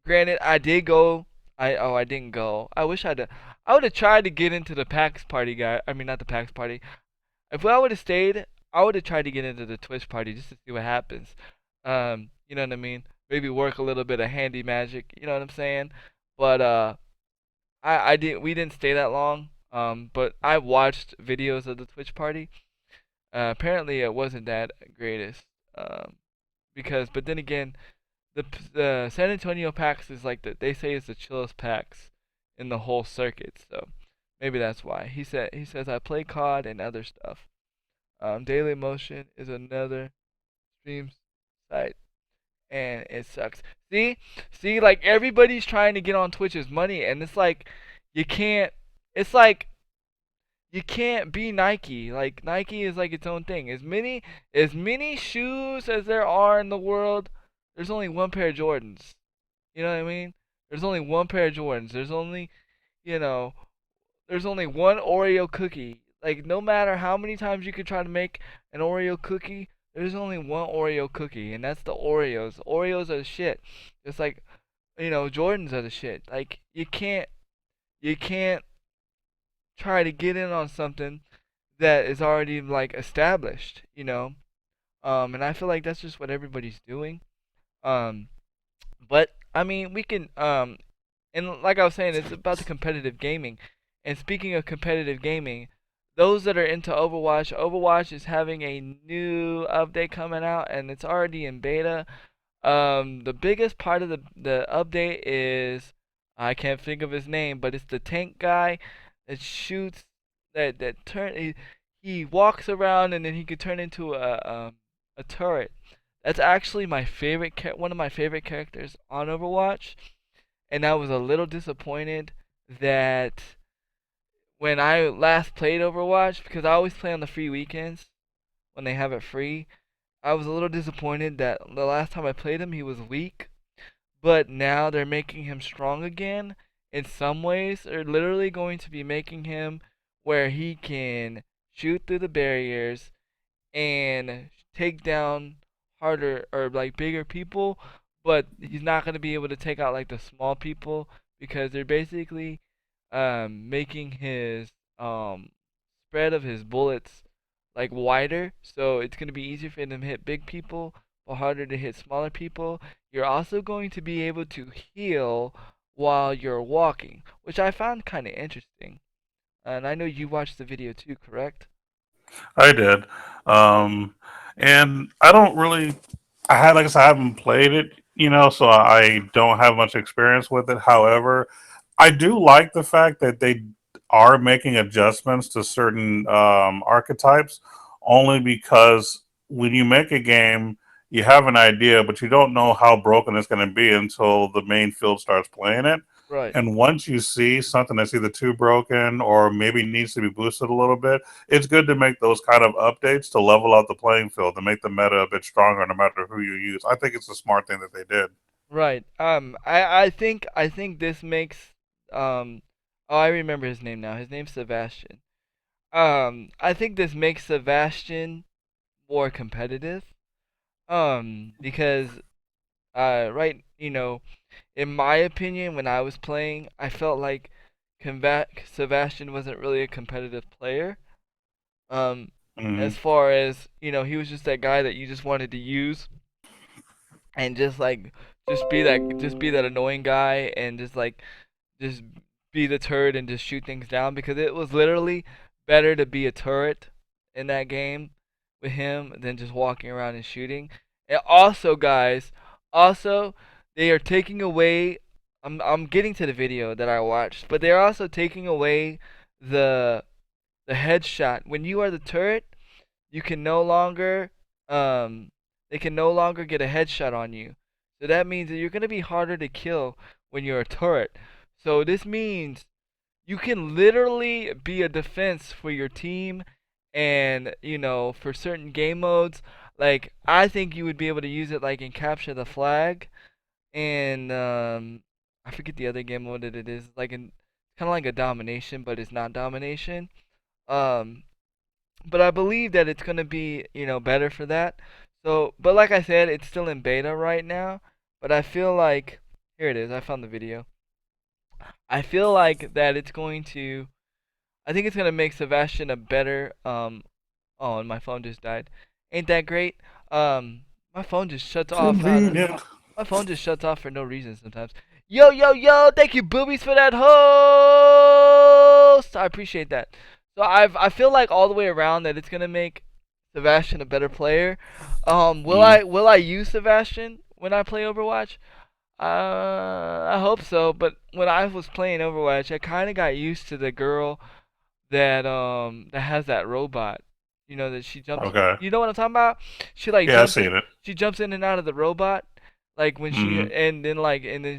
granted, I did go. I didn't go. I would have tried to get into the PAX party guy. I mean, not the PAX party. If I would have stayed, I would have tried to get into the Twitch party just to see what happens. You know what I mean? Maybe work a little bit of handy magic. You know what I'm saying? But I didn't. We didn't stay that long. But I watched videos of the Twitch party. Apparently, it wasn't that greatest. But then again, the San Antonio PAX is like they say it's the chillest PAX in the whole circuit. So maybe that's why he says I play COD and other stuff. Daily Motion is another stream site, and it sucks. See, like everybody's trying to get on Twitch's money, and it's like you can't. It's like you can't be Nike. Like Nike is like its own thing. As many shoes as there are in the world, there's only one pair of Jordans. You know what I mean? There's only one pair of Jordans. You know, there's only one Oreo cookie. Like no matter how many times you could try to make an Oreo cookie, there's only one Oreo cookie, and that's the Oreos. Oreos are the shit. It's like Jordans are the shit. Like you can't try to get in on something that is already like established. And I feel like that's just what everybody's doing. Um, but I mean, we can and like I was saying, it's about the competitive gaming. And speaking of competitive gaming, those that are into Overwatch, Overwatch is having a new update coming out, and it's already in beta. The biggest part of the update is I can't think of his name, but it's the tank guy that shoots that turn. He walks around and then he could turn into a turret. That's actually one of my favorite characters on Overwatch, and I was a little disappointed that when I last played Overwatch, because I always play on the free weekends when they have it free. I was a little disappointed that the last time I played him, he was weak, but now they're making him strong again. In some ways, they're literally going to be making him where he can shoot through the barriers and take down harder or like bigger people, but he's not going to be able to take out like the small people because they're basically making his um spread of his bullets like wider, so it's going to be easier for him to hit big people but harder to hit smaller people. You're also going to be able to heal while you're walking, which I found kind of interesting. And I know you watched the video too, correct? I did. Um, and I don't really, like I said, I haven't played it, so I don't have much experience with it. However, I do like the fact that they are making adjustments to certain archetypes only because when you make a game, you have an idea, but you don't know how broken it's going to be until the main field starts playing it. Right. And once you see something that's either too broken or maybe needs to be boosted a little bit, it's good to make those kind of updates to level out the playing field to make the meta a bit stronger no matter who you use. I think it's a smart thing that they did. Right. I think this makes oh, I remember his name now. His name's Sebastian. I think this makes Sebastian more competitive. Because right, in my opinion, when I was playing, I felt like Sebastian wasn't really a competitive player. Um, Hmm. as far as he was just that guy that you just wanted to use and just be that annoying guy and just be the turret and just shoot things down because it was literally better to be a turret in that game with him than just walking around and shooting. And also, guys, also they are taking away. I'm getting to the video that I watched, but they're also taking away the the headshot. When you are the turret, you can no longer um they can no longer get a headshot on you. So that means that you're gonna be harder to kill when you're a turret. So this means you can literally be a defense for your team and for certain game modes. Like I think you would be able to use it like in capture the flag and I forget the other game mode that it is. Like in kind of like a domination, but it's not domination. Um but I believe that it's gonna be better for that. So, but like I said, it's still in beta right now. But I feel like here it is. I found the video. I feel like that it's going to. I think it's gonna make Sebastian a better. Oh, and my phone just died. Ain't that great? My phone just shuts off out of. Convenient. My phone just shuts off for no reason sometimes. Yo, yo, yo! Thank you, boobies, for that host. I appreciate that. So I feel like all the way around that it's gonna make Sebastian a better player. Will Mm. I use Sebastian when I play Overwatch? I hope so. But when I was playing Overwatch, I kind of got used to the girl that has that robot. That she jumps. Okay. You know what I'm talking about? She like Yeah, I've jumps. seen it. She jumps in and out of the robot, like when she Mm. and then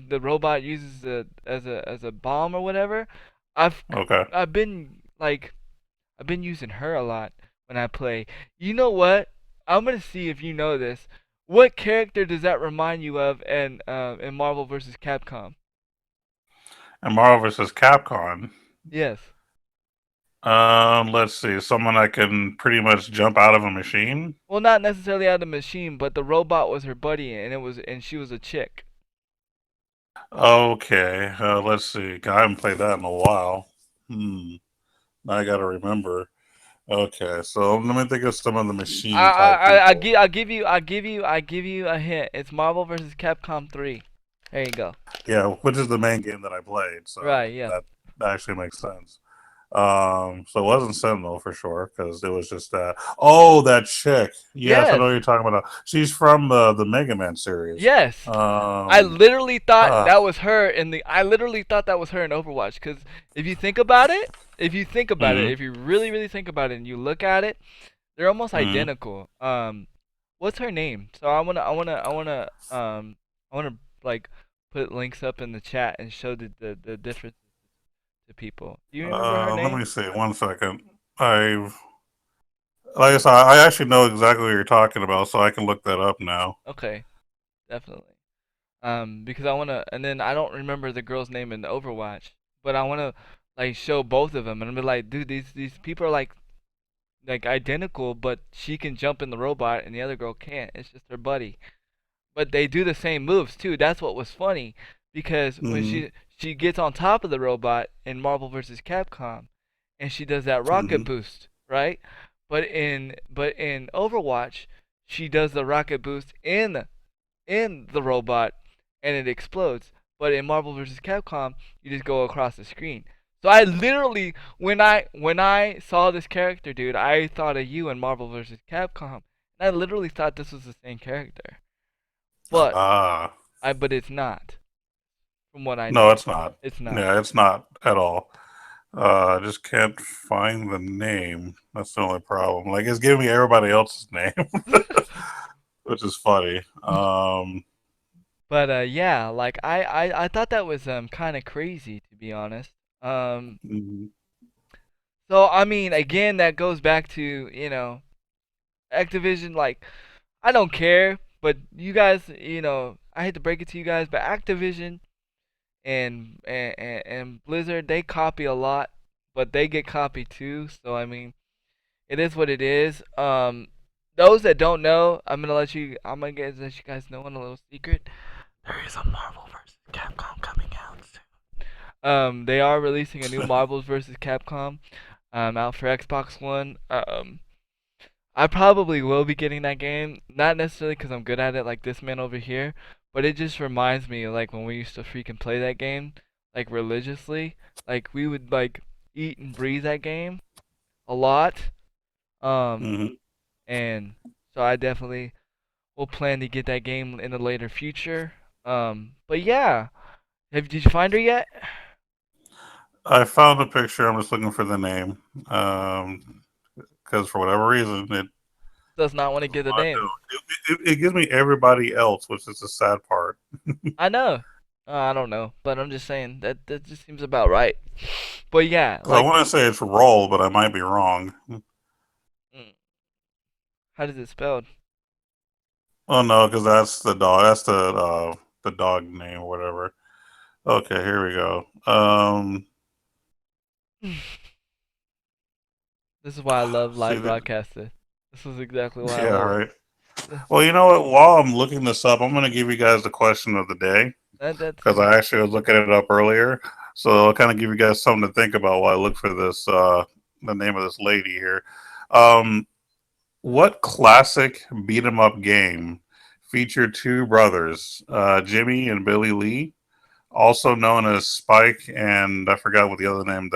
the robot uses it as a bomb or whatever. I've Okay. I've been like I've been using her a lot when I play. You know what? I'm gonna see if you know this. What character does that remind you of in Marvel vs. Capcom? And Marvel vs. Capcom. Yes. Let's see. Someone that can pretty much jump out of a machine. Well, not necessarily out of the machine, but the robot was her buddy, and she was a chick. Okay. Let's see. I haven't played that in a while. Hmm. Now I gotta remember. Okay, so let me think of some of the I machine type I I I people. give I give you I give you a hint. It's Marvel vs. Capcom 3. There you go. Yeah, which is the main game that I played, so Right. Yeah. that actually makes sense. So it wasn't Sentinel for sure because it was just that. Oh, that chick. Yes, I know Yes. what you're talking about. She's from the Mega Man series. Yes. I Um, literally thought uh, that was her in the. I literally thought that was her in Overwatch. Cause if you think about it, mm, if you really really think about it, and you look at it, they're almost mm. identical. What's her name? So I wanna like put links up in the chat and show the difference to people. Do you remember her Let name? me see. One second. I've like I said, I actually know exactly what you're talking about, so I can look that up now. Okay, definitely. Because I wanna, and then I don't remember the girl's name in the Overwatch, but I wanna like show both of them and be like, dude, these people are like identical, but she can jump in the robot and the other girl can't. It's just her buddy. But they do the same moves too. That's what was funny because when Mm-hmm. she gets on top of the robot in Marvel vs. Capcom, and she does that rocket Mm-hmm. boost, right? But in Overwatch, she does the rocket boost in the robot and it explodes. But in Marvel vs. Capcom, you just go across the screen. So I literally, when I saw this character, dude, I thought of you in Marvel vs. Capcom. And I literally thought this was the same character, but Ah, but it's not. From what I no, know, it's not. it's not. Yeah, it's not at all. I just can't find the name. That's the only problem. Like it's giving me everybody else's name, which is funny. But yeah, like I thought that was kind of crazy, to be honest. Um, mhm, so I mean, again, that goes back to Activision. Like, I don't care, but you guys, I hate to break it to you guys, but Activision and Blizzard, they copy a lot, but they get copied too. So I mean, it is what it is. Those that don't know, let you guys know on a little secret. There is a Marvel vs. Capcom coming out soon. They are releasing a new Marvel vs. Capcom out for Xbox One. I probably will be getting that game, not necessarily because I'm good at it like this man over here, but it just reminds me of like when we used to freaking play that game like religiously. Like we would like eat and breathe that game a lot. Um, mhm. and so I definitely will plan to get that game in the later future. But yeah, did you find her yet? I found the picture. I'm just looking for the name. Because for whatever reason, Does not want to get the name. it gives me everybody else, which is the sad part. I know. I don't know, but I'm just saying that just seems about right. But yeah, Because I like, want to say it's Roll, but I might be wrong. mm, how does it spelled? Oh no, because that's the dog. That's the dog name or whatever. Okay, here we go. This is why I love See live that? broadcasting. This is exactly why I Yeah, love it. right. Well, you know what? While I'm looking this up, I'm going to give you guys the question of the day That's because I actually was looking it up earlier. So I'll kind of give you guys something to think about while I look for this. The name of this lady here. Um, what classic beat 'em up game featured two brothers, Jimmy and Billy Lee, also known as Spike and I forgot what the other name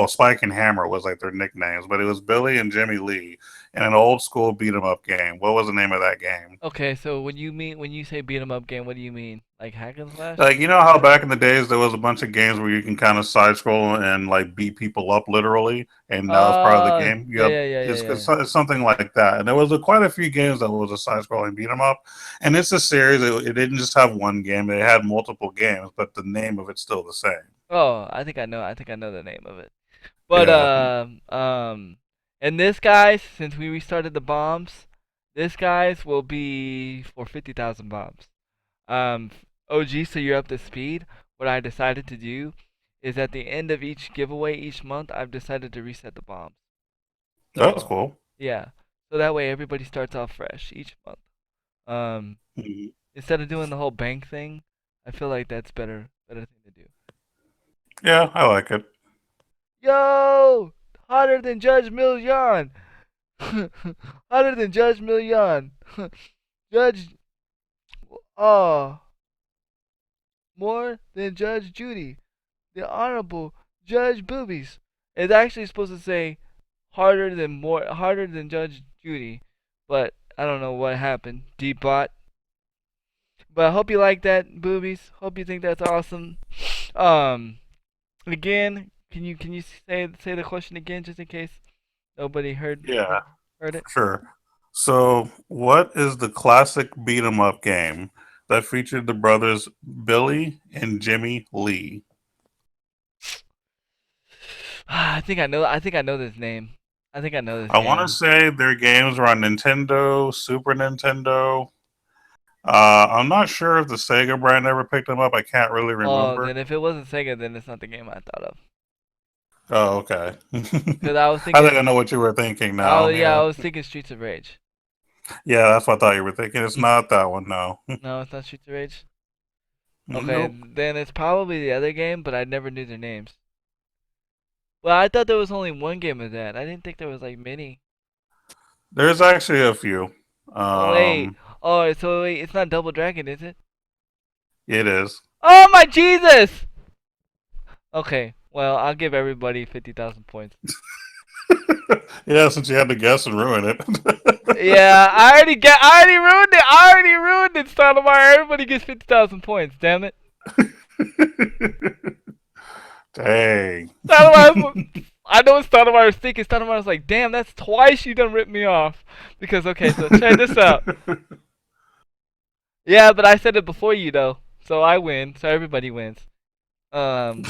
Spike and Hammer was like their nicknames, but it was Billy and Jimmy Lee in an old school beat 'em up game. What was the name of that game? okay. So when you say beat 'em up game, what do you mean? Like hack and slash? Like you know how back in the days there was a bunch of games where you can kind of side scroll and like beat people up literally, and that was part of the game. Yeah, You have yeah, yeah, yeah, it's, yeah. it's something like that, and there was quite a few games that was a side scrolling beat 'em up, and it's a series. It didn't just have one game; it had multiple games, but the name of it's still the same. Oh, I think I know. I think I know the name of it. But Yeah, and this guys, since we restarted the bombs, this guys will be for 50,000 bombs. Um, OG, so you're up to speed. What I decided to do is at the end of each giveaway each month, I've decided to reset the bombs. that's So cool. yeah, so that way everybody starts off fresh each month. Um, Mhm. instead of doing the whole bank thing, I feel like that's better thing to do. Yeah, I like it. Yo, hotter than Judge Million. Hotter than Judge Million. Judge, oh, more than Judge Judy. The Honorable Judge Boobies. It's actually supposed to say harder than Judge Judy, but I don't know what happened. Debot. But I hope you like that, Boobies. Hope you think that's awesome. Um, again, can you say the question again just in case nobody Yeah, heard it? sure. So, what is the classic beat 'em up game that featured the brothers Billy and Jimmy Lee? I think I know this name. I think I know this I want to game. say their games were on Nintendo, Super Nintendo. I'm not sure if the Sega brand ever picked them up. I can't really Oh, remember. then if it wasn't Sega, then it's not the game I thought of. Oh, okay. Cause I was I think I thinking, know what you were thinking oh now. yeah, I Yeah. was thinking Streets of Rage. Yeah, that's what I thought you were thinking. It's Mm, not that one, no. no, it's not Streets of Rage. Okay, Nope. then it's probably the other game, but I never knew their names. Well, I thought there was only one game of that. I didn't think there was like many. There's actually a few. Oh wait, Um, so wait, it's not Double Dragon, is it? it is. Oh my Jesus! Okay, Well, I'll give everybody 50,000 points. Yeah, since you had to guess and ruin Yeah, I already ruined it. I already ruined it, Stoudemire. Everybody gets 50,000 points. Damn it. it. Dang. Stoudemire, I know what Stoudemire's thinking. Stoudemire's like, damn, that's twice you done ripped me off. Because okay, so check this out. Yeah, but I said it before you though, so I win. So everybody wins. Um,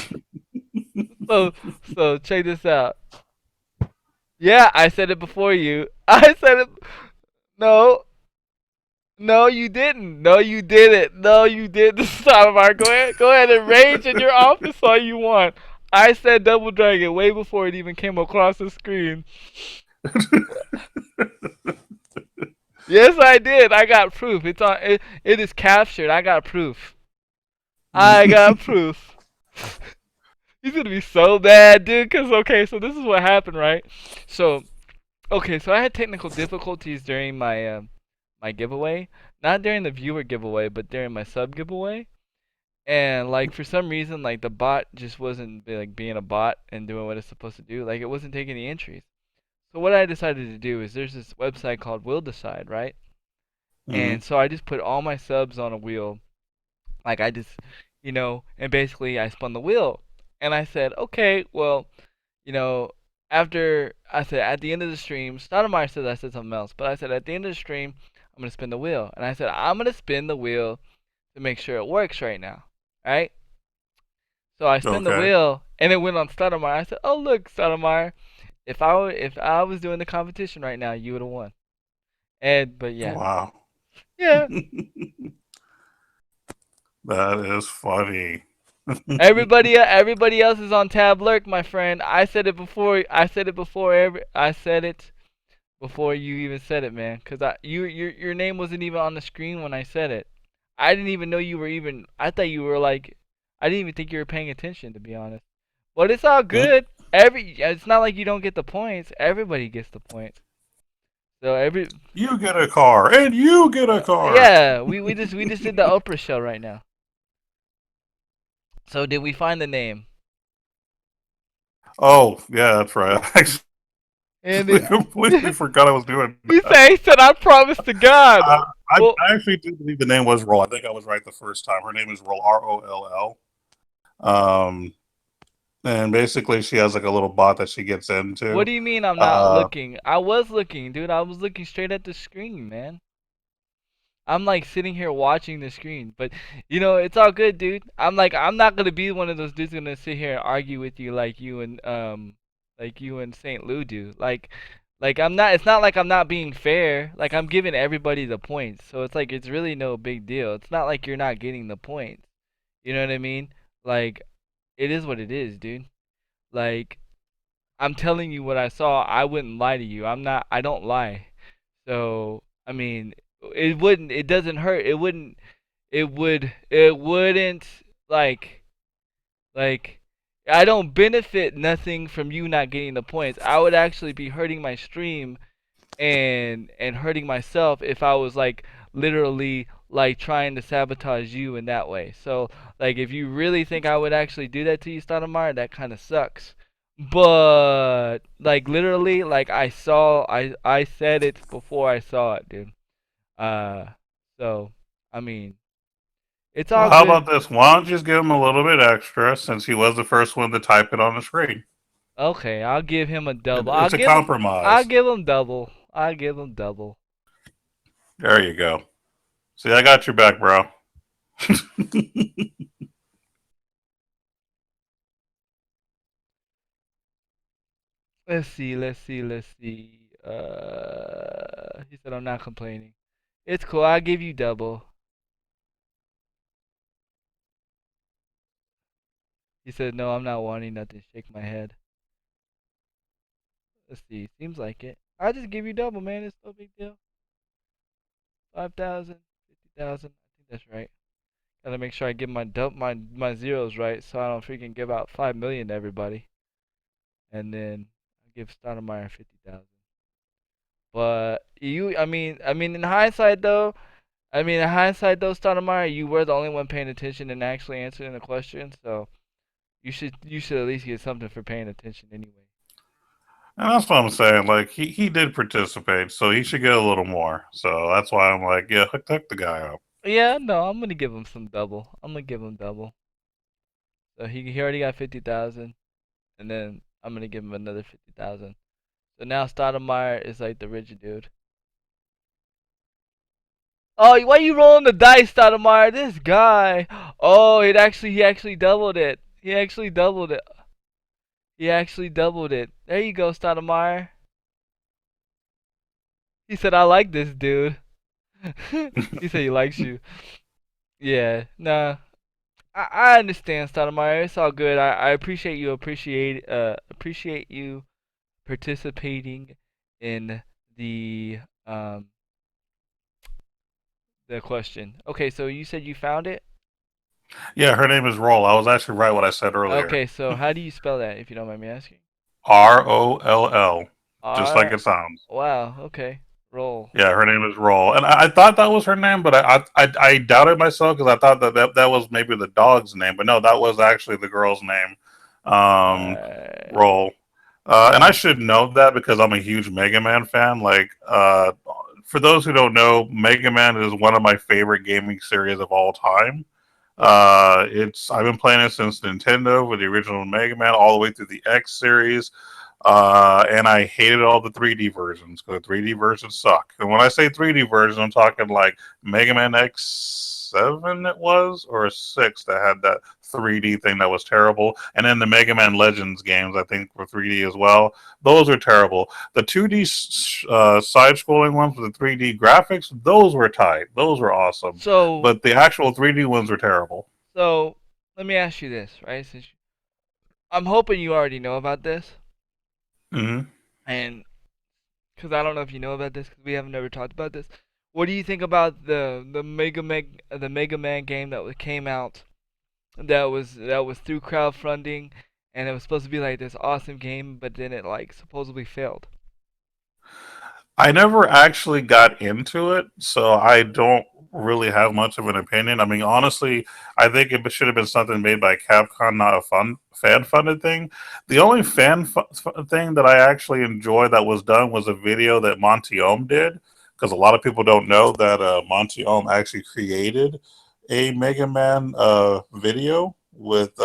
so check this out. Yeah, I said it before you. I said it. No, no, you didn't. No, you didn't. No, you didn't. Stoudemire, go ahead and rage in your office all you want. I said Double Dragon way before it even came across the screen. Yes, I did. I got proof. It's on. It is captured. I got proof. I got proof. He's gonna be so bad, dude. Cause okay, so this is what happened, right? So okay, so I had technical difficulties during my giveaway, not during the viewer giveaway, but during my sub giveaway. And like for some reason, like the bot just wasn't like being a bot and doing what it's supposed to do. Like it wasn't taking the entries. So what I decided to do is there's this website called Will Decide, right? Mhm. And so I just put all my subs on a wheel. Like I just, and basically I spun the wheel. And I said, okay, well, you know, after I said at the end of the stream, Stoudemire says I said something else, but I said at the end of the stream, I'm gonna spin the wheel. And I said I'm gonna spin the wheel to make sure it works right now. Right? So I spin the Okay. wheel and it went on Stoudemire. I said, oh look, Stoudemire, if I was doing the competition right now, you would have won. And but yeah. Wow. Yeah. That is funny. Everybody else is on tab lurk, my friend. I said it before you even said it, man. Cause your name wasn't even on the screen when I said it. I didn't even know you were even. I thought you were like. I didn't even think you were paying attention, to be honest. But it's all Yeah. good. It's not like you don't get the points. Everybody gets the points. So You get a car, and you get a car. yeah, we just did the Oprah show right now. So did we find the name? Oh, yeah, that's right. I And actually completely forgot I was doing that. he said, I promise to God. Uh, Well, I actually do believe the name was Roll. I think I was right the first time. Her name is Roll, Roll. Um, and basically, she has like a little bot that she gets what into. do you mean I'm not Uh, looking? I was looking, dude. I was looking straight at the screen, man. I'm like sitting here watching the screen, but it's all good, dude. I'm not gonna be one of those dudes gonna sit here and argue with you like you and Saint Lou do. Like I'm not. It's not like I'm not being fair. Like I'm giving everybody the points, so it's like it's really no big deal. It's not like you're not getting the points. You know what I mean? Like it is what it is, dude. Like I'm telling you what I saw. I wouldn't lie to you. I'm not. I don't lie. So I mean, it wouldn't. It doesn't hurt. It wouldn't. It would. It wouldn't like like. I don't benefit nothing from you not getting the points. I would actually be hurting my stream and hurting myself if I was like literally like trying to sabotage you in that way. So like if you really think I would actually do that to you, Stoudemire, that kind of sucks. But like literally, like I said it before I saw it, dude. Uh, so I mean, it's well, all how good. about this? Why don't you just give him a little bit extra since he was the first one to type it on the screen? Okay, I'll give him a double. It's a I'll compromise. give him double. I'll give him double. There you go. See, I got your back, bro. Let's see. He said I'm not complaining. It's cool. I'll give you double. He said no, I'm not wanting nothing. Shake my head. Let's see. Seems like it. I'll just give you double, man. It's no big deal. 5,000, 50,000. I think that's right. Gotta make sure I get my zeros right, so I don't freaking give out 5 million to everybody, and then I give Stoudemire 50,000. But in hindsight though, Stoudemire, you were the only one paying attention and actually answering the question. So You should at least get something for paying attention anyway. And that's what I'm saying. Like he did participate, so he should get a little more. So that's why I'm like, yeah, hook the guy up. Yeah, no, I'm gonna give him some double. I'm gonna give him double. So he already got 50,000, and then I'm gonna give him another 50,000. So now Stoudemire is like the rich dude. Oh, why you rolling the dice, Stoudemire? This guy. Oh, he actually doubled it. He actually doubled it. He actually doubled it. There you go, Stoudemire. He said, "I like this dude." He said he likes you. Yeah, nah. I understand, Stoudemire. It's all good. I appreciate you participating in the um the question. Okay, so you said you found it? Yeah, her name is Roll. I was actually right what I said earlier. Okay, so how do you spell that if you don't mind me asking? Roll, just like R. it sounds. Wow, okay. Roll. Yeah, her name is Roll, and I thought that was her name, but I doubted myself because I thought that was maybe the dog's name, but no, that was actually the girl's name, um, Alright. Roll. And I Wow. should know that because I'm a huge Mega Man fan. Like, for those who don't know, Mega Man is one of my favorite gaming series of all time. Okay. It's I've been playing it since Nintendo with the original Mega Man all the way through the X series. And I hated all the 3D versions because the 3D versions suck. And when I say 3D version, I'm talking like Mega Man X7 it was, or 6 that had that 3D thing that was terrible. And then the Mega Man Legends games, I think, were 3D as well. Those are terrible. The 2D side scrolling ones with the 3D graphics, those were tight. Those were awesome. So But the actual 3D ones were terrible. so let me ask you this, right? Since I'm hoping you already know about this, Hmm. and because I don't know if you know about this, because we haven't ever talked about this. What do you think about the Mega Man game came out that was through crowdfunding, and it was supposed to be like this awesome game, but then it like supposedly failed. I never actually got into it, so I don't really have much of an opinion. I mean, honestly, I think it should have been something made by Capcom, not a fan funded thing. The only thing that I actually enjoyed that was done was a video that Monty Ohm did, because a lot of people don't know that Monty Ohm actually created a Mega Man video with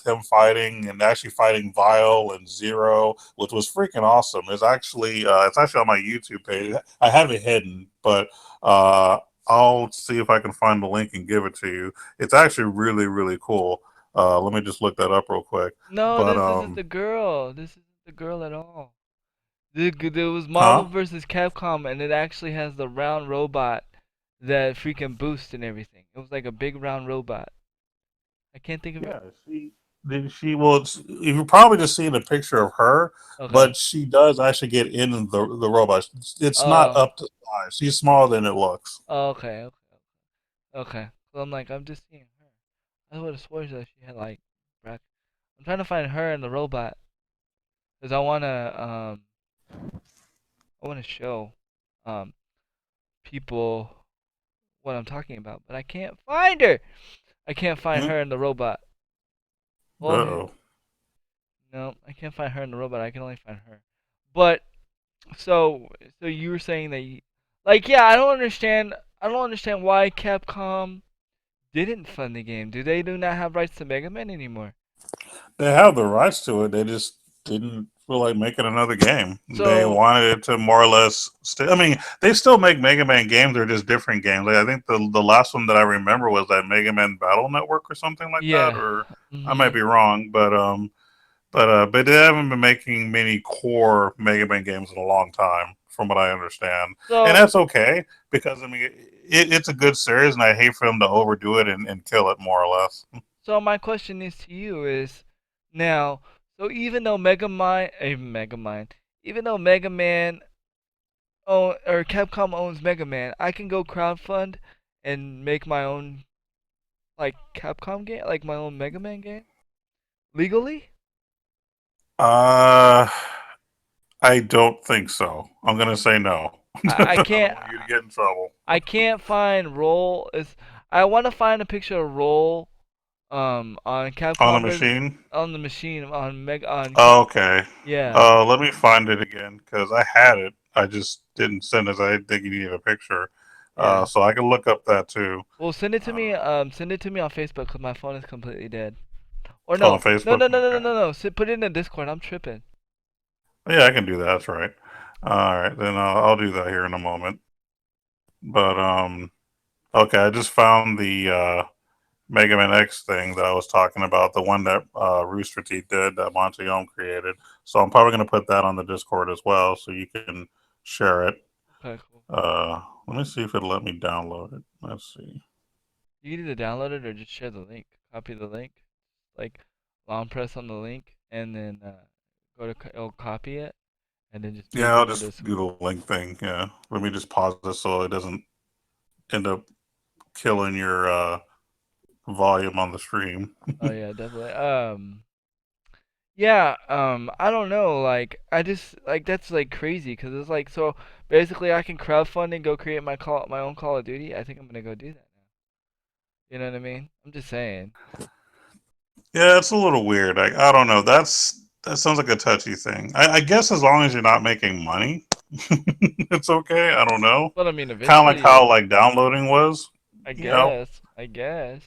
him fighting and actually fighting Vile and Zero, which was freaking awesome. It's actually on my YouTube page. I have it hidden, but uh, I'll see if I can find the link and give it to you. It's actually really cool. Let me just look that up real quick. No, But this isn't the girl. This isn't the girl at all. There was Marvel huh? versus Capcom, and it actually has the round robot that freaking boosts and everything. It was like a big round robot. I can't think of it. Yeah, she will. You've probably just seen a picture of her, Okay. but she does actually get in the robot. It's not Oh. up to size. She's smaller than it looks. Oh, okay. Okay. Okay. So I'm just seeing her. I would have sworn that she had like brack. I'm trying to find her and the robot because I wanna show um people what I'm talking about, but I can't find her. I can't find Uh her and the robot. Oh, oh. no, I can't find her and the robot. I can only find her. But so so you were saying that like yeah, I don't understand why Capcom didn't fund the game. Do not have rights to Mega Man anymore? They have the rights to it. They just didn't feel like making another game. They So wanted it to more or less. I mean, they still make Mega Man games. They're just different games. Like I think the last one that I remember was that Mega Man Battle Network or something like that. yeah. Or I might Mhm. be wrong, but they haven't been making many core Mega Man games in a long time, from what I understand, and So that's okay because I mean it's a good series, and I hate for them to overdo it and kill it more or less. so my question is to you is now so even though even though Mega Man or Capcom owns Mega Man, I can go crowdfund and make my own like Capcom game, like my own Mega Man game legally. Uh, I don't think so. I'm gonna say no. I I don't can't want you to get in trouble. I can't find Roll is I want to find a picture of Roll On On the Capcom versus machine. on the machine on Meg on Oh, okay. yeah, Let me find it again because I had it. I just didn't send it. I didn't think you needed a picture. yeah. So I can look up that too. Well, send it to me. Uh, Send it to me on Facebook because my phone is completely dead. Or on no, no, Facebook. no, no, no, no, Okay. no, no. Put it in the Discord. I'm tripping. Yeah, I can do that. That's right. All right, then I'll do that here in a moment. But okay, I just found the Mega Man X thing that I was talking about, the one that Rooster Teeth did, that Monty created. So I'm probably going to put that on the Discord as well, so you can share it. Okay, cool. Let me see if it'll let me download it. Let's see. You can either download it or just share the link. Copy the link, like long press on the link, and then go to it'll copy it, and then just Yeah, paste it I'll in the just do Discord. the link thing. Yeah, let me just pause this so it doesn't end up killing your volume on the stream. Oh yeah, definitely. Yeah, I don't know, like I just like that's like crazy because it's like so basically I can crowdfund and go create my own Call of Duty. I think I'm gonna go do that now. You know what I mean? I'm just saying. Yeah, it's a little weird. I don't know. That sounds like a touchy thing. I guess as long as you're not making money, it's okay. I don't know. But I mean, Kind of like eventually how like downloading was, I you know. guess, I guess.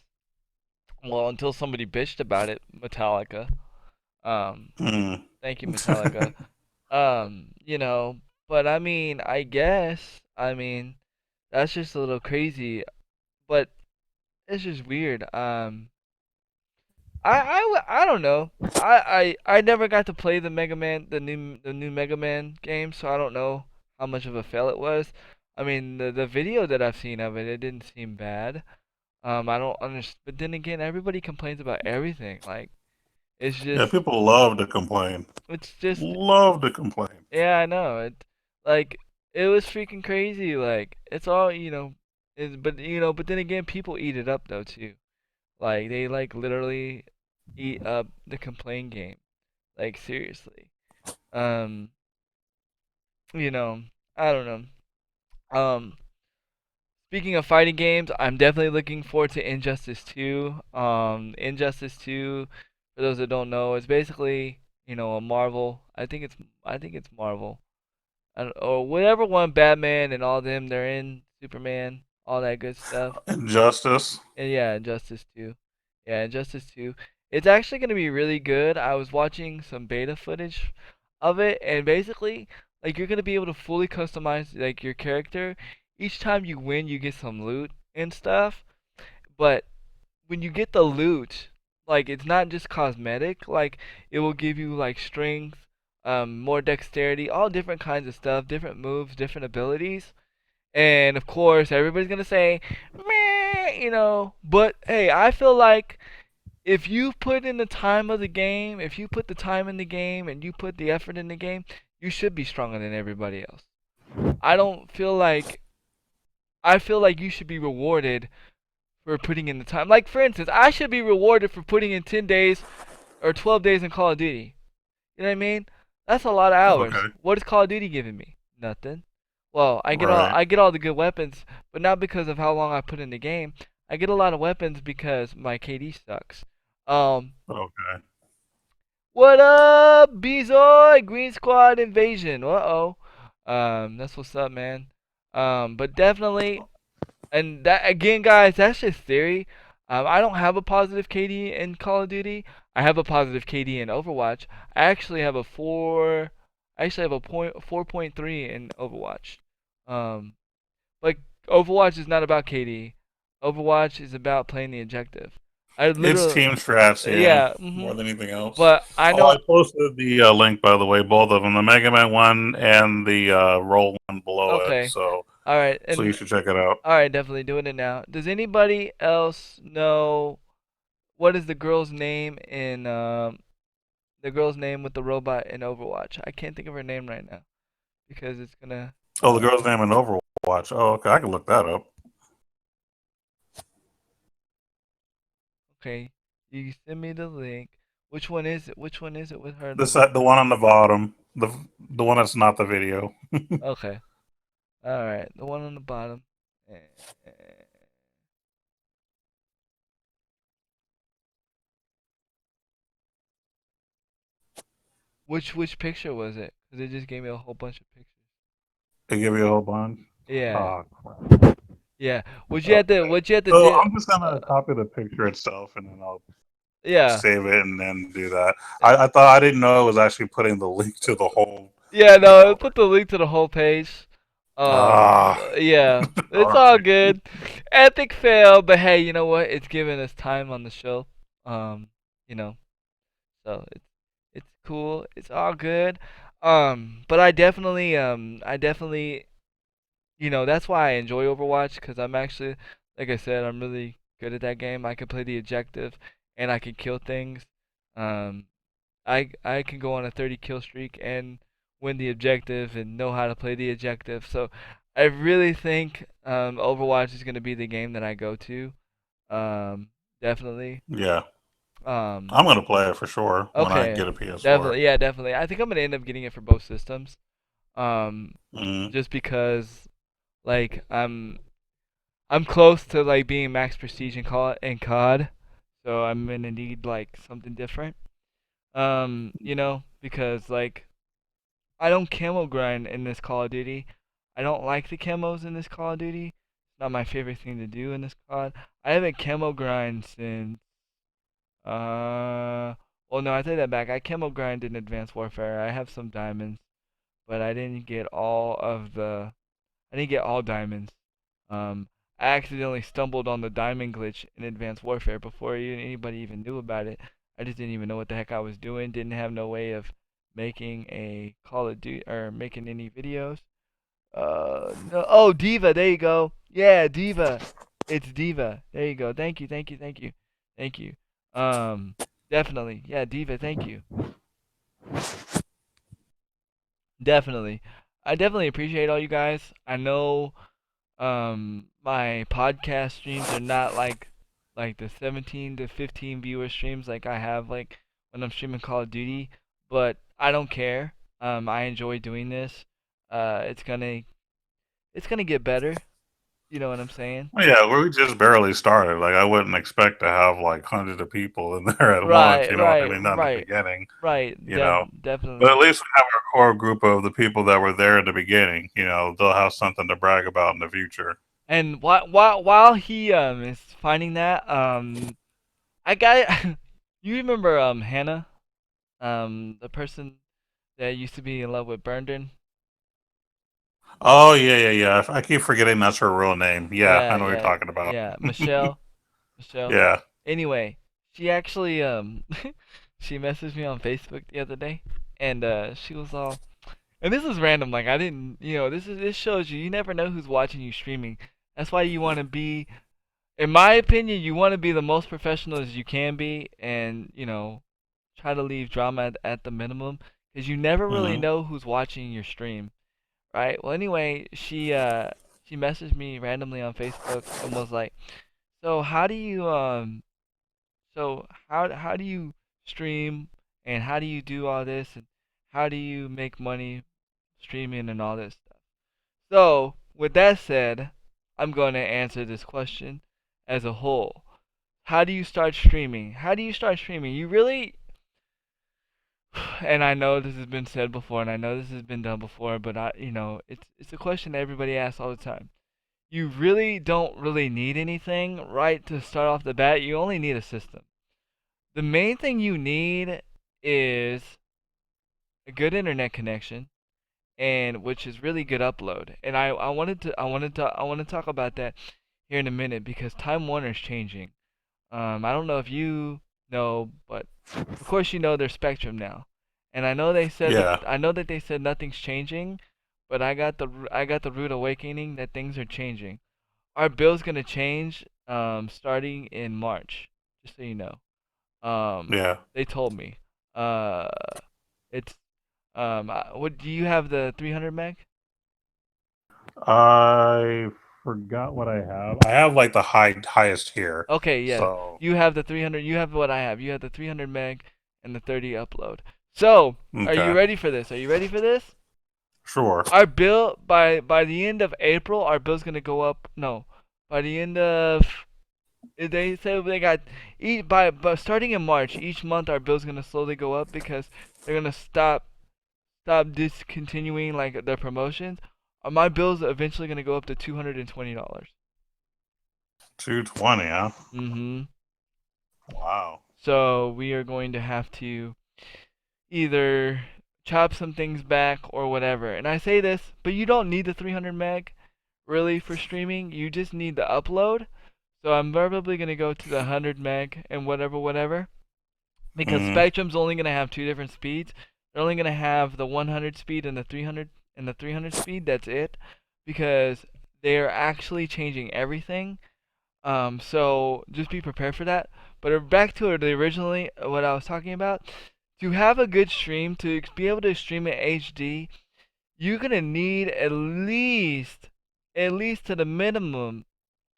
Well, until somebody bitched about it, Metallica. Um, Hmm. thank you, Metallica. You know, but I mean, I guess, I mean, that's just a little crazy, but it's just weird. I don't know. I never got to play the Mega Man, the new Mega Man game, so I don't know how much of a fail it was. I mean, the video that I've seen of it, it didn't seem bad. I don't understand, but then again, everybody complains about everything. Like, it's Yeah, just, people love to complain. it's just, Love to complain. yeah, I know. Like, it was freaking crazy. Like, it's all, but then again, people eat it up though too. Like, they like literally eat up the complaint game. Like, seriously. Um, you know, I don't know. Speaking of fighting games, I'm definitely looking forward to Injustice 2. Injustice 2, for those that don't know, is basically, a Marvel. I think it's Marvel. Or whatever one, Batman and all them, they're in Superman, all that good stuff. Injustice. And yeah, Injustice 2. Yeah, Injustice 2. It's actually going to be really good. I was watching some beta footage of it, and basically, like, you're going to be able to fully customize, like, your character. Each time you win, you get some loot and stuff. But when you get the loot, like, it's not just cosmetic. Like, it will give you, like, strength, more dexterity, all different kinds of stuff, different moves, different abilities. And of course, everybody's gonna say, meh, But hey, I feel like if you put in the time of the game, if you put the time in the game and you put the effort in the game, you should be stronger than everybody else. I don't feel like I feel like you should be rewarded for putting in the time. Like for instance, I should be rewarded for putting in 10 days or 12 days in Call of Duty. You know what I mean? That's a lot of hours. Okay. What is Call of Duty giving me? Nothing. Well, Right. I get all the good weapons, but not because of how long I put in the game. I get a lot of weapons because my KD sucks. Um, Okay. what up, Bezoy? Green Squad Invasion. Uh oh. That's what's up, man. But definitely, and that again, guys, that's just theory. I don't have a positive KD in Call of Duty. I have a positive KD in Overwatch. I actually have a four. I actually have a 4.3 in Overwatch. Um, but Overwatch is not about KD. Overwatch is about playing the objective. I It's literally, team strats, yeah, yeah. more than anything else. But I Oh, know. I posted the link, by the way, both of them, the Mega Man one and the Roll one below it. Okay. All right. So you And should check it out. all right, definitely doing it now. Does anybody else know what is the girl's name in the girl's name with the robot in Overwatch? I can't think of her name right now because it's gonna. Oh, the girl's name in Overwatch. Oh, okay, I can look that up. Okay, you send me the link. Which one is it? Which one is it with her in the This robot? the one on the bottom, the one that's not the video. Okay, all right, the one on the bottom. Eh, eh, Which picture was it? 'Cause it just gave me a whole bunch of pictures. They give you a whole bunch. Yeah, Oh, crap. yeah. Okay. What you had to So do? I'm just gonna Uh, copy the picture itself, and then I'll yeah, save it and then do that. I thought I didn't know it was actually putting the link to the whole, yeah. you No, know. put the link to the whole page. Ah, Yeah, all it's all right. good. Epic fail, but hey, you know what? It's giving us time on the show. Um, you know, so it's cool. It's all good. But I definitely, that's why I enjoy Overwatch because I'm actually, like I said, I'm really good at that game. I can play the objective and I can kill things. Um, I can go on a 30 kill streak and win the objective and know how to play the objective. So I really think Overwatch is gonna be the game that I go to. Um, definitely. Yeah, Um, I'm gonna play it for sure when I okay, get a PS4. definitely, yeah, definitely. I think I'm gonna end up getting it for both systems. Um, Mm, just because like I'm close to like being max prestige in COD, so I'm gonna need like something different. Because like I don't camo grind in this Call of Duty. I don't like the camos in this Call of Duty. It's not my favorite thing to do in this COD. I haven't camo grind since well no, I take that back. I camo grind in Advanced Warfare. I have some diamonds, but I didn't get all diamonds. Um I accidentally stumbled on the diamond glitch in Advanced Warfare before anybody even knew about it. I just didn't even know what the heck I was doing. Didn't have no way of making a Call of Duty or making any videos. No. Oh, Diva. There you go. Yeah, Diva. It's Diva. There you go. Thank you. Thank you. Thank you. Thank you. Um, definitely. Yeah, Diva. Thank you. Definitely. I definitely appreciate all you guys. I know my podcast streams are not like the 17 to 15 viewer streams like I have like when I'm streaming Call of Duty, but I don't care. I enjoy doing this. It's gonna get better. You know what I'm saying? well, yeah, we just barely started. Like I wouldn't expect to have like hundreds of people in there at once. Right, You know what I right, mean? Not in the right, beginning. right. You know, but at Definitely. least we have our core group of the people that were there at the beginning. You know, they'll have something to brag about in the future. And while he is finding that I got you remember Hannah the person that used to be in love with Burndon. Oh yeah, yeah, yeah. I keep forgetting that's her real name. Yeah, Yeah, I know what you're yeah, talking about. yeah. Michelle. Yeah. Anyway, she actually she messaged me on Facebook the other day, and she was all, and this is random. Like I didn't, this shows you never know who's watching you streaming. That's why you want to be, in my opinion, you want to be the most professional as you can be, and try to leave drama at the minimum, because you never really Hmm. know who's watching your stream, right? Well, anyway, she messaged me randomly on Facebook and was like, "So how do you stream and how do you do all this and how do you make money streaming and all this stuff?" So, with that said, I'm going to answer this question as a whole. How do you start streaming? How do you start streaming? You really, and I know this has been said before and I know this has been done before, but it's a question that everybody asks all the time. You really don't really need anything right to start off the bat. You only need a system. The main thing you need is a good internet connection and which is really good upload. And I want to talk about that here in a minute because Time Warner's changing. I don't know if you know, but of course you know their Spectrum now. And Yeah. I know that they said nothing's changing, but I got the rude awakening that things are changing. Our bill's gonna change starting in March, just so you know. Yeah. They told me. Uh, it's what do you have the 300 meg? I forgot what I have. I have like the highest here. Okay, yeah. So You have the 300. You have what I have. You have the 300 meg and the 30 upload. So, are you okay. ready for this? Are you ready for this? Sure. Our bill by the end of April, our bill's gonna go up. No, by the end of They said they got by starting in March, each month our bill's gonna slowly go up because they're gonna stop discontinuing like their promotions. My bill's eventually gonna go up to $220. 220, huh? Mm-hmm. Wow. So we are going to have to either chop some things back or whatever. And I say this, but you don't need the 300 meg really for streaming. You just need the upload. So I'm probably gonna go to the 100 meg and whatever, because Hmm. Spectrum's only gonna have two different speeds. They're only gonna have the 100 speed and the 300 speed. That's it, because they're actually changing everything. So just be prepared for that. But back to the originally what I was talking about. To have a good stream, to be able to stream in HD, you're gonna need at least to the minimum,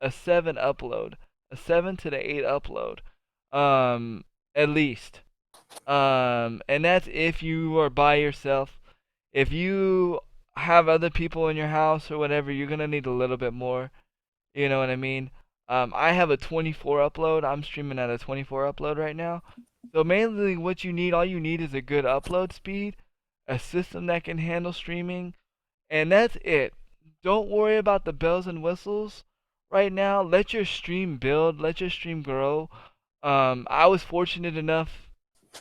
a 7 upload, a 7 to the 8 upload, um, at least. And that's if you are by yourself. If you have other people in your house or whatever, you're gonna need a little bit more. You know what I mean? I have a 24 upload. I'm streaming at a 24 upload right now. So mainly what you need, all you need is a good upload speed, a system that can handle streaming, and that's it. Don't worry about the bells and whistles right now. Let your stream build, let your stream grow. I was fortunate enough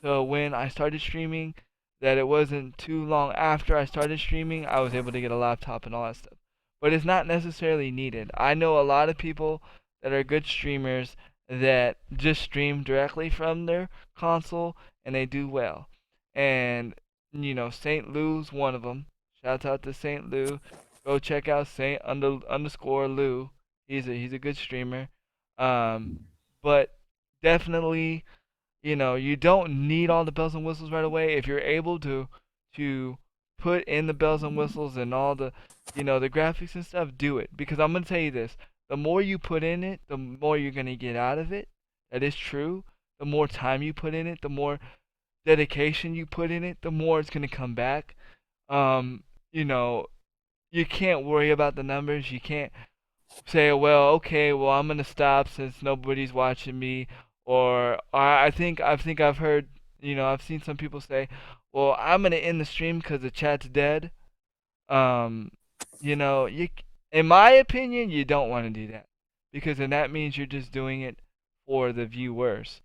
to when I started streaming that it wasn't too long after I started streaming, I was able to get a laptop and all that stuff. But it's not necessarily needed. I know a lot of people that are good streamers that just stream directly from their console and they do well. And St. Lou's one of them. Shouts out to St. Lou. Go check out Saint underscore Lou. He's a good streamer. Um, but definitely, you don't need all the bells and whistles right away. If you're able to put in the bells and whistles and all the graphics and stuff, do it. Because I'm gonna tell you this: the more you put in it, the more you're gonna get out of it. That is true. The more time you put in it, the more dedication you put in it, the more it's gonna come back. Um, you know, you can't worry about the numbers. You can't say, well, okay, well, I'm gonna stop since nobody's watching me, or I think I've heard, I've seen some people say, well, I'm gonna end the stream because the chat's dead. Um, in my opinion, you don't want to do that, because then that means you're just doing it for the viewers.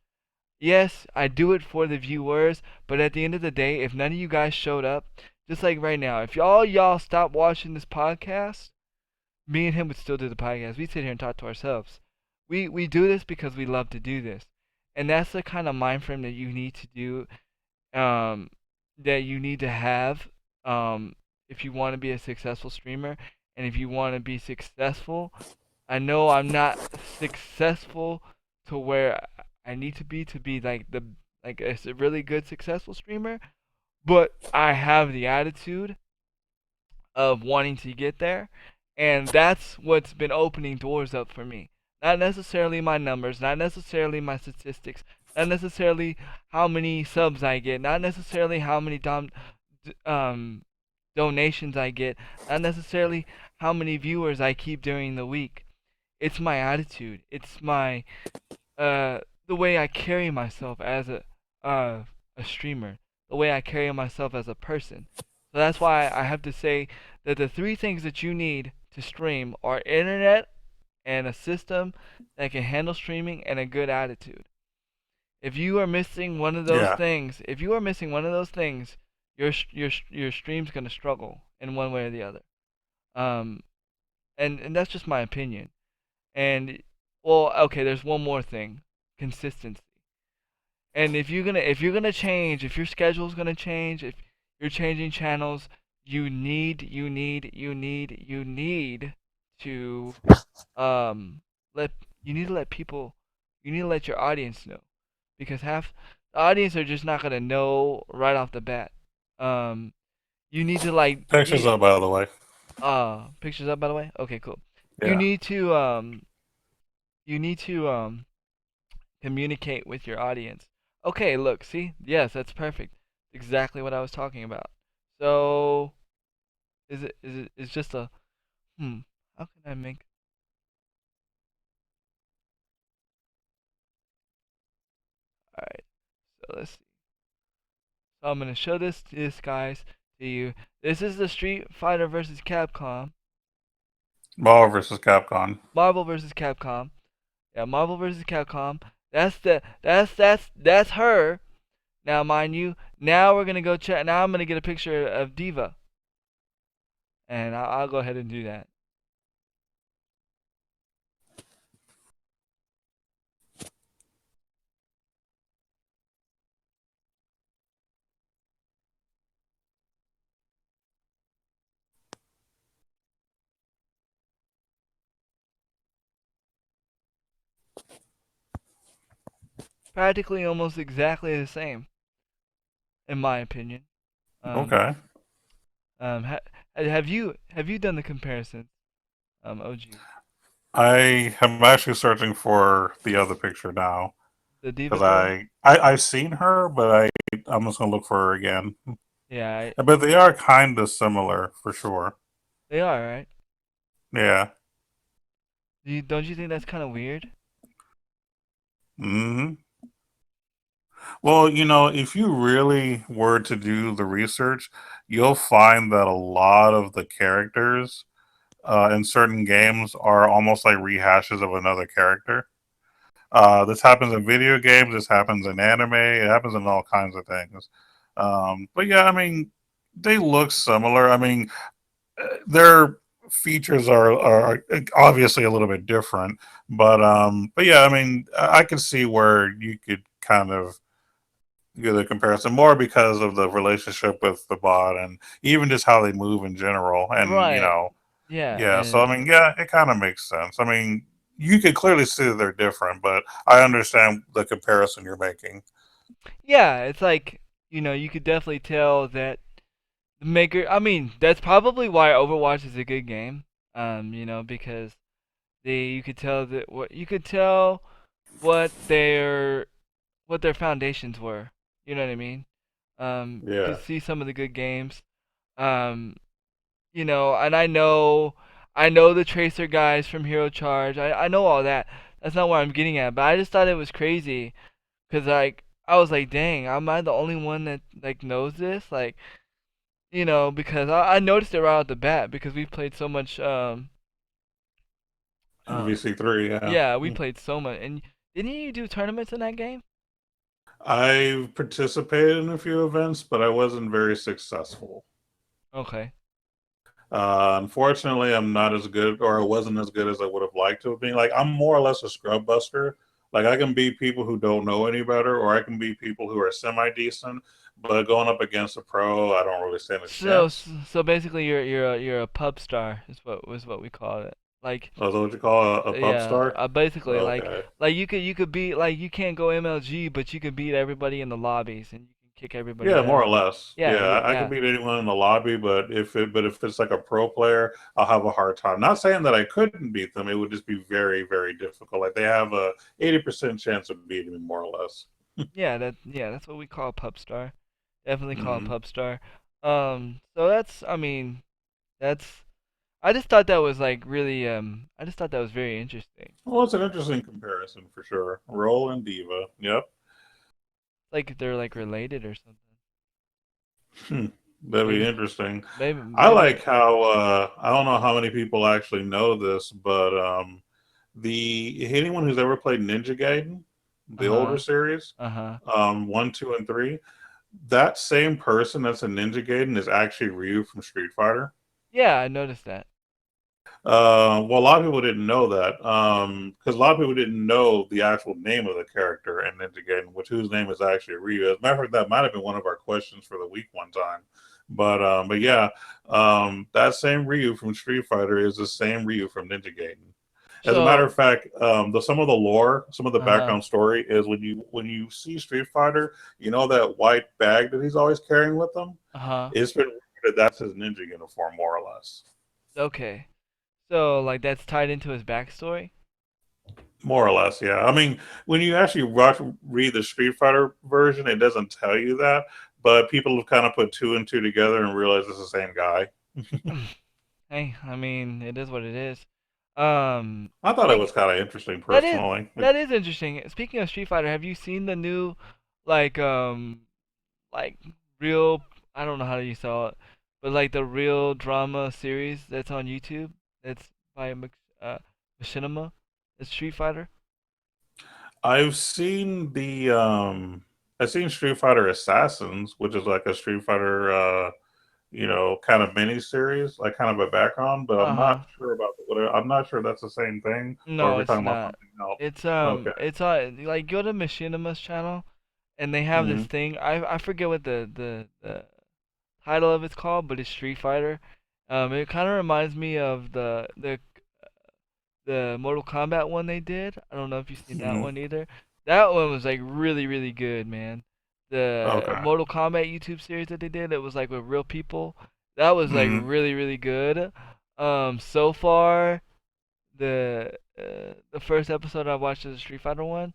Yes, I do it for the viewers, but at the end of the day, if none of you guys showed up, just like right now, if y'all stop watching this podcast, me and him would still do the podcast. We sit here and talk to ourselves. We do this because we love to do this, and that's the kind of mind frame that you need to do. Um, that you need to have. If you want to be a successful streamer, and if you want to be successful, I know I'm not successful to where I need to be like a really good successful streamer, but I have the attitude of wanting to get there, and that's what's been opening doors up for me. Not necessarily my numbers, not necessarily my statistics, not necessarily how many subs I get, not necessarily how many um, donations I get, not necessarily how many viewers I keep during the week. It's my attitude. It's my the way I carry myself as a streamer, the way I carry myself as a person. So that's why I have to say that the three things that you need to stream are internet and a system that can handle streaming and a good attitude. If you are missing one of those Yeah. things, your stream's gonna struggle in one way or the other. Um, and that's just my opinion. And well, okay, there's one more thing: consistency. And if your schedule's gonna change, if you're changing channels, you need to um let you need to let people you need to let your audience know, because half the audience are just not gonna know right off the bat. Um, you need to like Pictures up, by the way. pictures up by the way. Okay, cool. You Yeah. need to um you need to communicate with your audience. Okay, look, see? Yes, that's perfect. Exactly what I was talking about. So, it's just a how can I make let's see. So I'm gonna show this guys to you. This is the Street Fighter versus Capcom, Marvel versus Capcom. Marvel versus Capcom. Yeah, Marvel versus Capcom. That's her. Now, mind you, now we're gonna go check. Now I'm gonna get a picture of Diva, and I'll go ahead and do that. Practically almost exactly the same, in my opinion. Um, Okay. have you done the comparison, OG? I am actually searching for the other picture now The Diva because girl? I've seen her, but I'm just gonna look for her again. Yeah, But they are kind of similar for sure. they are right. Yeah. Don't you think that's kind of weird? Hmm. Well, if you really were to do the research, you'll find that a lot of the characters in certain games are almost like rehashes of another character. This happens in video games. This happens in anime. It happens in all kinds of things. But yeah, I mean, they look similar. I mean, their features are obviously a little bit different, but yeah, I mean, I can see where you could kind of get a comparison more because of the relationship with the bot and even just how they move in general, and Right. Yeah, yeah. So I mean, yeah, it kind of makes sense. I mean, you could clearly see that they're different, but I understand the comparison you're making. yeah, it's like, you could definitely tell that the maker. I mean, that's probably why Overwatch is a good game. Because you could tell what their foundations were. You know what I mean? You Yeah. could see some of the good games. Um, and I know the Tracer guys from Hero Charge. I know all that. That's not what I'm getting at, but I just thought it was crazy because like I was like, dang, am I the only one that like knows this? Like, because I noticed it right off the bat because we played so much. Uh, MVC3, yeah. yeah, we played so much. And didn't you do tournaments in that game? I've participated in a few events, but I wasn't very successful. Okay. Unfortunately, I'm not as good, or I wasn't as good as I would have liked to have been. Like, I'm more or less a scrub buster. Like, I can beat people who don't know any better, or I can beat people who are semi decent. But going up against a pro, I don't really stand a So chance. so basically, you're a pub star is what we call it. Like, Oh, is that what you call a pub yeah, star? basically Okay. like you could beat, like, you can't go MLG, but you could beat everybody in the lobbies and you can kick everybody's Yeah, more or ass. less. Yeah, Yeah, yeah, I can yeah. beat anyone in the lobby, but if it's like a pro player, I'll have a hard time. Not saying that I couldn't beat them; it would just be very, very difficult. Like they have a 80% chance of beating me, more or less. That's what we call a pub star. Definitely call a Hmm. pub star. So I mean, that's I just thought that was like really I just thought that was very interesting. Well, it's an interesting comparison for sure. Roll and Diva. Yep. Like they're like related or something. Hmm. That'd be Maybe interesting. maybe I maybe like how I don't know how many people actually know this, but the anyone who's ever played Ninja Gaiden, the older uh-huh. series, Uh-huh. 1, 2, and 3, that same person that's a Ninja Gaiden is actually Ryu from Street Fighter. Yeah, I noticed that. Well, a lot of people didn't know that because a lot of people didn't know the actual name of the character in Ninja Gaiden, whose name is actually Ryu. As a matter of fact, that might have been one of our questions for the week one time. But yeah, that same Ryu from Street Fighter is the same Ryu from Ninja Gaiden. As a matter So, of fact, some of the lore, some of the uh-huh. background story is when you see Street Fighter, that white bag that he's always carrying with him. Uh-huh. It's been rumored that that's his ninja uniform, more or less. Okay. So, like, that's tied into his backstory? More or less, yeah. I mean, when you actually read the Street Fighter version, it doesn't tell you that, but people have kind of put two and two together and realized it's the same guy. Hey, I mean, it is what it is. Um, I thought it speak was kind of interesting, that is personally. that is interesting. Speaking of Street Fighter, have you seen the new like like real. I don't know how you saw it, but like the real drama series that's on YouTube. That's by Machinima. It's Street Fighter. I've seen I've seen Street Fighter Assassins, which is like a Street Fighter kind of mini series, like kind of a background, but Uh huh. I'm not sure if that's the same thing or if No, we're it's talking about not. something else. It's Okay. it's like go to Machinima's channel, and they have this Hmm. thing. I forget what the title of it's called, but it's Street Fighter. It kind of reminds me of the Mortal Kombat one they did. I don't know if you've seen that Hmm. one either. That one was like really really good, man. The Okay. Mortal Kombat YouTube series that they did, it was like with real people. That was like Hmm. really really good. So far the first episode I watched of the Street Fighter one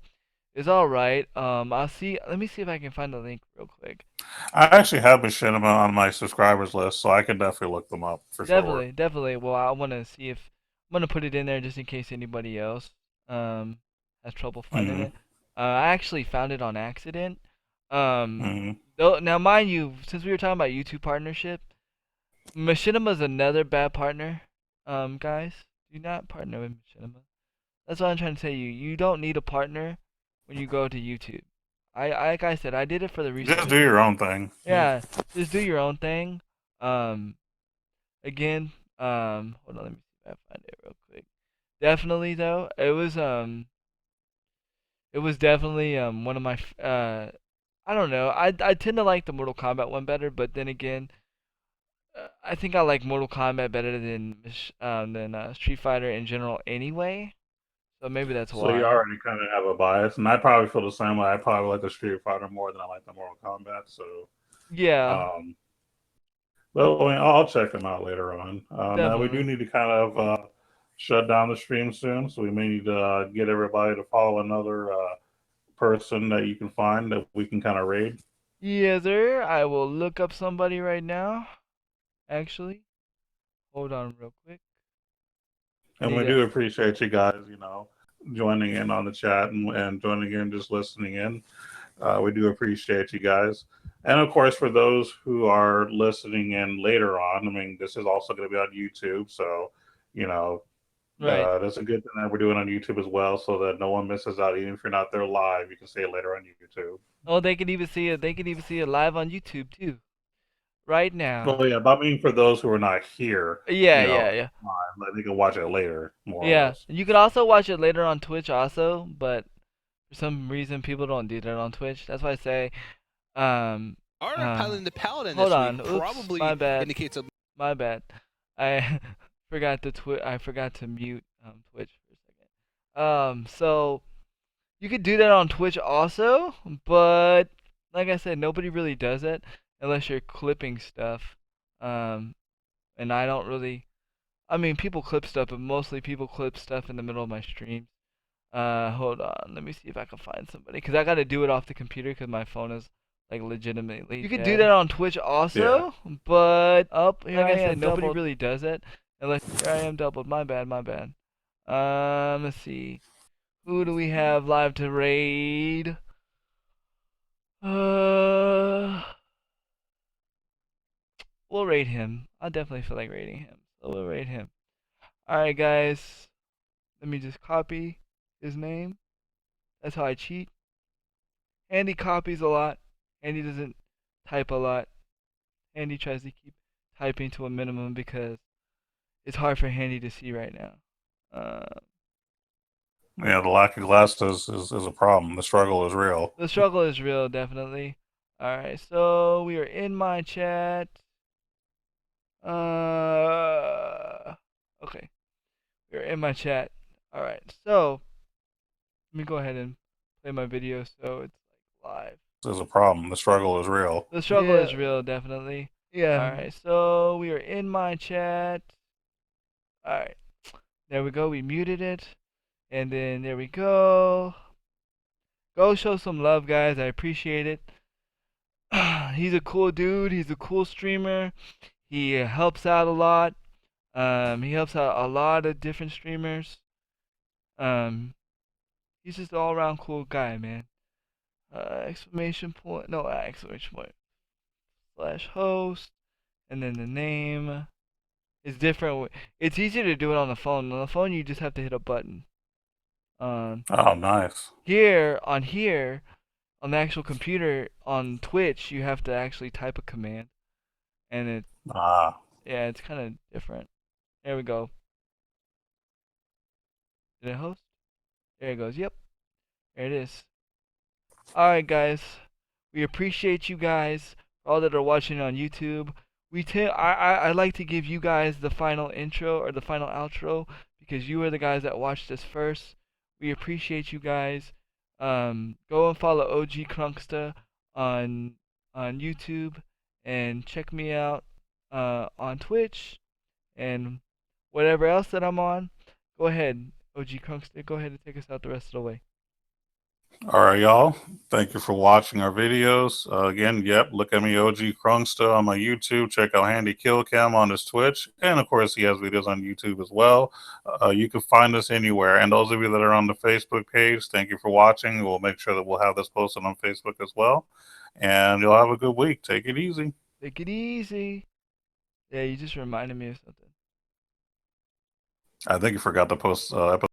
is all right. I'll see. Let me see if I can find the link real quick. I actually have Machinima on my subscribers list, so I can definitely look them up for sure. Definitely, definitely. Well, I want to see if I'm gonna put it in there just in case anybody else um has trouble finding Hmm. it. I actually found it on accident. Um, Hmm. though now, mind you, since we were talking about YouTube partnership, Machinima's another bad partner. Guys, do not partner with Machinima. That's what I'm trying to tell you. You don't need a partner when you go to YouTube. Like I said, I did it for the Just do resources. your own thing. Yeah, just do your own thing. Um, again, hold on, let me see if I find it real quick. Definitely though, it was definitely one of my I don't know. I tend to like the Mortal Kombat one better, but then again, I think I like Mortal Kombat better than Street Fighter in general anyway. So maybe that's So you why. already kind of have a bias, and I probably feel the same way. I probably like the Street Fighter more than I like the Mortal Kombat. So, Yeah, um, but I mean, I'll check them out later on. Now we do definitely. need to kind of shut down the stream soon, so we may need to get everybody to follow another person that you can find that we can kind of raid. Yes, sir. I will look up somebody right now. Actually, hold on real quick. I And need we to. do appreciate you guys, joining in on the chat and joining in, just listening in. We do appreciate you guys. And of course, for those who are listening in later on, I mean, this is also going to be on YouTube. So, you know, Right. that's a good thing that we're doing on YouTube as well so that no one misses out. Even if you're not there live, you can see it later on YouTube. Oh, they could even see it. They could even see it live on YouTube too, right now. Well, yeah, but I mean, for those who are not here, Yeah, yeah, yeah, like, they can watch it later, more or yeah. less. You could also watch it later on Twitch also, but for some reason people don't do that on Twitch. That's why I say, um, hold on. Oops, my bad. My bad. I I forgot to mute Twitch for a second. So you could do that on Twitch also, but like I said, nobody really does it unless you're clipping stuff. Um, and I don't really. I mean, people clip stuff, but mostly people clip stuff in the middle of my streams. Hold on. Let me see if I can find somebody, cause I gotta do it off the computer, cause my phone is like legitimately. You could do Yeah. that on Twitch Yeah. also, but Here like I I said, am nobody doubled. really does it unless here I am doubled. My bad, my bad. Let's see. Who do we have live to raid? Uh, we'll raid him. I definitely feel like raiding him, so we'll raid him. All right, guys. Let me just copy his name. That's how I cheat. Andy copies a lot. Andy doesn't type a lot. Andy tries to keep typing to a minimum because it's hard for Handy to see right now. Yeah, the lack of glasses is a problem. The struggle is real. The struggle is real, definitely. Alright, so we are in my chat. Okay, we're in my chat. Alright, so let me go ahead and play my video so it's like live. Is a problem. The struggle is real. The struggle Yeah, is real, definitely. yeah. Alright, so we are in my chat. Alright, there we go. We muted it. And then there we go. Go show some love, guys. I appreciate it. He's a cool dude. He's a cool streamer. He helps out a lot. He helps out a lot of different streamers. Um, he's just an all-around cool guy, man. exclamation point, no, exclamation point, slash host, and then the name is different. It's easier to do it on the phone. On the phone, you just have to hit a button. Um, Oh, nice. here, on the actual computer, on Twitch, you have to actually type a command, and Ah, yeah, it's kind of different. There we go. Did it host? There it goes. Yep, there it is. Alright, guys. We appreciate you guys, all that are watching on YouTube. I like to give you guys the final intro or the final outro because you are the guys that watched this first. We appreciate you guys. Go and follow OG Crunksta on YouTube and check me out on Twitch and whatever else that I'm on. Go ahead, OG Crunksta. Go ahead and take us out the rest of the way. all right, y'all. Thank you for watching our videos. Again, yep, look at me, OG Krungsta, on my YouTube. Check out Handy Kill Cam on his Twitch. And of course, he has videos on YouTube as well. You can find us anywhere. And those of you that are on the Facebook page, thank you for watching. We'll make sure that we'll have this posted on Facebook as well. And you'll have a good week. Take it easy. Take it easy. Yeah, you just reminded me of something. I think you forgot to post episode.